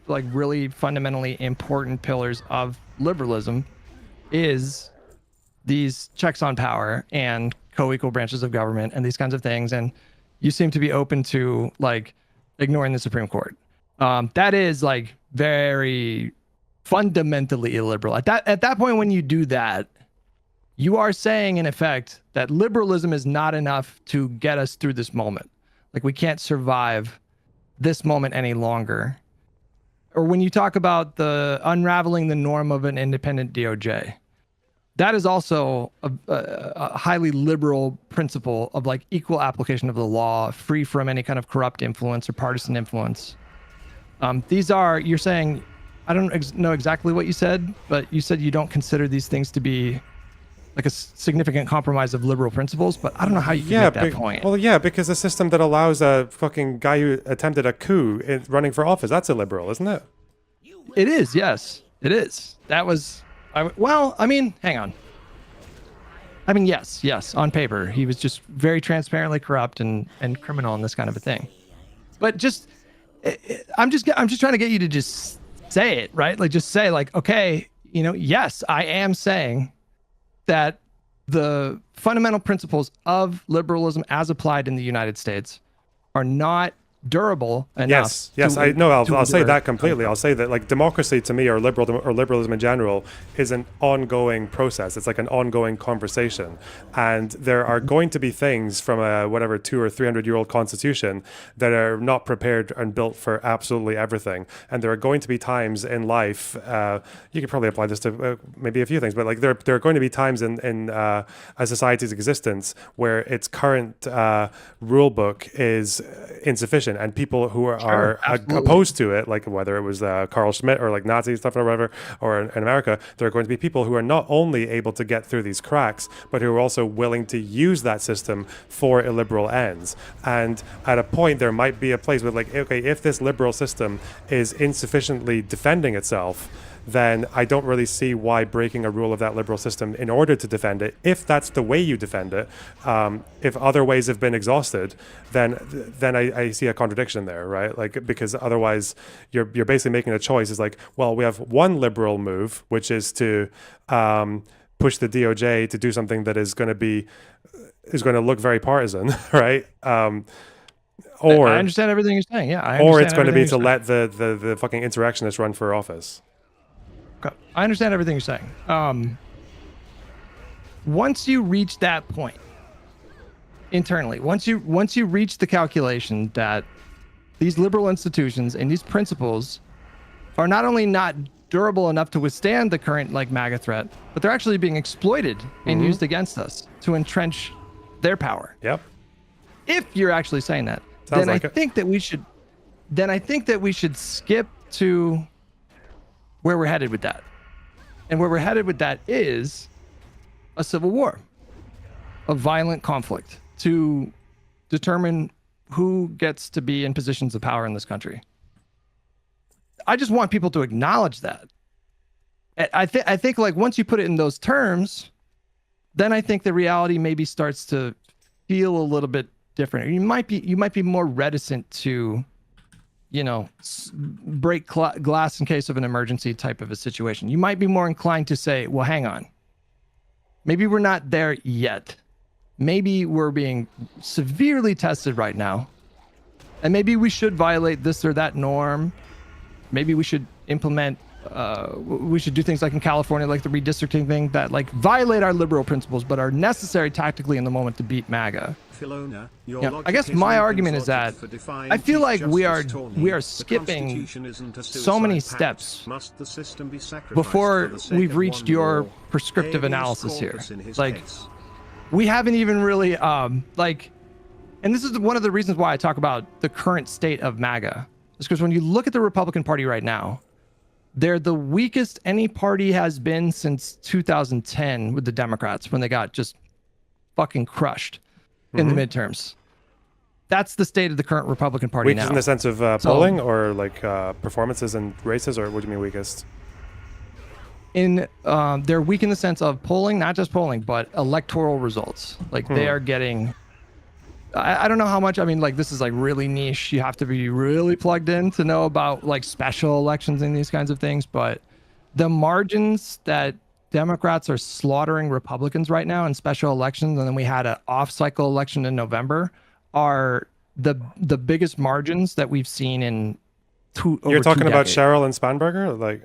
like really fundamentally important pillars of liberalism is these checks on power and co-equal branches of government and these kinds of things. And you seem to be open to like ignoring the Supreme Court. That is like very fundamentally illiberal. At that point, when you do that, you are saying in effect that liberalism is not enough to get us through this moment. Like we can't survive this moment any longer. Or when you talk about the unraveling the norm of an independent DOJ, that is also a highly liberal principle of like equal application of the law, free from any kind of corrupt influence or partisan influence. These are, you're saying, I don't know exactly what you said, but you said you don't consider these things to be like a significant compromise of liberal principles, but I don't know how you can make that point. Well, yeah, because a system that allows a fucking guy who attempted a coup running for office, that's illiberal, isn't it? It is, yes. It is. That was, well, I mean, hang on. I mean, yes, on paper. He was just very transparently corrupt and criminal and this kind of a thing. But just, I'm just trying to get you to just say it, right? Like just say like, okay, you know, yes, I am saying that the fundamental principles of liberalism as applied in the United States are not durable enough. Yes, I know. I'll say that completely. I'll say that like democracy to me, or liberalism in general, is an ongoing process. It's like an ongoing conversation, and there are going to be things from a whatever 200 or 300-year-old constitution that are not prepared and built for absolutely everything. And there are going to be times in life. You could probably apply this to maybe a few things, but like there are going to be times in a society's existence where its current rule book is insufficient. And people who are opposed to it, like whether it was Carl Schmitt or like Nazi stuff or whatever, or in America, there are going to be people who are not only able to get through these cracks, but who are also willing to use that system for illiberal ends. And at a point, there might be a place where like, okay, if this liberal system is insufficiently defending itself, then I don't really see why breaking a rule of that liberal system in order to defend it, if that's the way you defend it, if other ways have been exhausted, then I see a contradiction there, right? Like, because otherwise you're basically making a choice. It's like, well, we have one liberal move, which is to push the DOJ to do something that is going to look very partisan, right? Or I understand everything you're saying. Yeah, or it's going to be to let the fucking insurrectionists run for office. I understand everything you're saying. Once you reach that point internally, once you reach the calculation that these liberal institutions and these principles are not only not durable enough to withstand the current like MAGA threat, but they're actually being exploited and used against us to entrench their power. Yep. If you're actually saying that, Sounds then like I think that we should skip to where we're headed with that. And where we're headed with that is a civil war, a violent conflict to determine who gets to be in positions of power in this country. I just want people to acknowledge that. I think like once you put it in those terms, then I think the reality maybe starts to feel a little bit different. You might be more reticent to, break glass in case of an emergency type of a situation. You might be more inclined to say, well, hang on. Maybe we're not there yet. Maybe we're being severely tested right now. And maybe we should violate this or that norm. Maybe we should implement, we should do things like in California, like the redistricting thing that like violate our liberal principles, but are necessary tactically in the moment to beat MAGA. I guess my argument is that I feel like we are skipping so many steps before we've reached your prescriptive analysis here. Like, we haven't even really and this is one of the reasons why I talk about the current state of MAGA. Is because when you look at the Republican Party right now, they're the weakest any party has been since 2010 with the Democrats when they got just fucking crushed in the midterms. That's the state of the current Republican Party weakest now. In the sense of polling or like performances and races, or what do you mean weakest? They're weak in the sense of polling, not just polling, but electoral results. Like they are getting, I don't know how much, I mean, like this is like really niche. You have to be really plugged in to know about like special elections and these kinds of things. But the margins that Democrats are slaughtering Republicans right now in special elections, and then we had an off-cycle election in November, are the biggest margins that we've seen in You're talking about Sherrill and Spanberger? Like,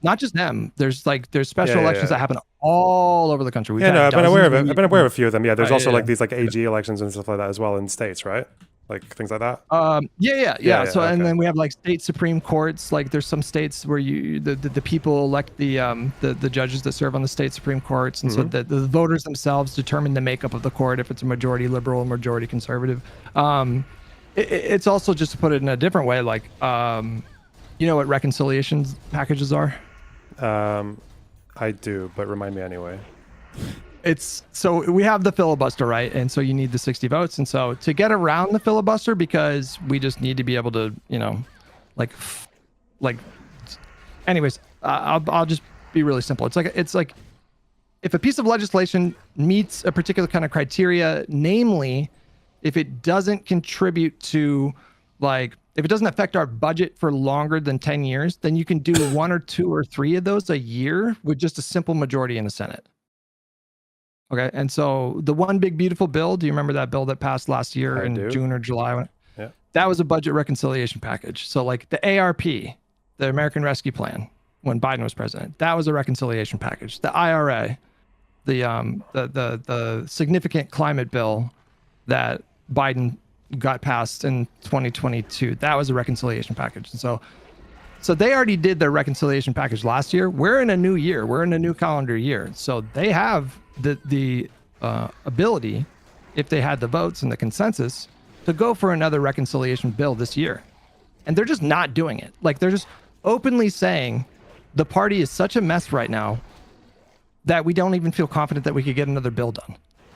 not just them. There's special elections that happen all over the country. I've been aware of it. I've been aware of a few of them. Yeah, there's also like these like AG elections and stuff like that as well in states, right? Like things like that. So and then we have like state supreme courts. Like there's some states where the people elect the judges that serve on the state supreme courts, and so the voters themselves determine the makeup of the court if it's a majority liberal or majority conservative. It's also, just to put it in a different way, like you know what reconciliation packages are? I do, but remind me anyway. So we have the filibuster, right? And so you need the 60 votes. And so to get around the filibuster, because we just need to be able to, anyways, I'll just be really simple. It's like if a piece of legislation meets a particular kind of criteria, namely, if it doesn't contribute to if it doesn't affect our budget for longer than 10 years, then you can do 1 or 2 or 3 of those a year with just a simple majority in the Senate. Okay. And so the one big beautiful bill, do you remember that bill that passed last year in June or July? that was a budget reconciliation package. So like the ARP, the American Rescue Plan, when Biden was president, that was a reconciliation package. The IRA, the significant climate bill that Biden got passed in 2022, that was a reconciliation package. And so they already did their reconciliation package last year. We're in a new year. We're in a new calendar year. So they have the ability, if they had the votes and the consensus, to go for another reconciliation bill this year. And they're just not doing it. Like, they're just openly saying the party is such a mess right now that we don't even feel confident that we could get another bill done.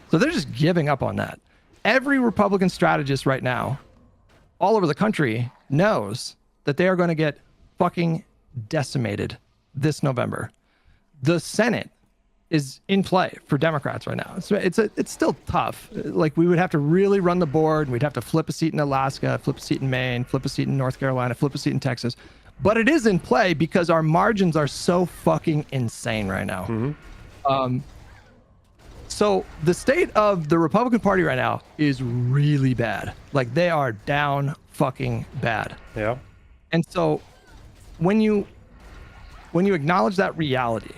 So they're just giving up on that. Every Republican strategist right now, all over the country, knows that they are going to get fucking decimated this November. The Senate is in play for Democrats right now. So it's still tough. Like, we would have to really run the board. We'd have to flip a seat in Alaska, flip a seat in Maine, flip a seat in North Carolina, flip a seat in Texas. But it is in play because our margins are so fucking insane right now. Mm-hmm. So the state of the Republican Party right now is really bad. Like, they are down fucking bad. Yeah. And so when you acknowledge that reality,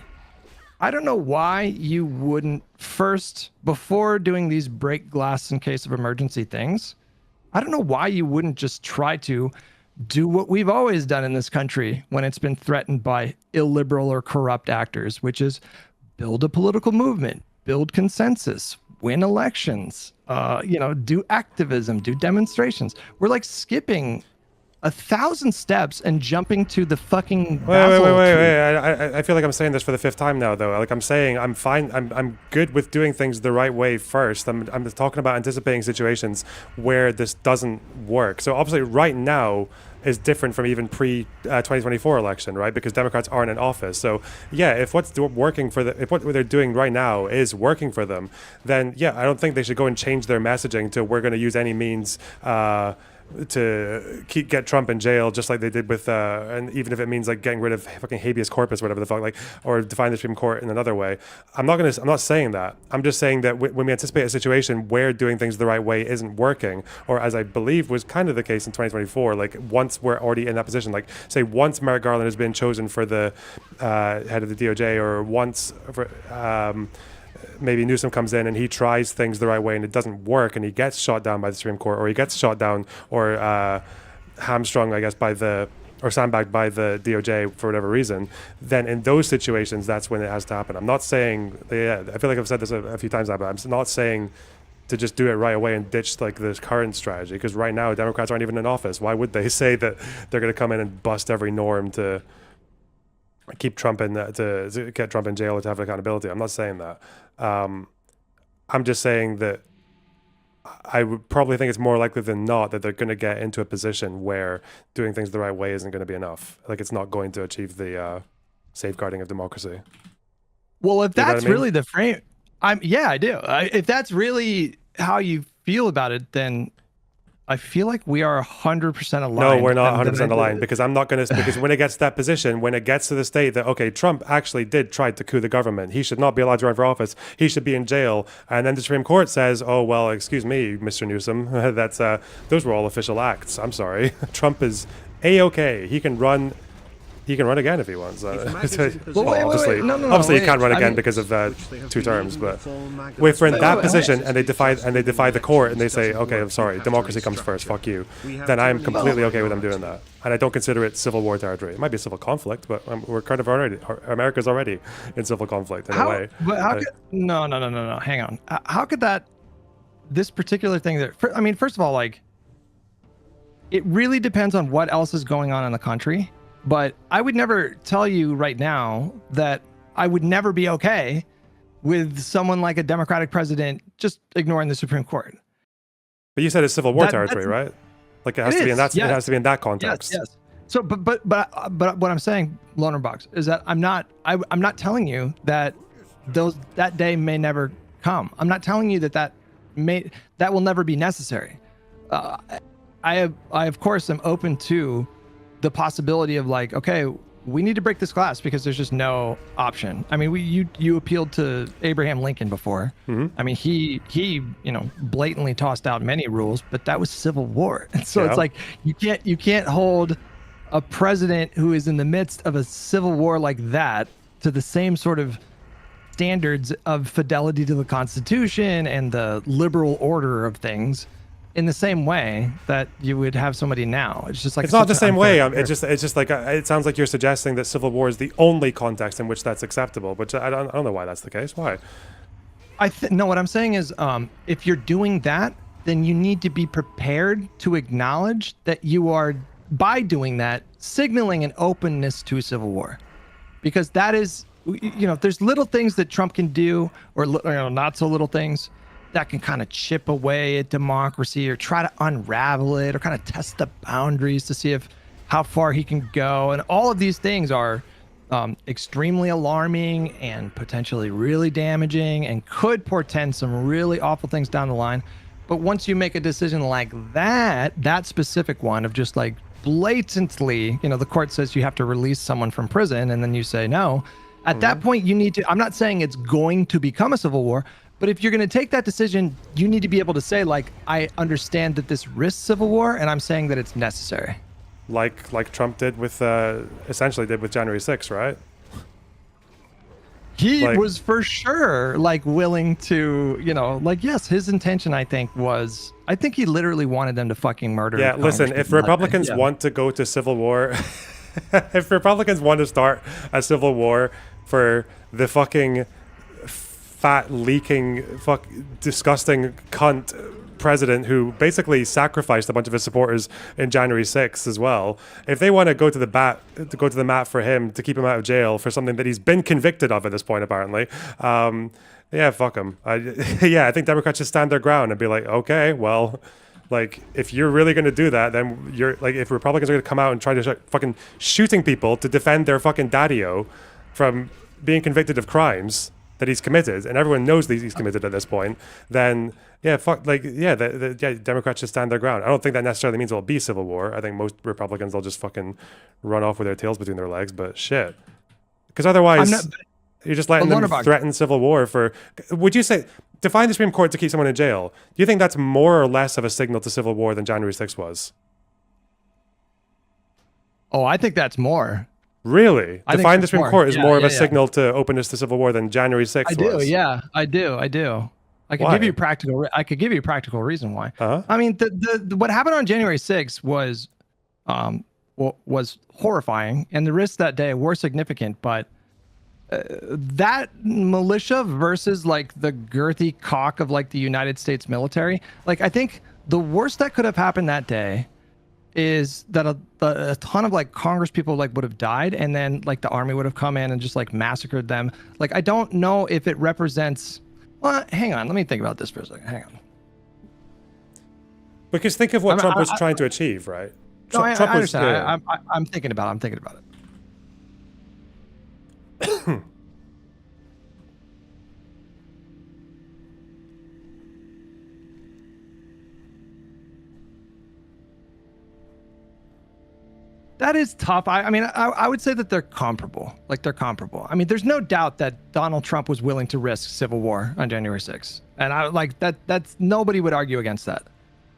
I don't know why you wouldn't first, before doing these break glass in case of emergency things, I don't know why you wouldn't just try to do what we've always done in this country when it's been threatened by illiberal or corrupt actors, which is build a political movement, build consensus, win elections, do activism, do demonstrations. We're like skipping 1,000 steps and jumping to the fucking wait. I feel like I'm saying this for the 5th time now, though. Like, I'm saying I'm fine. I'm good with doing things the right way first. I'm talking about anticipating situations where this doesn't work. So obviously right now is different from even pre-2024 election, right? Because Democrats aren't in office. So yeah, if what they're doing right now is working for them, then yeah, I don't think they should go and change their messaging to we're going to use any means to get Trump in jail, just like they did with and even if it means like getting rid of fucking habeas corpus, whatever the fuck, like, or define the Supreme Court in another way. I'm not saying that. I'm just saying that when we anticipate a situation where doing things the right way isn't working, or as I believe was kind of the case in 2024, like once we're already in that position, like say once Merrick Garland has been chosen for the head of the DOJ, or once maybe Newsom comes in and he tries things the right way and it doesn't work and he gets shot down by the Supreme Court, or he gets shot down or hamstrung, I guess, or sandbagged by the DOJ for whatever reason, then in those situations, that's when it has to happen. I'm not saying, I feel like I've said this a few times now, but I'm not saying to just do it right away and ditch like this current strategy, because right now Democrats aren't even in office. Why would they say that they're going to come in and bust every norm to keep Trump to get Trump in jail or to have accountability? I'm not saying that. I'm just saying that I would probably think it's more likely than not that they're going to get into a position where doing things the right way isn't going to be enough. Like, it's not going to achieve the safeguarding of democracy. Well, if that's really the frame, I do. If that's really how you feel about it, then I feel like we are 100% aligned. No, we're not 100% aligned, because I'm not going to, because when it gets to that position, when it gets to the state that, okay, Trump actually did try to coup the government, he should not be allowed to run for office, he should be in jail, and then the Supreme Court says, oh, well, excuse me, Mr. Newsom, that's those were all official acts. I'm sorry. Trump is A-okay. He can run again if he wants. Obviously, he can't run again because of 2 terms. But if we're in that position and they defy the court and they say, okay, I'm sorry, democracy comes first, fuck you, then I'm completely okay with them doing that. And I don't consider it civil war territory. It might be civil conflict, but we're kind of already, America's already in civil conflict in a way. But how could, no, hang on. How could this particular thing first of all, like, it really depends on what else is going on in the country. But I would never tell you right now that I would never be okay with someone like a Democratic president just ignoring the Supreme Court. But you said it's civil war territory, right? Like, it has to be in that. Yes. It has to be in that context. Yes. So, but what I'm saying, Lonerbox, is that I'm not telling you that that day may never come. I'm not telling you that will never be necessary. I of course am open to the possibility of, like, okay, we need to break this glass because there's just no option. I mean, you appealed to Abraham Lincoln before. I mean, he blatantly tossed out many rules, but that was civil war. And so it's like you can't hold a president who is in the midst of a civil war like that to the same sort of standards of fidelity to the Constitution and the liberal order of things in the same way that you would have somebody now. It's just like it's not the same way. It's just like it sounds like you're suggesting that civil war is the only context in which that's acceptable, but I don't know why that's the case. Why? No, what I'm saying is, if you're doing that, then you need to be prepared to acknowledge that you are, by doing that, signaling an openness to civil war, because that is, there's little things that Trump can do, or not so little things that can kind of chip away at democracy or try to unravel it or kind of test the boundaries to see how far he can go. And all of these things are extremely alarming and potentially really damaging and could portend some really awful things down the line. But once you make a decision like that specific one of just like blatantly, the court says you have to release someone from prison, and then you say no, at that point you need to, I'm not saying it's going to become a civil war, but if you're going to take that decision, you need to be able to say, like, I understand that this risks civil war, and I'm saying that it's necessary. Like Trump did with, essentially did with January 6th, right? He was for sure, willing to, yes, his intention, I think he literally wanted them to fucking murder. Yeah, listen, if Republicans want to go to civil war, if Republicans want to start a civil war for the fucking fat leaking disgusting cunt president who basically sacrificed a bunch of his supporters in January 6th as well, if they want to go to the mat for him to keep him out of jail for something that he's been convicted of at this point apparently, yeah, fuck him. I think Democrats should stand their ground and be like, okay, well, if you're really going to do that, then you're if Republicans are going to come out and try to start fucking shooting people to defend their fucking daddy-o from being convicted of crimes that he's committed, and everyone knows that he's committed at this point, then Democrats should stand their ground. I don't think that necessarily means it'll be civil war. I think most Republicans will just fucking run off with their tails between their legs, but shit. Because otherwise, you're just letting them threaten civil war for... Would you say, define the Supreme Court to keep someone in jail, do you think that's more or less of a signal to civil war than January 6th was? Oh, I think that's more. Really? Define the Supreme Court is more of a signal to openness to civil war than January 6th was. I do. I could give you a practical reason why. I mean, what happened on January 6th was horrifying, and the risks that day were significant, but that militia versus the girthy cock of the United States military, I think the worst that could have happened that day is that a ton of Congress people would have died, and then the army would have come in and just massacred them. I don't know if it represents... Well, hang on, let me think about this for a second. Hang on. Because think of what Trump was trying to achieve, right? No, I understand. I'm thinking about it. That is tough. I mean, I would say that they're comparable. I mean, there's no doubt that Donald Trump was willing to risk civil war on January 6th. And that's nobody would argue against that.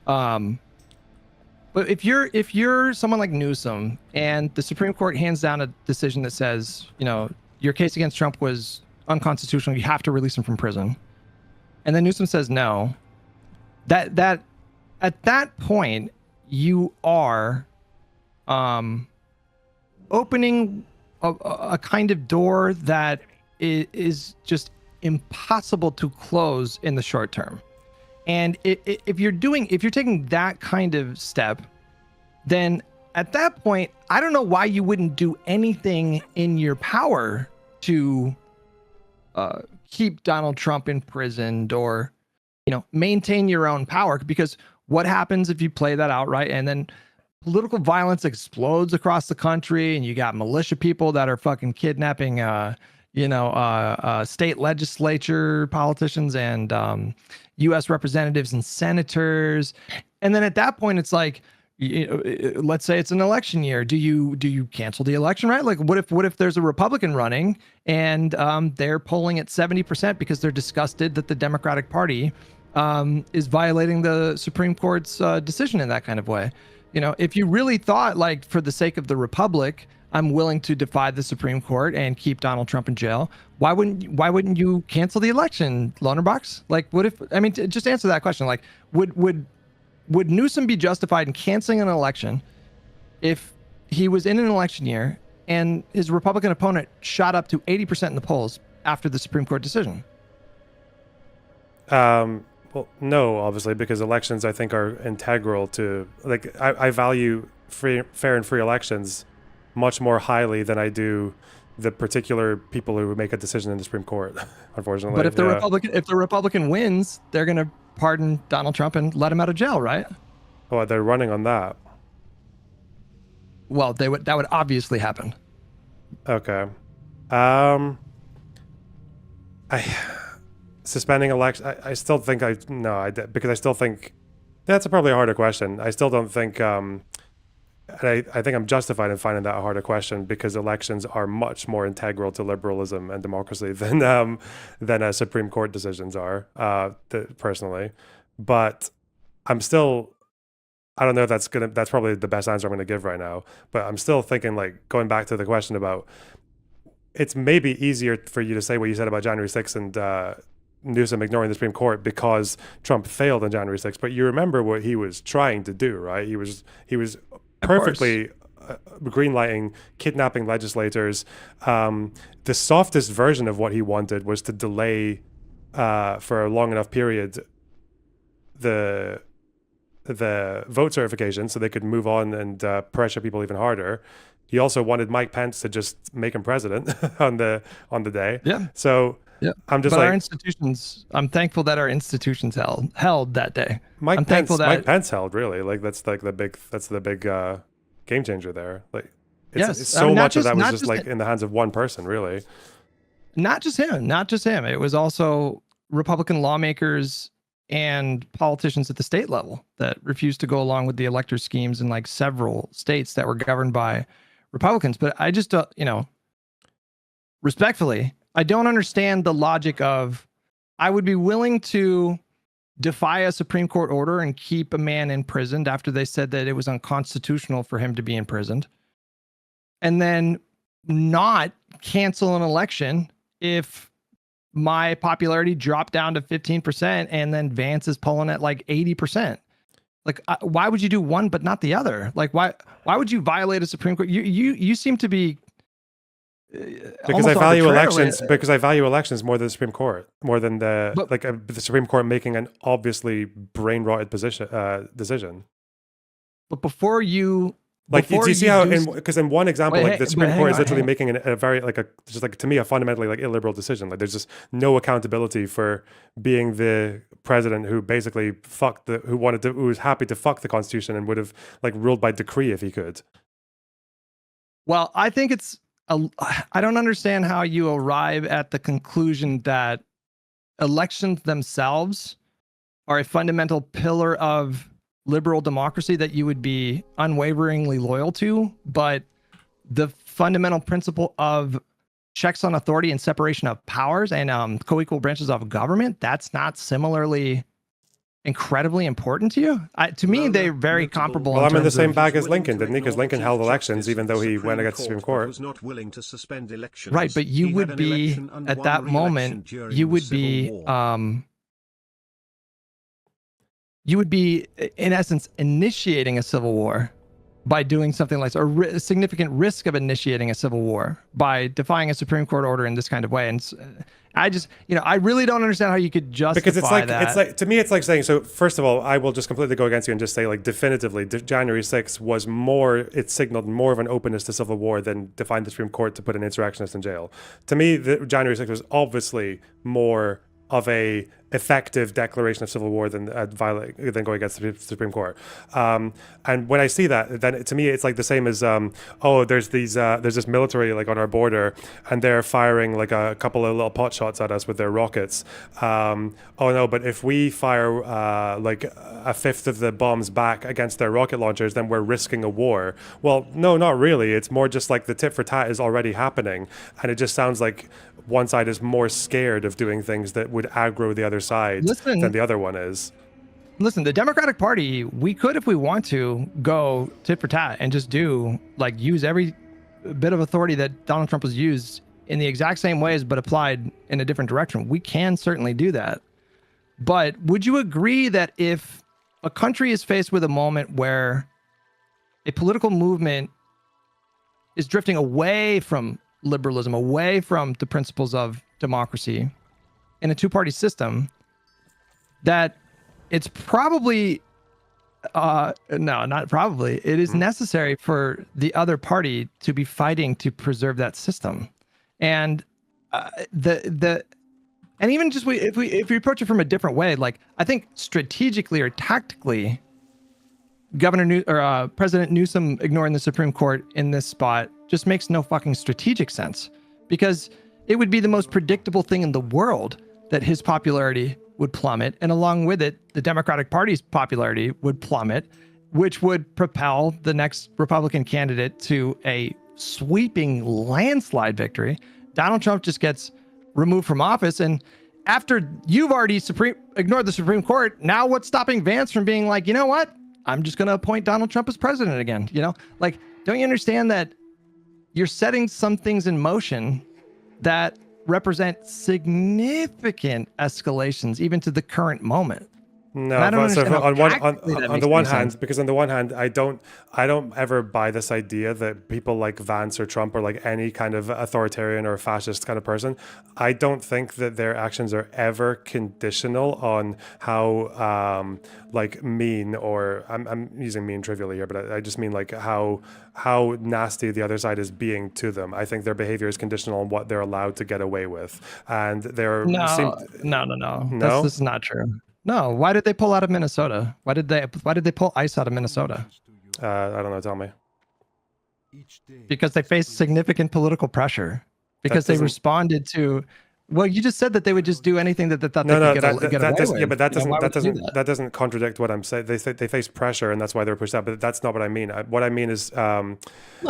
But if you're someone like Newsom and the Supreme Court hands down a decision that says, your case against Trump was unconstitutional, you have to release him from prison. And then Newsom says no. That at that point, you are opening a kind of door that is just impossible to close in the short term. And if you're taking that kind of step, then at that point, I don't know why you wouldn't do anything in your power to keep Donald Trump imprisoned or, maintain your own power. Because what happens if you play that out right and then political violence explodes across the country and you got militia people that are fucking kidnapping, state legislature politicians and U.S. representatives and senators. And then at that point, it's Let's say it's an election year. Do you cancel the election, right? Like what if there's a Republican running and they're polling at 70% because they're disgusted that the Democratic Party is violating the Supreme Court's decision in that kind of way? If you really thought, like, for the sake of the Republic, I'm willing to defy the Supreme Court and keep Donald Trump in jail, why wouldn't you cancel the election, Lonerbox? Like, what if, I mean, just answer that question. Like, would Newsom be justified in canceling an election if he was in an election year and his Republican opponent shot up to 80% in the polls after the Supreme Court decision? Well, no, obviously, because elections, I think, are integral to, like, I value fair and free elections much more highly than I do the particular people who make a decision in the Supreme Court, unfortunately. But if the Republican wins, they're going to pardon Donald Trump and let him out of jail, right? Oh, they're running on that. Well, that would obviously happen. Okay. Suspending election. I still think because I still think that's probably a harder question. I still don't think. I think I'm justified in finding that a harder question because elections are much more integral to liberalism and democracy than Supreme Court decisions are, personally. But I'm still, I don't know if that's probably the best answer I'm gonna give right now. But I'm still thinking, like, going back to the question about, it's maybe easier for you to say what you said about January 6th and Newsom ignoring the Supreme Court because Trump failed on January 6th. But you remember what he was trying to do, right? He was perfectly greenlighting kidnapping legislators. The softest version of what he wanted was to delay for a long enough period the vote certification so they could move on and pressure people even harder. He also wanted Mike Pence to just make him president on the day. Yeah. So yeah, I'm just our institutions. I'm thankful that our institutions held that day. Mike Pence held, really. Like, that's like the big game changer there. Like, it's so much of that was just like in the hands of one person, really. Not just him. It was also Republican lawmakers and politicians at the state level that refused to go along with the elector schemes in, like, several states that were governed by Republicans. But I just, respectfully, I don't understand the logic of, I would be willing to defy a Supreme Court order and keep a man imprisoned after they said that it was unconstitutional for him to be imprisoned, and then not cancel an election if my popularity dropped down to 15% and then Vance is polling at like 80%. Like, why would you do one but not the other? Like, why would you violate a Supreme Court? You seem to be because I value elections more than the Supreme Court, more than the Supreme Court making an obviously brain rotted decision. But before you, like, do you see how? Because in one example, like, the Supreme Court is literally making a very, like, to me, a fundamentally, like, illiberal decision. Like, there's just no accountability for being the president who basically who was happy to fuck the Constitution and would have, like, ruled by decree if he could. Well, I think I don't understand how you arrive at the conclusion that elections themselves are a fundamental pillar of liberal democracy that you would be unwaveringly loyal to, but the fundamental principle of checks on authority and separation of powers and co-equal branches of government, that's not similarly incredibly important to you? To me, they're very comparable. Well, I'm in the same bag as Lincoln, didn't he? Because Lincoln held elections even though he went against the Supreme Court. Was not willing to suspend elections. Right, but you would be, at that moment, you would be, in essence, initiating a civil war by doing something like, or a significant risk of initiating a civil war by defying a Supreme Court order in this kind of way. And I just, I really don't understand how you could justify because it's like, that. To me, it's like saying, so first of all, I will just completely go against you and just say, like, definitively, January 6th was it signaled more of an openness to civil war than defying the Supreme Court to put an insurrectionist in jail. To me, January 6th was obviously more of a effective declaration of civil war than than going against the Supreme Court. And when I see that, then to me it's like the same as there's this military like on our border, and they're firing like a couple of little pot shots at us with their rockets. Oh no, but if we fire like a fifth of the bombs back against their rocket launchers, then we're risking a war. Well, no, not really. It's more just like the tit for tat is already happening, and it just sounds like one side is more scared of doing things that would aggro the other side than the other one is. Listen, the Democratic Party, we could, if we want to, go tit for tat and just use every bit of authority that Donald Trump has used in the exact same ways, but applied in a different direction. We can certainly do that. But would you agree that if a country is faced with a moment where a political movement is drifting away from liberalism, away from the principles of democracy in a two-party system, that it's probably it is necessary for the other party to be fighting to preserve that system. And and even just if we approach it from a different way, like I think strategically or tactically, President Newsom ignoring the Supreme Court in this spot just makes no fucking strategic sense, because it would be the most predictable thing in the world that his popularity would plummet, and along with it, the Democratic Party's popularity would plummet, which would propel the next Republican candidate to a sweeping landslide victory. Donald Trump just gets removed from office, and after you've already ignored the Supreme Court, now what's stopping Vance from being like, you know what? I'm just going to appoint Donald Trump as president again. You know, like, don't you understand that you're setting some things in motion that represent significant escalations even to the current moment? No, on the one hand, I don't ever buy this idea that people like Vance or Trump or like any kind of authoritarian or fascist kind of person, I don't think that their actions are ever conditional on how like mean, or I'm using mean trivially here, but I just mean like how nasty the other side is being to them. I think their behavior is conditional on what they're allowed to get away with, and they're no. This is not true. No, why did they pull out of Minnesota? Why did they pull ICE out of Minnesota? I don't know. Tell me. Because they faced significant political pressure. Because they responded to. Well, you just said that they would just do anything that they thought they could get away with. Yeah, but that doesn't contradict what I'm saying. They face pressure, and that's why they're pushed out. But that's not what I mean. What I mean is, well,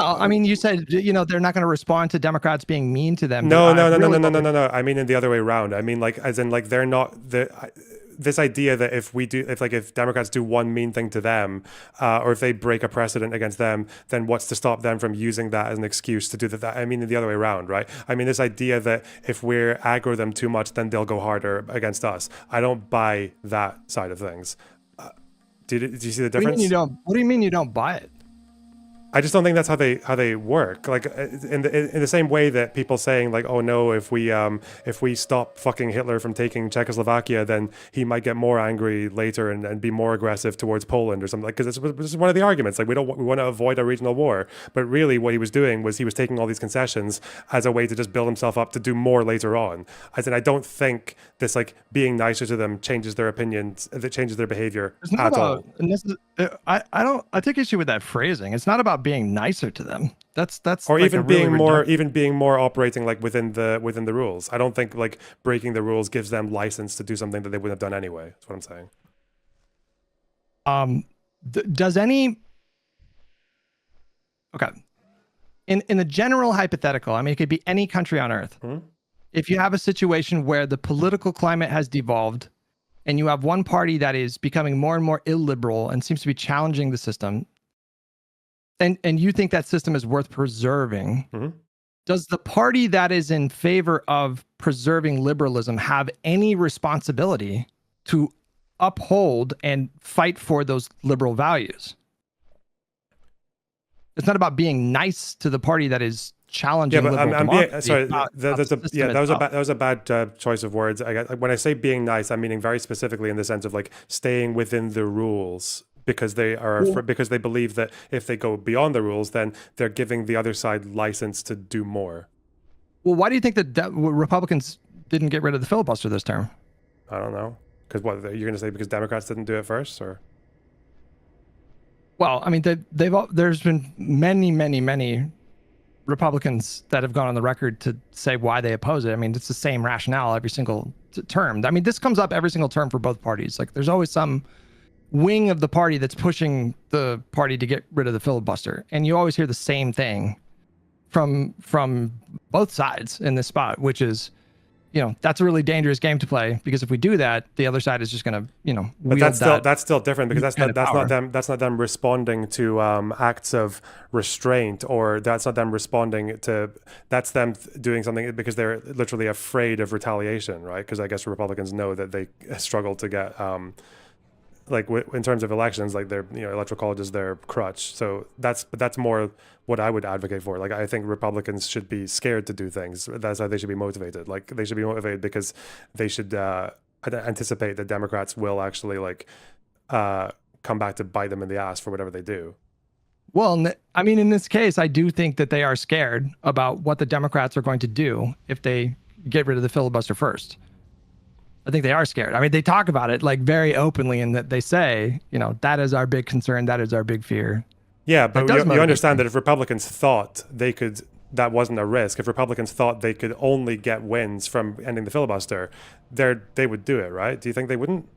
I mean, you said they're not going to respond to Democrats being mean to them. No. I mean in the other way around. I mean like as in like they're not this idea that if Democrats do one mean thing to them, or if they break a precedent against them, then what's to stop them from using that as an excuse to do that? I mean, the other way around, right? I mean, this idea that if we're aggro them too much, then they'll go harder against us. I don't buy that side of things. Do you see the difference? What do you mean you don't buy it? I just don't think that's how they work. Like in the same way that people saying like, oh no, if we stop fucking Hitler from taking Czechoslovakia, then he might get more angry later and be more aggressive towards Poland or something. Like, because this is one of the arguments. Like we want to avoid a regional war, but really what he was doing was he was taking all these concessions as a way to just build himself up to do more later on. I said I don't think this like being nicer to them changes their opinions, that changes their behavior at all. I take issue with that phrasing. It's not about being nicer to them. That's or like even being more operating like within the rules. I don't think like breaking the rules gives them license to do something that they wouldn't have done anyway. That's what I'm saying. Okay. In the general hypothetical, I mean, it could be any country on earth. Mm-hmm. If you have a situation where the political climate has devolved and you have one party that is becoming more and more illiberal and seems to be challenging the system, and you think that system is worth preserving, mm-hmm. Does the party that is in favor of preserving liberalism have any responsibility to uphold and fight for those liberal values? It's not about being nice to the party that is challenging liberal democracy. That was a bad choice of words. When I say being nice, I'm meaning very specifically in the sense of like staying within the rules, because they believe that if they go beyond the rules, then they're giving the other side license to do more. Well, why do you think that Republicans didn't get rid of the filibuster this term? I don't know. Because what you're going to say? Because Democrats didn't do it first, or? Well, I mean, there's been many Republicans that have gone on the record to say why they oppose it. I mean, it's the same rationale every single term. I mean, this comes up every single term for both parties. Like, there's always some wing of the party that's pushing the party to get rid of the filibuster, and you always hear the same thing from both sides in this spot, which is, that's a really dangerous game to play, because if we do that, the other side is just going to, But that's still different, because that's not them responding to acts of restraint, or that's not them responding to, that's them doing something because they're literally afraid of retaliation, right? Because I guess Republicans know that they struggle to get in terms of elections, like their electoral college is their crutch. So that's more what I would advocate for. Like, I think Republicans should be scared to do things. That's how they should be motivated. Like, they should be motivated because they should anticipate that Democrats will actually come back to bite them in the ass for whatever they do. Well, I mean, in this case, I do think that they are scared about what the Democrats are going to do if they get rid of the filibuster first. I think they are scared. I mean, they talk about it like very openly, and that they say, that is our big concern. That is our big fear. Yeah, but you understand that if Republicans thought that wasn't a risk, if Republicans thought they could only get wins from ending the filibuster, they would do it, right? Do you think they wouldn't?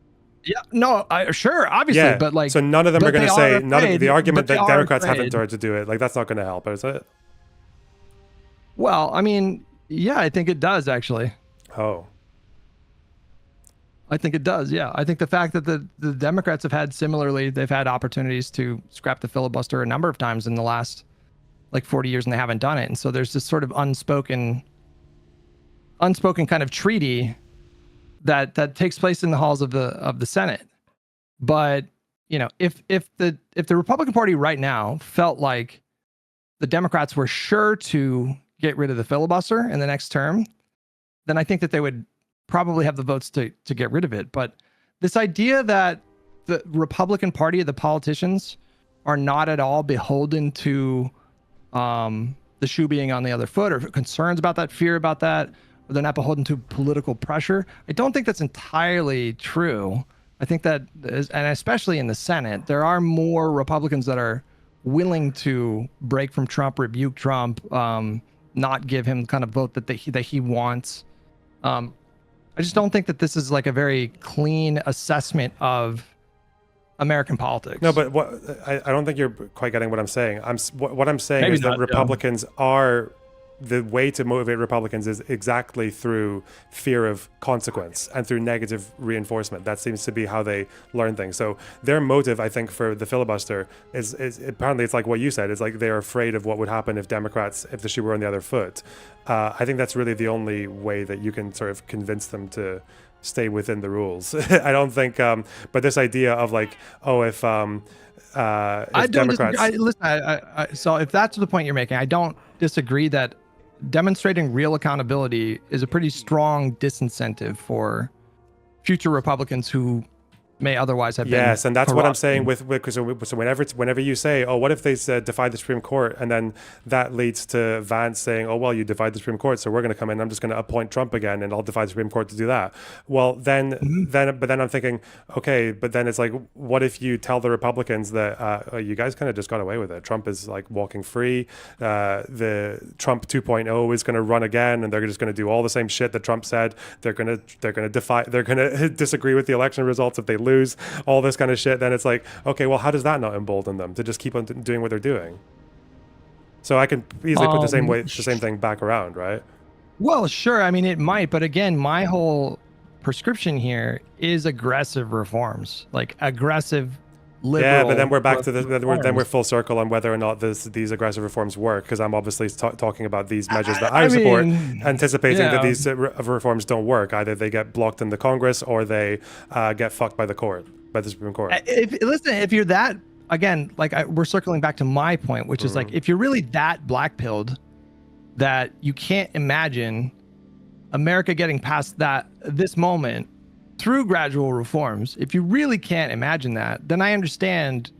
Yeah, no, sure, obviously, yeah. but so none of them are going to say, the argument that Democrats afraid. haven't tried to do it, that's not going to help, is it? Well, I mean, yeah, I think it does, actually. Oh. I think it does, yeah. I think the fact that the Democrats have had they've had opportunities to scrap the filibuster a number of times in the last 40 years, and they haven't done it. And so there's this sort of unspoken kind of treaty that takes place in the halls of the Senate. But if the Republican Party right now felt like the Democrats were sure to get rid of the filibuster in the next term, then I think that they would probably have the votes to get rid of it. But this idea that the Republican Party, the politicians, are not at all beholden to the shoe being on the other foot, or concerns about that, fear about that, or they're not beholden to political pressure, I don't think that's entirely true. I think that, and especially in the Senate, there are more Republicans that are willing to break from Trump, rebuke Trump, not give him the kind of vote that he wants. I just don't think that this is a very clean assessment of American politics. No, but I don't think you're quite getting what I'm saying. What I'm saying Maybe is that not, Republicans are, the way to motivate Republicans is exactly through fear of consequence and through negative reinforcement. That seems to be how they learn things. So their motive, I think, for the filibuster is apparently, it's like what you said. It's like they're afraid of what would happen if the shoe were on the other foot. I think that's really the only way that you can sort of convince them to stay within the rules. I don't think, but this idea of if Democrats... So if that's the point you're making, I don't disagree that demonstrating real accountability is a pretty strong disincentive for future Republicans who may otherwise have been. Yes, and that's what I'm saying so whenever you say, oh, what if they defied the Supreme Court, and then that leads to Vance saying, oh, well, you defied the Supreme Court, so we're going to come in, I'm just going to appoint Trump again, and I'll defy the Supreme Court to do that. Well, then I'm thinking, okay, but then it's like, what if you tell the Republicans that you guys kind of just got away with it? Trump is walking free. The Trump 2.0 is going to run again, and they're just going to do all the same shit that Trump said. They're going to disagree with the election results if they lose, all this kind of shit. Then it's like, okay, well, how does that not embolden them to just keep on doing what they're doing? So I can easily put the same thing back around, right? Well, sure. I mean, it might, but again, my whole prescription here is aggressive reforms, aggressive liberal. Yeah, but then we're back to then we're full circle on whether or not these aggressive reforms work, because I'm obviously talking about these measures that I support, anticipating that these reforms don't work. Either they get blocked in the Congress, or they get fucked by the Supreme Court. If you're that, again, we're circling back to my point, which is if you're really that black-pilled that you can't imagine America getting past this moment through gradual reforms, if you really can't imagine that, then I understand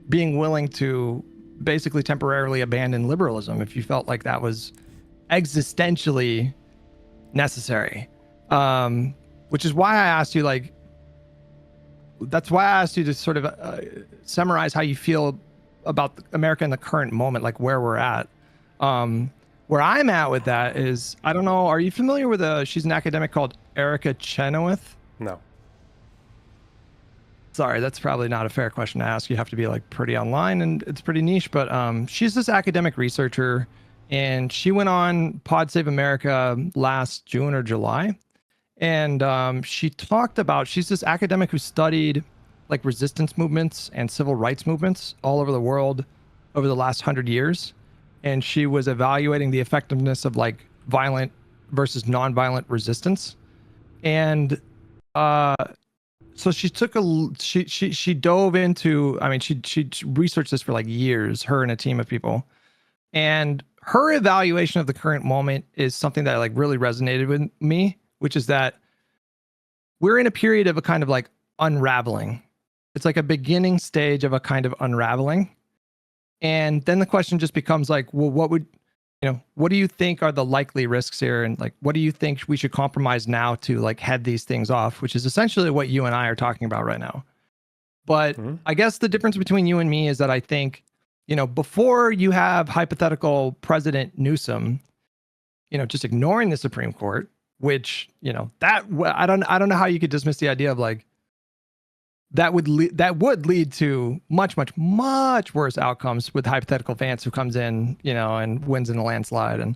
being willing to basically temporarily abandon liberalism if you felt like that was existentially necessary. which is why I asked you, like, that's why I asked you to sort of summarize how you feel about America in the current moment, like where we're at. Where I'm at with that is, I don't know, are you familiar with she's an academic called Erica Chenoweth? No. Sorry, that's probably not a fair question to ask. You have to be like pretty online and it's pretty niche, but she's this academic researcher and she went on Pod Save America last June or July. And she talked about, she's this academic who studied like resistance movements and civil rights movements all over the world over the last 100 years. And she was evaluating the effectiveness of like violent versus nonviolent resistance. And so she took she dove into, I mean, she researched this for like years, her and a team of people. And her evaluation of the current moment is something that like really resonated with me, which is that we're in a period of a kind of like unraveling. It's like a beginning stage of a kind of unraveling. And then the question just becomes like, well, what do you think are the likely risks here? And like, what do you think we should compromise now to like head these things off, which is essentially what you and I are talking about right now. But I guess the difference between you and me is that I think, before you have hypothetical President Newsom, just ignoring the Supreme Court, which, that I don't know how you could dismiss the idea of like, that would lead to much worse outcomes with hypothetical Vance who comes in, and wins in a landslide. And,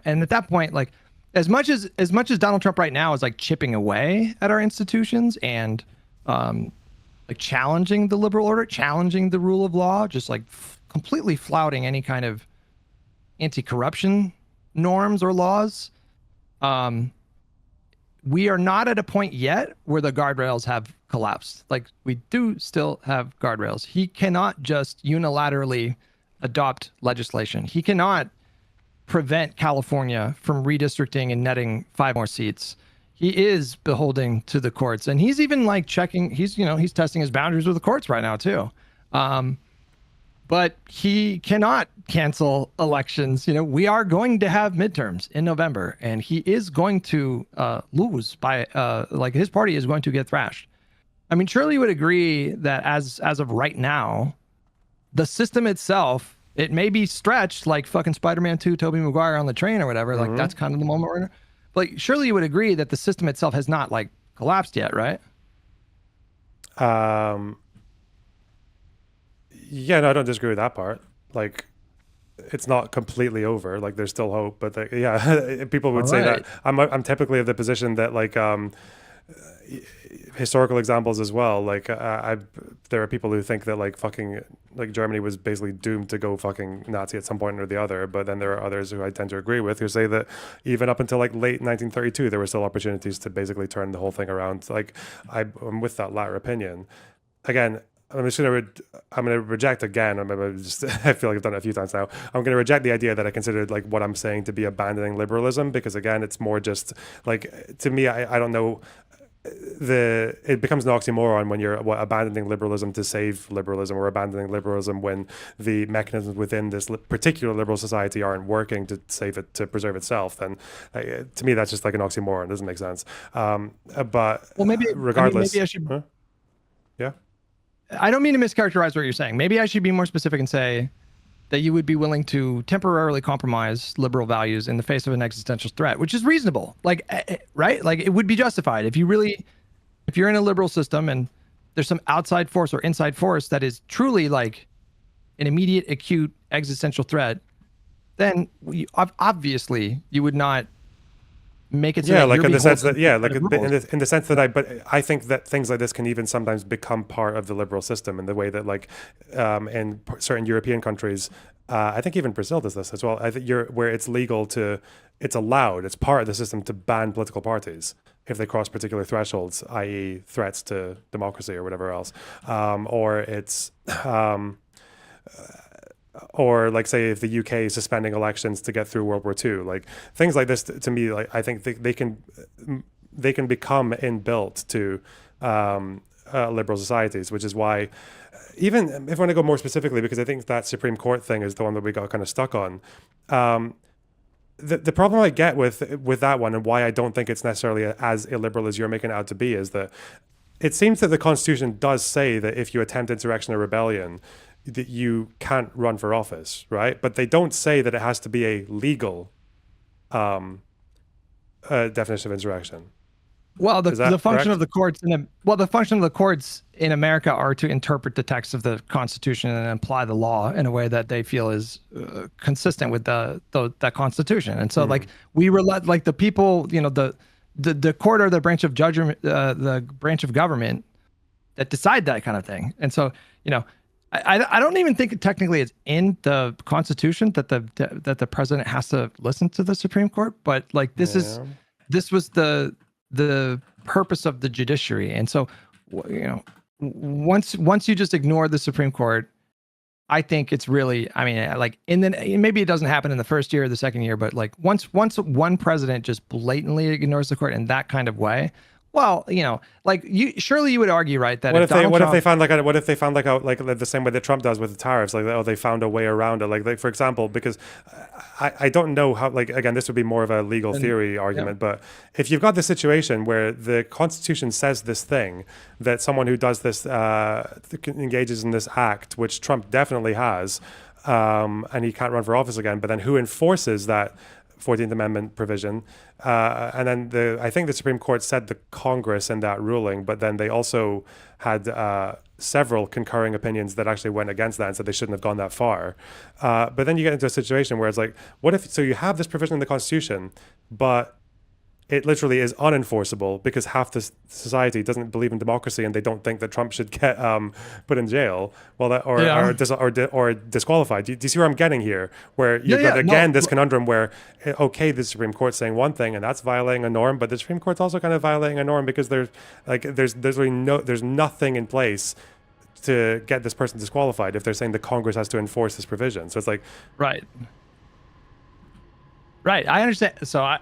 and at that point, like as much as Donald Trump right now is like chipping away at our institutions and like challenging the liberal order, challenging the rule of law, just like completely flouting any kind of anti-corruption norms or laws. We are not at a point yet where the guardrails have collapsed. Like we do still have guardrails. He cannot just unilaterally adopt legislation. He cannot prevent California from redistricting and netting 5 more seats. He is beholden to the courts, and he's even like checking. He's testing his boundaries with the courts right now too. But he cannot cancel elections. We are going to have midterms in November, and he is going to lose by like his party is going to get thrashed. I mean, surely you would agree that as of right now, the system itself, it may be stretched like fucking Spider-Man 2, Tobey Maguire on the train or whatever. Like that's kind of the moment we're in. But like, surely you would agree that the system itself has not like collapsed yet, right? Yeah, no, I don't disagree with that part. Like, it's not completely over. Like, there's still hope. But yeah, people would say that. I'm typically of the position that like historical examples as well. Like, there are people who think that like fucking like Germany was basically doomed to go fucking Nazi at some point or the other. But then there are others who I tend to agree with who say that even up until like late 1932, there were still opportunities to basically turn the whole thing around. Like, I'm with that latter opinion. Again, I'm gonna reject again. I feel like I've done it a few times now. I'm gonna reject the idea that I considered like what I'm saying to be abandoning liberalism, because again, it's more just like, to me, I don't know. It becomes an oxymoron when you're abandoning liberalism to save liberalism, or abandoning liberalism when the mechanisms within this particular liberal society aren't working to save it, to preserve itself. Then to me, that's just like an oxymoron. It doesn't make sense. But regardless, maybe I should. Huh? Yeah. I don't mean to mischaracterize what you're saying. Maybe I should be more specific and say that you would be willing to temporarily compromise liberal values in the face of an existential threat, which is reasonable. Like, right? Like, it would be justified if you're in a liberal system and there's some outside force or inside force that is truly like an immediate, acute existential threat, then obviously you would not make it so like in the sense that in the sense that but I think that things like this can even sometimes become part of the liberal system, in the way that like in certain European countries, I think even Brazil does this as well. I think where it's allowed, it's part of the system to ban political parties if they cross particular thresholds, i.e. threats to democracy or whatever else, or like, say, if the UK is suspending elections to get through World War II, like things like this, to me, like I think they can become inbuilt to liberal societies, which is why, even if I want to go more specifically, because I think that Supreme Court thing is the one that we got kind of stuck on. the problem I get with that one, and why I don't think it's necessarily as illiberal as you're making it out to be, is that it seems that the Constitution does say that if you attempt insurrection or rebellion, that you can't run for office, right? But they don't say that it has to be a legal definition of insurrection. Well, the function correct? of the courts the function of the courts in America are to interpret the text of the Constitution and apply the law in a way that they feel is consistent with that Constitution. And so, like, we like the people, the court or the branch of judgment, the branch of government that decide that kind of thing. And so, I don't even think it technically is in the Constitution that the president has to listen to the Supreme Court, but like this was the purpose of the judiciary. And so, once you just ignore the Supreme Court, I think it's really, maybe it doesn't happen in the first year or the second year, but like once one president just blatantly ignores the court in that kind of way, well, surely you would argue, right, that what if they found like the same way that Trump does with the tariffs, like, they found a way around it, like for example, because I don't know how, like, again, this would be more of a legal theory argument, but if you've got the situation where the Constitution says this thing, that someone who does this engages in this act, which Trump definitely has, and he can't run for office again, but then who enforces that 14th Amendment provision, and then I think the Supreme Court said the Congress in that ruling, but then they also had several concurring opinions that actually went against that and said they shouldn't have gone that far. But then you get into a situation where it's like, what if, so you have this provision in the Constitution, but it literally is unenforceable because half the society doesn't believe in democracy and they don't think that Trump should get put in jail, or disqualified. Do you see where I'm getting here? Where you've got this conundrum where, okay, the Supreme Court's saying one thing and that's violating a norm, but the Supreme Court's also kind of violating a norm because there's nothing in place to get this person disqualified if they're saying the Congress has to enforce this provision. So it's like, right. I understand. So I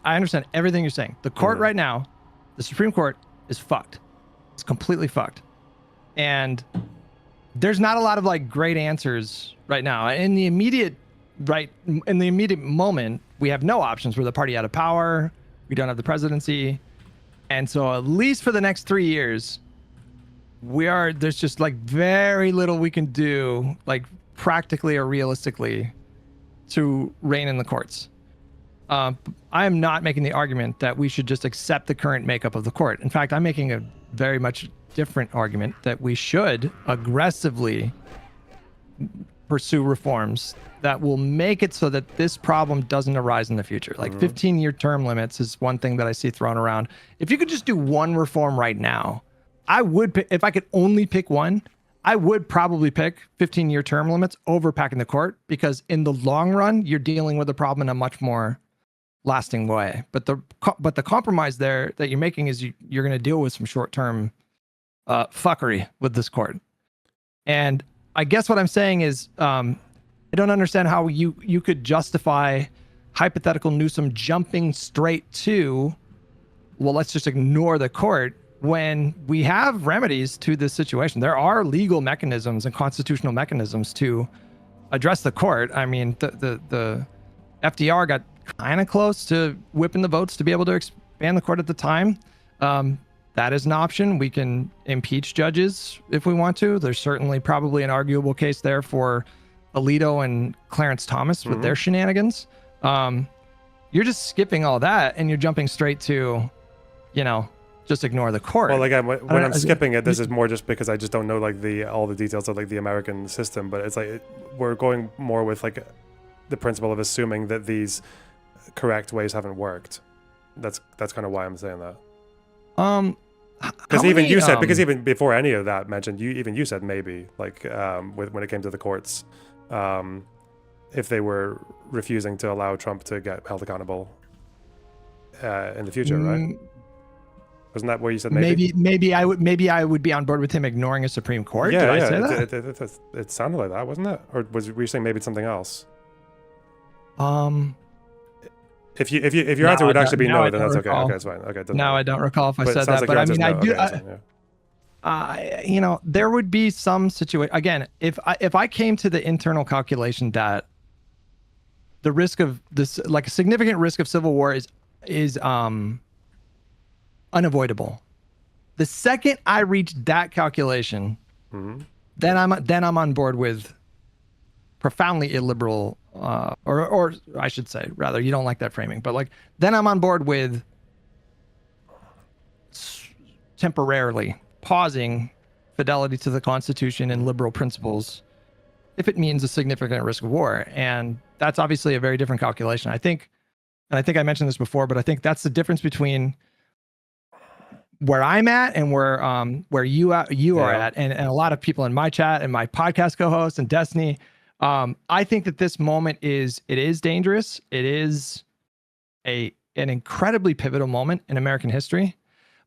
understand everything you're saying. The court right now, the Supreme Court, is fucked. It's completely fucked. And there's not a lot of like great answers right now. In the immediate moment, we have no options. We're the party out of power. We don't have the presidency. And so at least for the next 3 years, there's just like very little we can do, like practically or realistically, to rein in the courts. I am not making the argument that we should just accept the current makeup of the court. In fact, I'm making a very much different argument that we should aggressively pursue reforms that will make it so that this problem doesn't arise in the future. Like 15-year term limits is one thing that I see thrown around. If you could just do one reform right now, I would pick, if I could only pick one, I would probably pick 15-year term limits over packing the court, because in the long run, you're dealing with the problem in a much more lasting way. But the compromise there that you're making is you're going to deal with some short-term fuckery with this court. And I guess what I'm saying is I don't understand how you could justify hypothetical Newsom jumping straight to, well, let's just ignore the court, when we have remedies to this situation. There are legal mechanisms and constitutional mechanisms to address the court. I mean, the FDR got kind of close to whipping the votes to be able to expand the court at the time. That is an option. We can impeach judges if we want to. There's certainly probably an arguable case there for Alito and Clarence Thomas with their shenanigans. You're just skipping all that and you're jumping straight to, just ignore the court. Well, again, when I'm skipping it, this is more just because I just don't know like all the details of like the American system. But it's like we're going more with like the principle of assuming that these correct ways haven't worked. That's kind of why I'm saying that. Because even before any of that mentioned, you said maybe like when it came to the courts, if they were refusing to allow Trump to get held accountable in the future, right? Wasn't that where you said maybe? Maybe I would be on board with him ignoring a Supreme Court. Did I say that? It sounded like that, wasn't it? Or were you saying maybe it's something else? If your answer would actually be no, then that's okay. Okay, that's fine. Okay. No, I don't recall if I said that, but I mean, I do. There would be some situation. Again, if I came to the internal calculation that the risk of this, like a significant risk of civil war is unavoidable. The second I reach that calculation, then I'm on board with profoundly illiberal, or I should say, rather, you don't like that framing, but like, then I'm on board with temporarily pausing fidelity to the Constitution and liberal principles if it means a significant risk of war. And that's obviously a very different calculation. I think I mentioned this before, but I think that's the difference between where I'm at and where you are at, and a lot of people in my chat and my podcast co-host and Destiny. I think that this moment is dangerous. It is an incredibly pivotal moment in American history.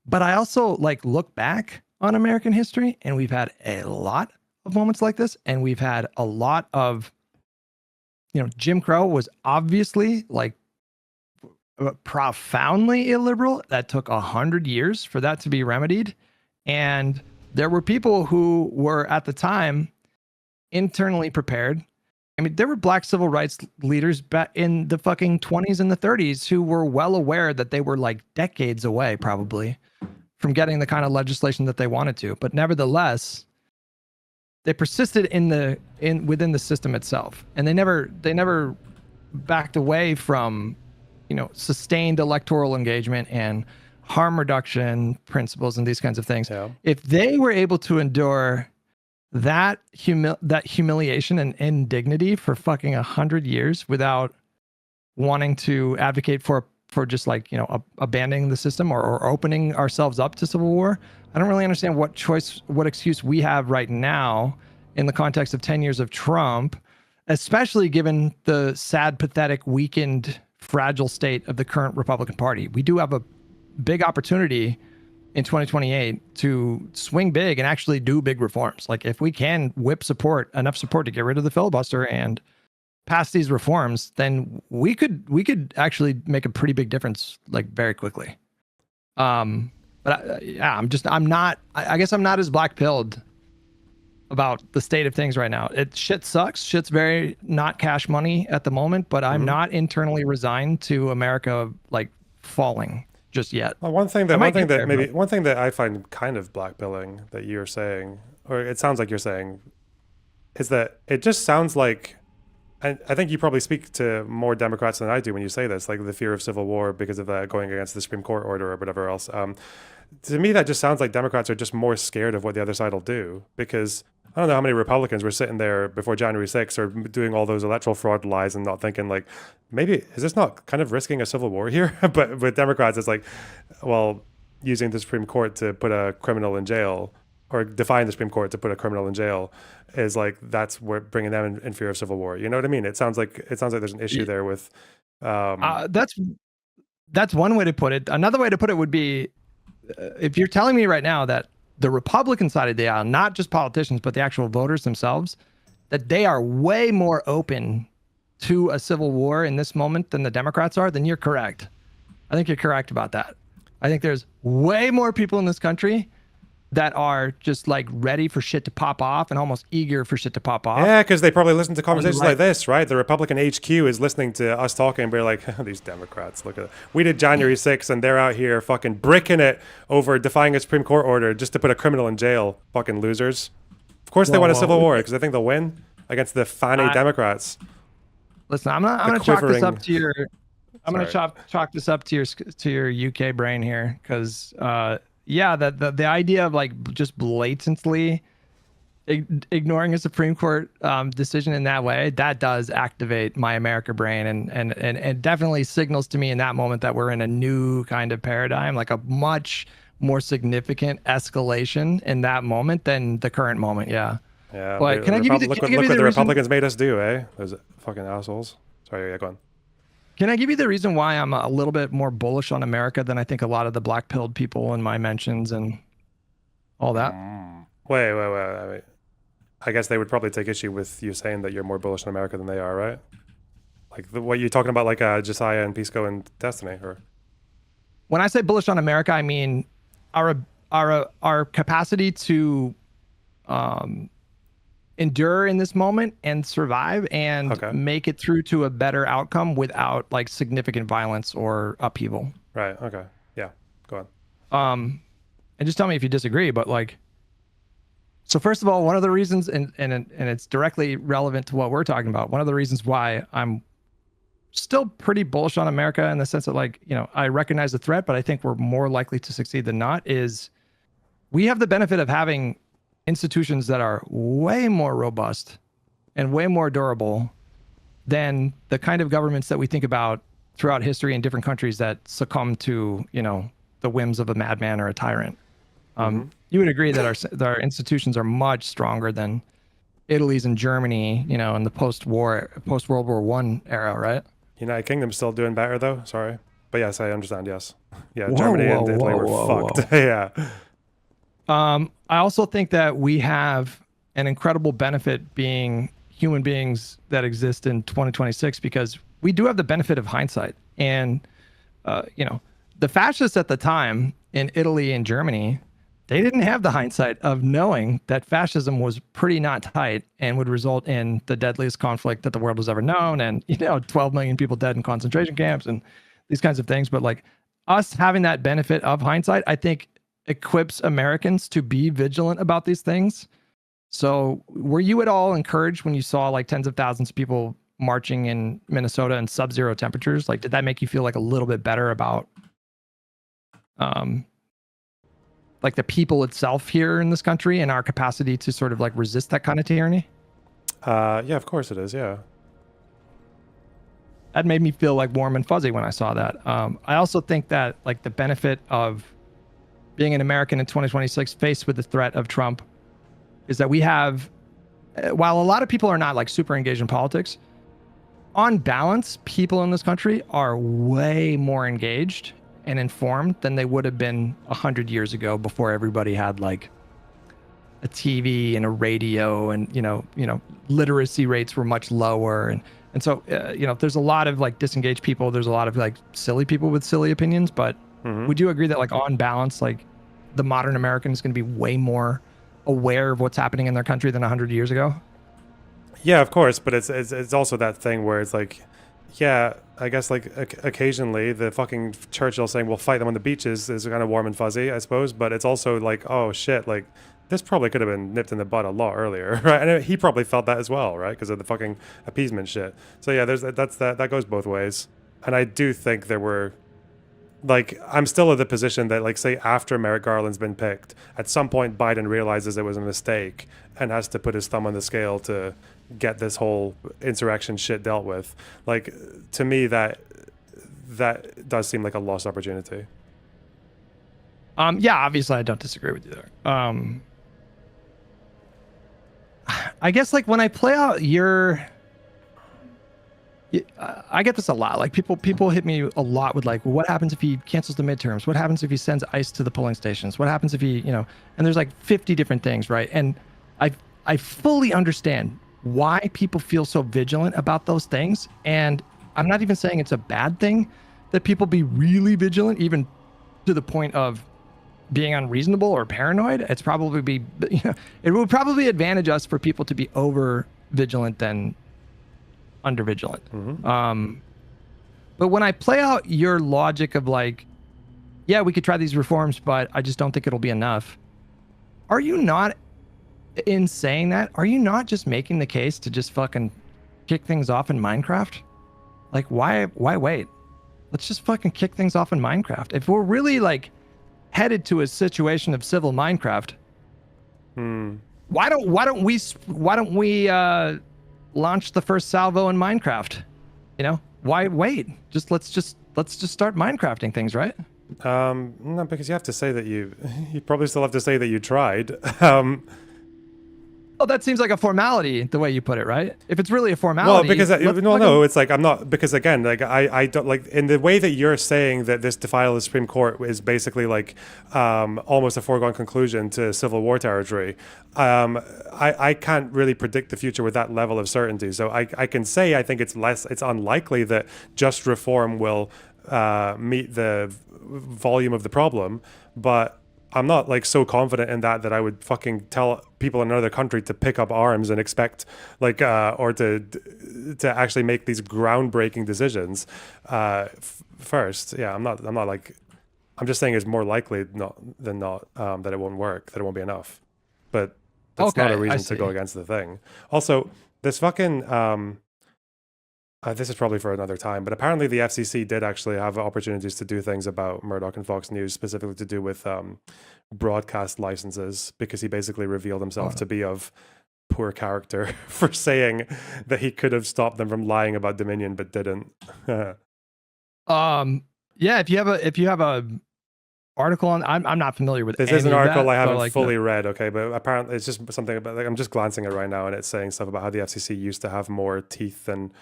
But I also like look back on American history, and we've had a lot of moments like this, and we've had a lot of, Jim Crow was obviously like profoundly illiberal. That took 100 years for that to be remedied. And there were people who were at the time internally prepared. I mean, there were black civil rights leaders back in the fucking 20s and the 30s who were well aware that they were like decades away probably from getting the kind of legislation that they wanted to. But nevertheless, they persisted within the system itself. And they never backed away from, sustained electoral engagement and harm reduction principles and these kinds of things. Yeah. If they were able to endure that humiliation and indignity for fucking 100 years without wanting to advocate for just like, abandoning the system or opening ourselves up to civil war, I don't really understand what excuse we have right now in the context of 10 years of Trump, especially given the sad, pathetic, weakened, fragile state of the current Republican Party. We do have a big opportunity in 2028 to swing big and actually do big reforms. Like if we can whip enough support to get rid of the filibuster and pass these reforms, then we could actually make a pretty big difference like very quickly. I guess I'm not as black-pilled about the state of things right now. Shit sucks. Shit's very not cash money at the moment, but I'm not internally resigned to America like falling just yet. Well, one thing that I find kind of blackpilling that you're saying, or it sounds like you're saying, is that it just sounds like, and I think you probably speak to more Democrats than I do when you say this, like the fear of civil war because of that going against the Supreme Court order or whatever else. To me, that just sounds like Democrats are just more scared of what the other side will do, because I don't know how many Republicans were sitting there before January 6th or doing all those electoral fraud lies and not thinking like, maybe, is this not kind of risking a civil war here? But with Democrats, it's like, well, using the Supreme Court to put a criminal in jail or defying the Supreme Court to put a criminal in jail is like, that's what bringing them in fear of civil war. You know what I mean? It sounds like there's an issue there with. That's one way to put it. Another way to put it would be, if you're telling me right now that the Republican side of the aisle, not just politicians, but the actual voters themselves, that they are way more open to a civil war in this moment than the Democrats are, then you're correct. I think you're correct about that. I think there's way more people in this country that are just like ready for shit to pop off and almost eager for shit to pop off. Yeah, because they probably listen to conversations like this, right? The Republican HQ is listening to us talking and they're like, these Democrats, look at it. We did January 6th and they're out here fucking bricking it over defying a Supreme Court order just to put a criminal in jail. Fucking losers. Of course they want a civil war because they think they'll win against the fanny Democrats. Listen, I'm gonna chalk this up to your. I'm gonna chalk this up to your UK brain here, because the idea of like just blatantly ignoring a Supreme Court decision in that way, that does activate my America brain, and definitely signals to me in that moment that we're in a new kind of paradigm, like a much more significant escalation in that moment than the current moment. Yeah. Yeah. But can I give you the, look what the Republicans made us do, eh? Those fucking assholes. Sorry, yeah, go on. Can I give you the reason why I'm a little bit more bullish on America than I think a lot of the black-pilled people in my mentions and all that? Wait. I guess they would probably take issue with you saying that you're more bullish on America than they are, right? Like what you're talking about, like Josiah and Pisco and Destiny, or? When I say bullish on America, I mean our capacity to endure in this moment and survive and Okay. make it through to a better outcome without like significant violence or upheaval. Right. Okay. Yeah. Go on. And just tell me if you disagree, but like, so first of all, one of the reasons, and it's directly relevant to what we're talking about, one of the reasons why I'm still pretty bullish on America in the sense that, like, you know, I recognize the threat, but I think we're more likely to succeed than not, is we have the benefit of having institutions that are way more robust and way more durable than the kind of governments that we think about throughout history in different countries that succumb to, you know, the whims of a madman or a tyrant. You would agree that our institutions are much stronger than Italy's and Germany, you know, in the post World War I era, right? United Kingdom's still doing better though. Sorry, but yes, I understand. Yes. Yeah. Germany and Italy were fucked. Yeah. I also think that we have an incredible benefit being human beings that exist in 2026 because we do have the benefit of hindsight. And, you know, the fascists at the time in Italy and Germany, they didn't have the hindsight of knowing that fascism was pretty not tight and would result in the deadliest conflict that the world has ever known. And, you know, 12 million people dead in concentration camps and these kinds of things. But like us having that benefit of hindsight, I think equips Americans to be vigilant about these things. So were you at all encouraged when you saw like tens of thousands of people marching in Minnesota in sub-zero temperatures? Like, did that make you feel like a little bit better about like the people itself here in this country and our capacity to sort of like resist that kind of tyranny? Yeah, of course it is. Yeah. That made me feel like warm and fuzzy when I saw that. I also think that like the benefit of being an American in 2026 faced with the threat of Trump is that we have, while a lot of people are not like super engaged in politics, on balance, people in this country are way more engaged and informed than they would have been 100 years ago before everybody had like a TV and a radio, and you know literacy rates were much lower, and so you know, there's a lot of like disengaged people, there's a lot of like silly people with silly opinions, but would you agree that like on balance, like the modern American is going to be way more aware of what's happening in their country than 100 years ago? Yeah, of course, but it's also that thing where it's like, yeah, I guess like occasionally the fucking Churchill saying we'll fight them on the beaches is kind of warm and fuzzy, I suppose, but it's also like, oh shit, like this probably could have been nipped in the bud a lot earlier, right? And he probably felt that as well, right? Because of the fucking appeasement shit. So yeah, that goes both ways. And I do think there were, like, I'm still in the position that, like, say after Merrick Garland's been picked, at some point Biden realizes it was a mistake and has to put his thumb on the scale to get this whole insurrection shit dealt with. Like, to me, that does seem like a lost opportunity. Yeah, obviously I don't disagree with you there. I guess like when I play out I get this a lot. Like people hit me a lot with like, well, what happens if he cancels the midterms? What happens if he sends ICE to the polling stations? What happens if he, you know, and there's like 50 different things, right? And I fully understand why people feel so vigilant about those things. And I'm not even saying it's a bad thing that people be really vigilant, even to the point of being unreasonable or paranoid. It's probably it would probably advantage us for people to be over vigilant than under vigilant. But when I play out your logic of like, yeah, we could try these reforms, but I just don't think it'll be enough. Are you not, in saying that, are you not just making the case to just fucking kick things off in Minecraft? Like, why wait? Let's just fucking kick things off in Minecraft. If we're really like headed to a situation of civil Minecraft, why don't we launch the first salvo in Minecraft? You know, why wait? Let's just start Minecrafting things, right? No, because you have to say that you probably still have to say that you tried. Oh, that seems like a formality, the way you put it, right? If it's really a formality. Well, because it's like I'm not, because again, like I don't, like, in the way that you're saying that this defile of the Supreme Court is basically like almost a foregone conclusion to Civil War territory. I can't really predict the future with that level of certainty. So I can say I think it's unlikely that just reform will meet the volume of the problem, but I'm not like so confident in that I would fucking tell people in another country to pick up arms and expect like or to actually make these groundbreaking decisions first. Yeah, I'm not like, I'm just saying it's more likely than not that it won't work, that it won't be enough. But that's not a reason to go against the thing. Also, this fucking this is probably for another time, but apparently the FCC did actually have opportunities to do things about Murdoch and Fox News, specifically to do with broadcast licenses, because he basically revealed himself to be of poor character for saying that he could have stopped them from lying about Dominion, but didn't. Yeah, if you have a article on, I'm not familiar with this any is an of article that, I haven't like, fully read, okay, but apparently it's just something about, like, I'm just glancing at it right now, and it's saying stuff about how the FCC used to have more teeth than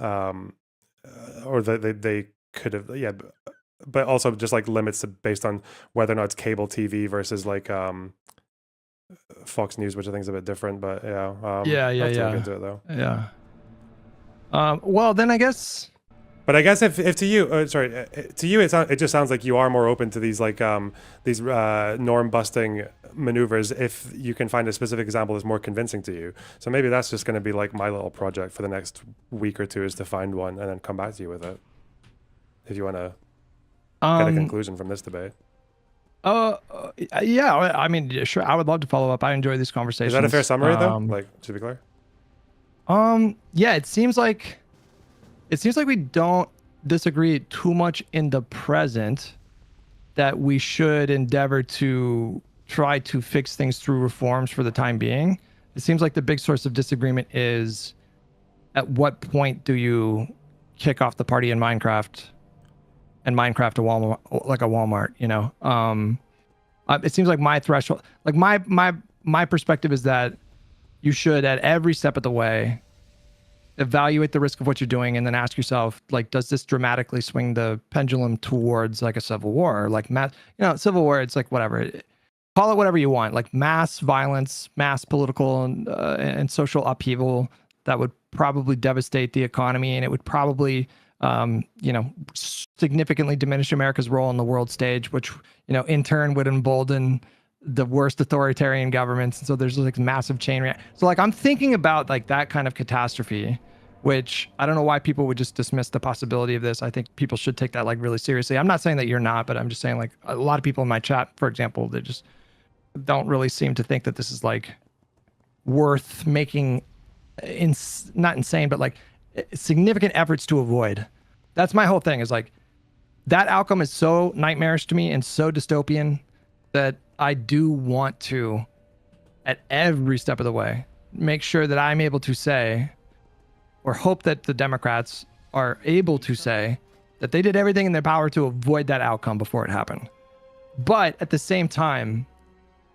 or that they could have, yeah, but also just like limits based on whether or not it's cable TV versus like Fox News, which I think is a bit different, but yeah. I'll have to look into it though. Yeah. Well, then I guess. But I guess if to you, to you, it just sounds like you are more open to these like these norm busting maneuvers if you can find a specific example that's more convincing to you. So maybe that's just going to be like my little project for the next week or two, is to find one and then come back to you with it. If you want to get a conclusion from this debate. Yeah, I mean, sure, I would love to follow up. I enjoy these conversations. Is that a fair summary though? Like, to be clear. Yeah, it seems like we don't disagree too much in the present, that we should endeavor to try to fix things through reforms for the time being. It seems like the big source of disagreement is, at what point do you kick off the party in Minecraft and Minecraft a Walmart, like a Walmart, you know? It seems like my threshold, like my perspective is that you should, at every step of the way, evaluate the risk of what you're doing, and then ask yourself, like, does this dramatically swing the pendulum towards like a civil war? Or like civil war, it's like whatever, call it whatever you want, like mass violence, mass political and social upheaval that would probably devastate the economy, and it would probably significantly diminish America's role on the world stage, which in turn would embolden the worst authoritarian governments. And so there's like massive chain reaction. So like, I'm thinking about like that kind of catastrophe, which I don't know why people would just dismiss the possibility of this. I think people should take that like really seriously. I'm not saying that you're not, but I'm just saying, like, a lot of people in my chat, for example, they just don't really seem to think that this is like worth making not insane, but like significant efforts to avoid. That's my whole thing, is like, that outcome is so nightmarish to me and so dystopian that I do want to, at every step of the way, make sure that I'm able to say, or hope that the Democrats are able to say, that they did everything in their power to avoid that outcome before it happened. But at the same time,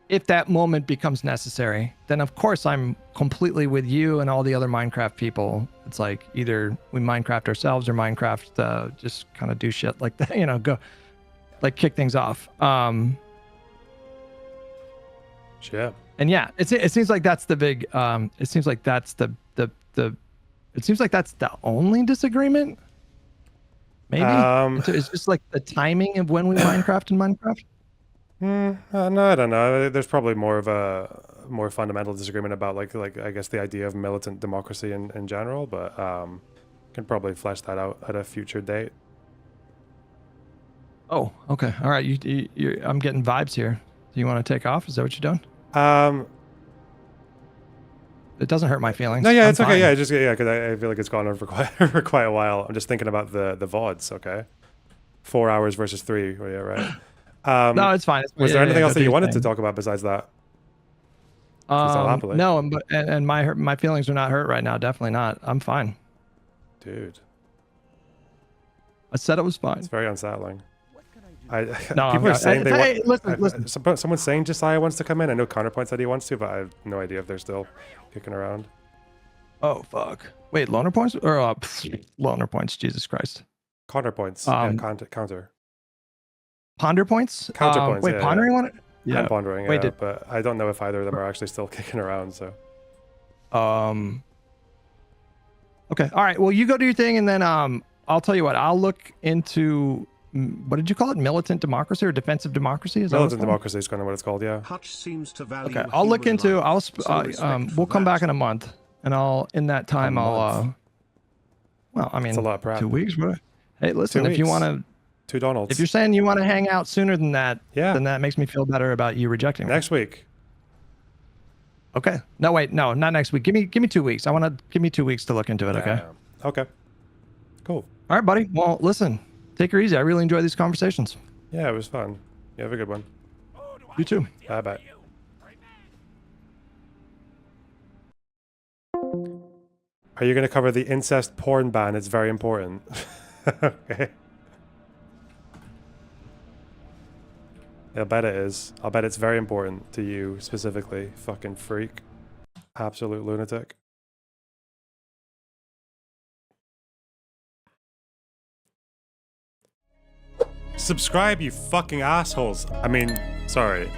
if that moment becomes necessary, then of course I'm completely with you and all the other Minecraft people. It's like, either we Minecraft ourselves, or Minecraft just kind of do shit like that, go like kick things off. Yeah. And yeah, it seems like that's the big it seems like that's it seems like that's the only disagreement. Maybe it's just like the timing of when we Minecraft in Minecraft. No, I don't know. There's probably more of a more fundamental disagreement about like I guess the idea of militant democracy in general, but can probably flesh that out at a future date. Oh, okay. All right. I'm getting vibes here. Do you want to take off? Is that what you're doing? It doesn't hurt my feelings. No, yeah, I'm it's okay. fine. Yeah, because I feel like it's gone on for quite a while. I'm just thinking about the VODs. Okay, 4 hours versus 3. Oh, yeah, right. No, it's fine. Was there anything else that you wanted to talk about besides that? No, and my feelings are not hurt right now. Definitely not. I'm fine, dude. I said it was fine. It's very unsettling. No, people are saying listen. Someone's saying Josiah wants to come in. I know Counterpoint said he wants to, but I have no idea if they're still kicking around. Oh fuck! Wait, loner points or loner points? Jesus Christ! Counterpoints. Counter. Ponder points. Counterpoints. Wait, pondering one. Yeah, I'm pondering. Wait, but I don't know if either of them are actually still kicking around. So. Okay. All right. Well, you go do your thing, and then I'll tell you what. I'll look into what did you call it? Militant democracy or defensive democracy? Is that what it's Militant called? democracy is kind of what it's called, yeah. Hutch seems to value Okay, I'll look human into. life, so respect for We'll come that. back in a month, and in that time month? well, I mean, It's a lot of prep. 2 weeks, but hey, listen, 2 if you weeks. want to, 2 Donalds. if you're saying you want to hang out sooner than that, Yeah. then that makes me feel better about you rejecting me. Next week. Okay. No, wait, no, not next week. Give me 2 weeks. I want to give me 2 weeks to look into it. Okay. Yeah. Okay. Cool. All right, buddy. Well, listen, take her easy. I really enjoy these conversations. Yeah, it was fun. You have a good one. You too. Bye-bye. Are you going to cover the incest porn ban? It's very important. Okay. I'll bet it is. I'll bet it's very important to you specifically. Fucking freak. Absolute lunatic. Subscribe, you fucking assholes. I mean, sorry.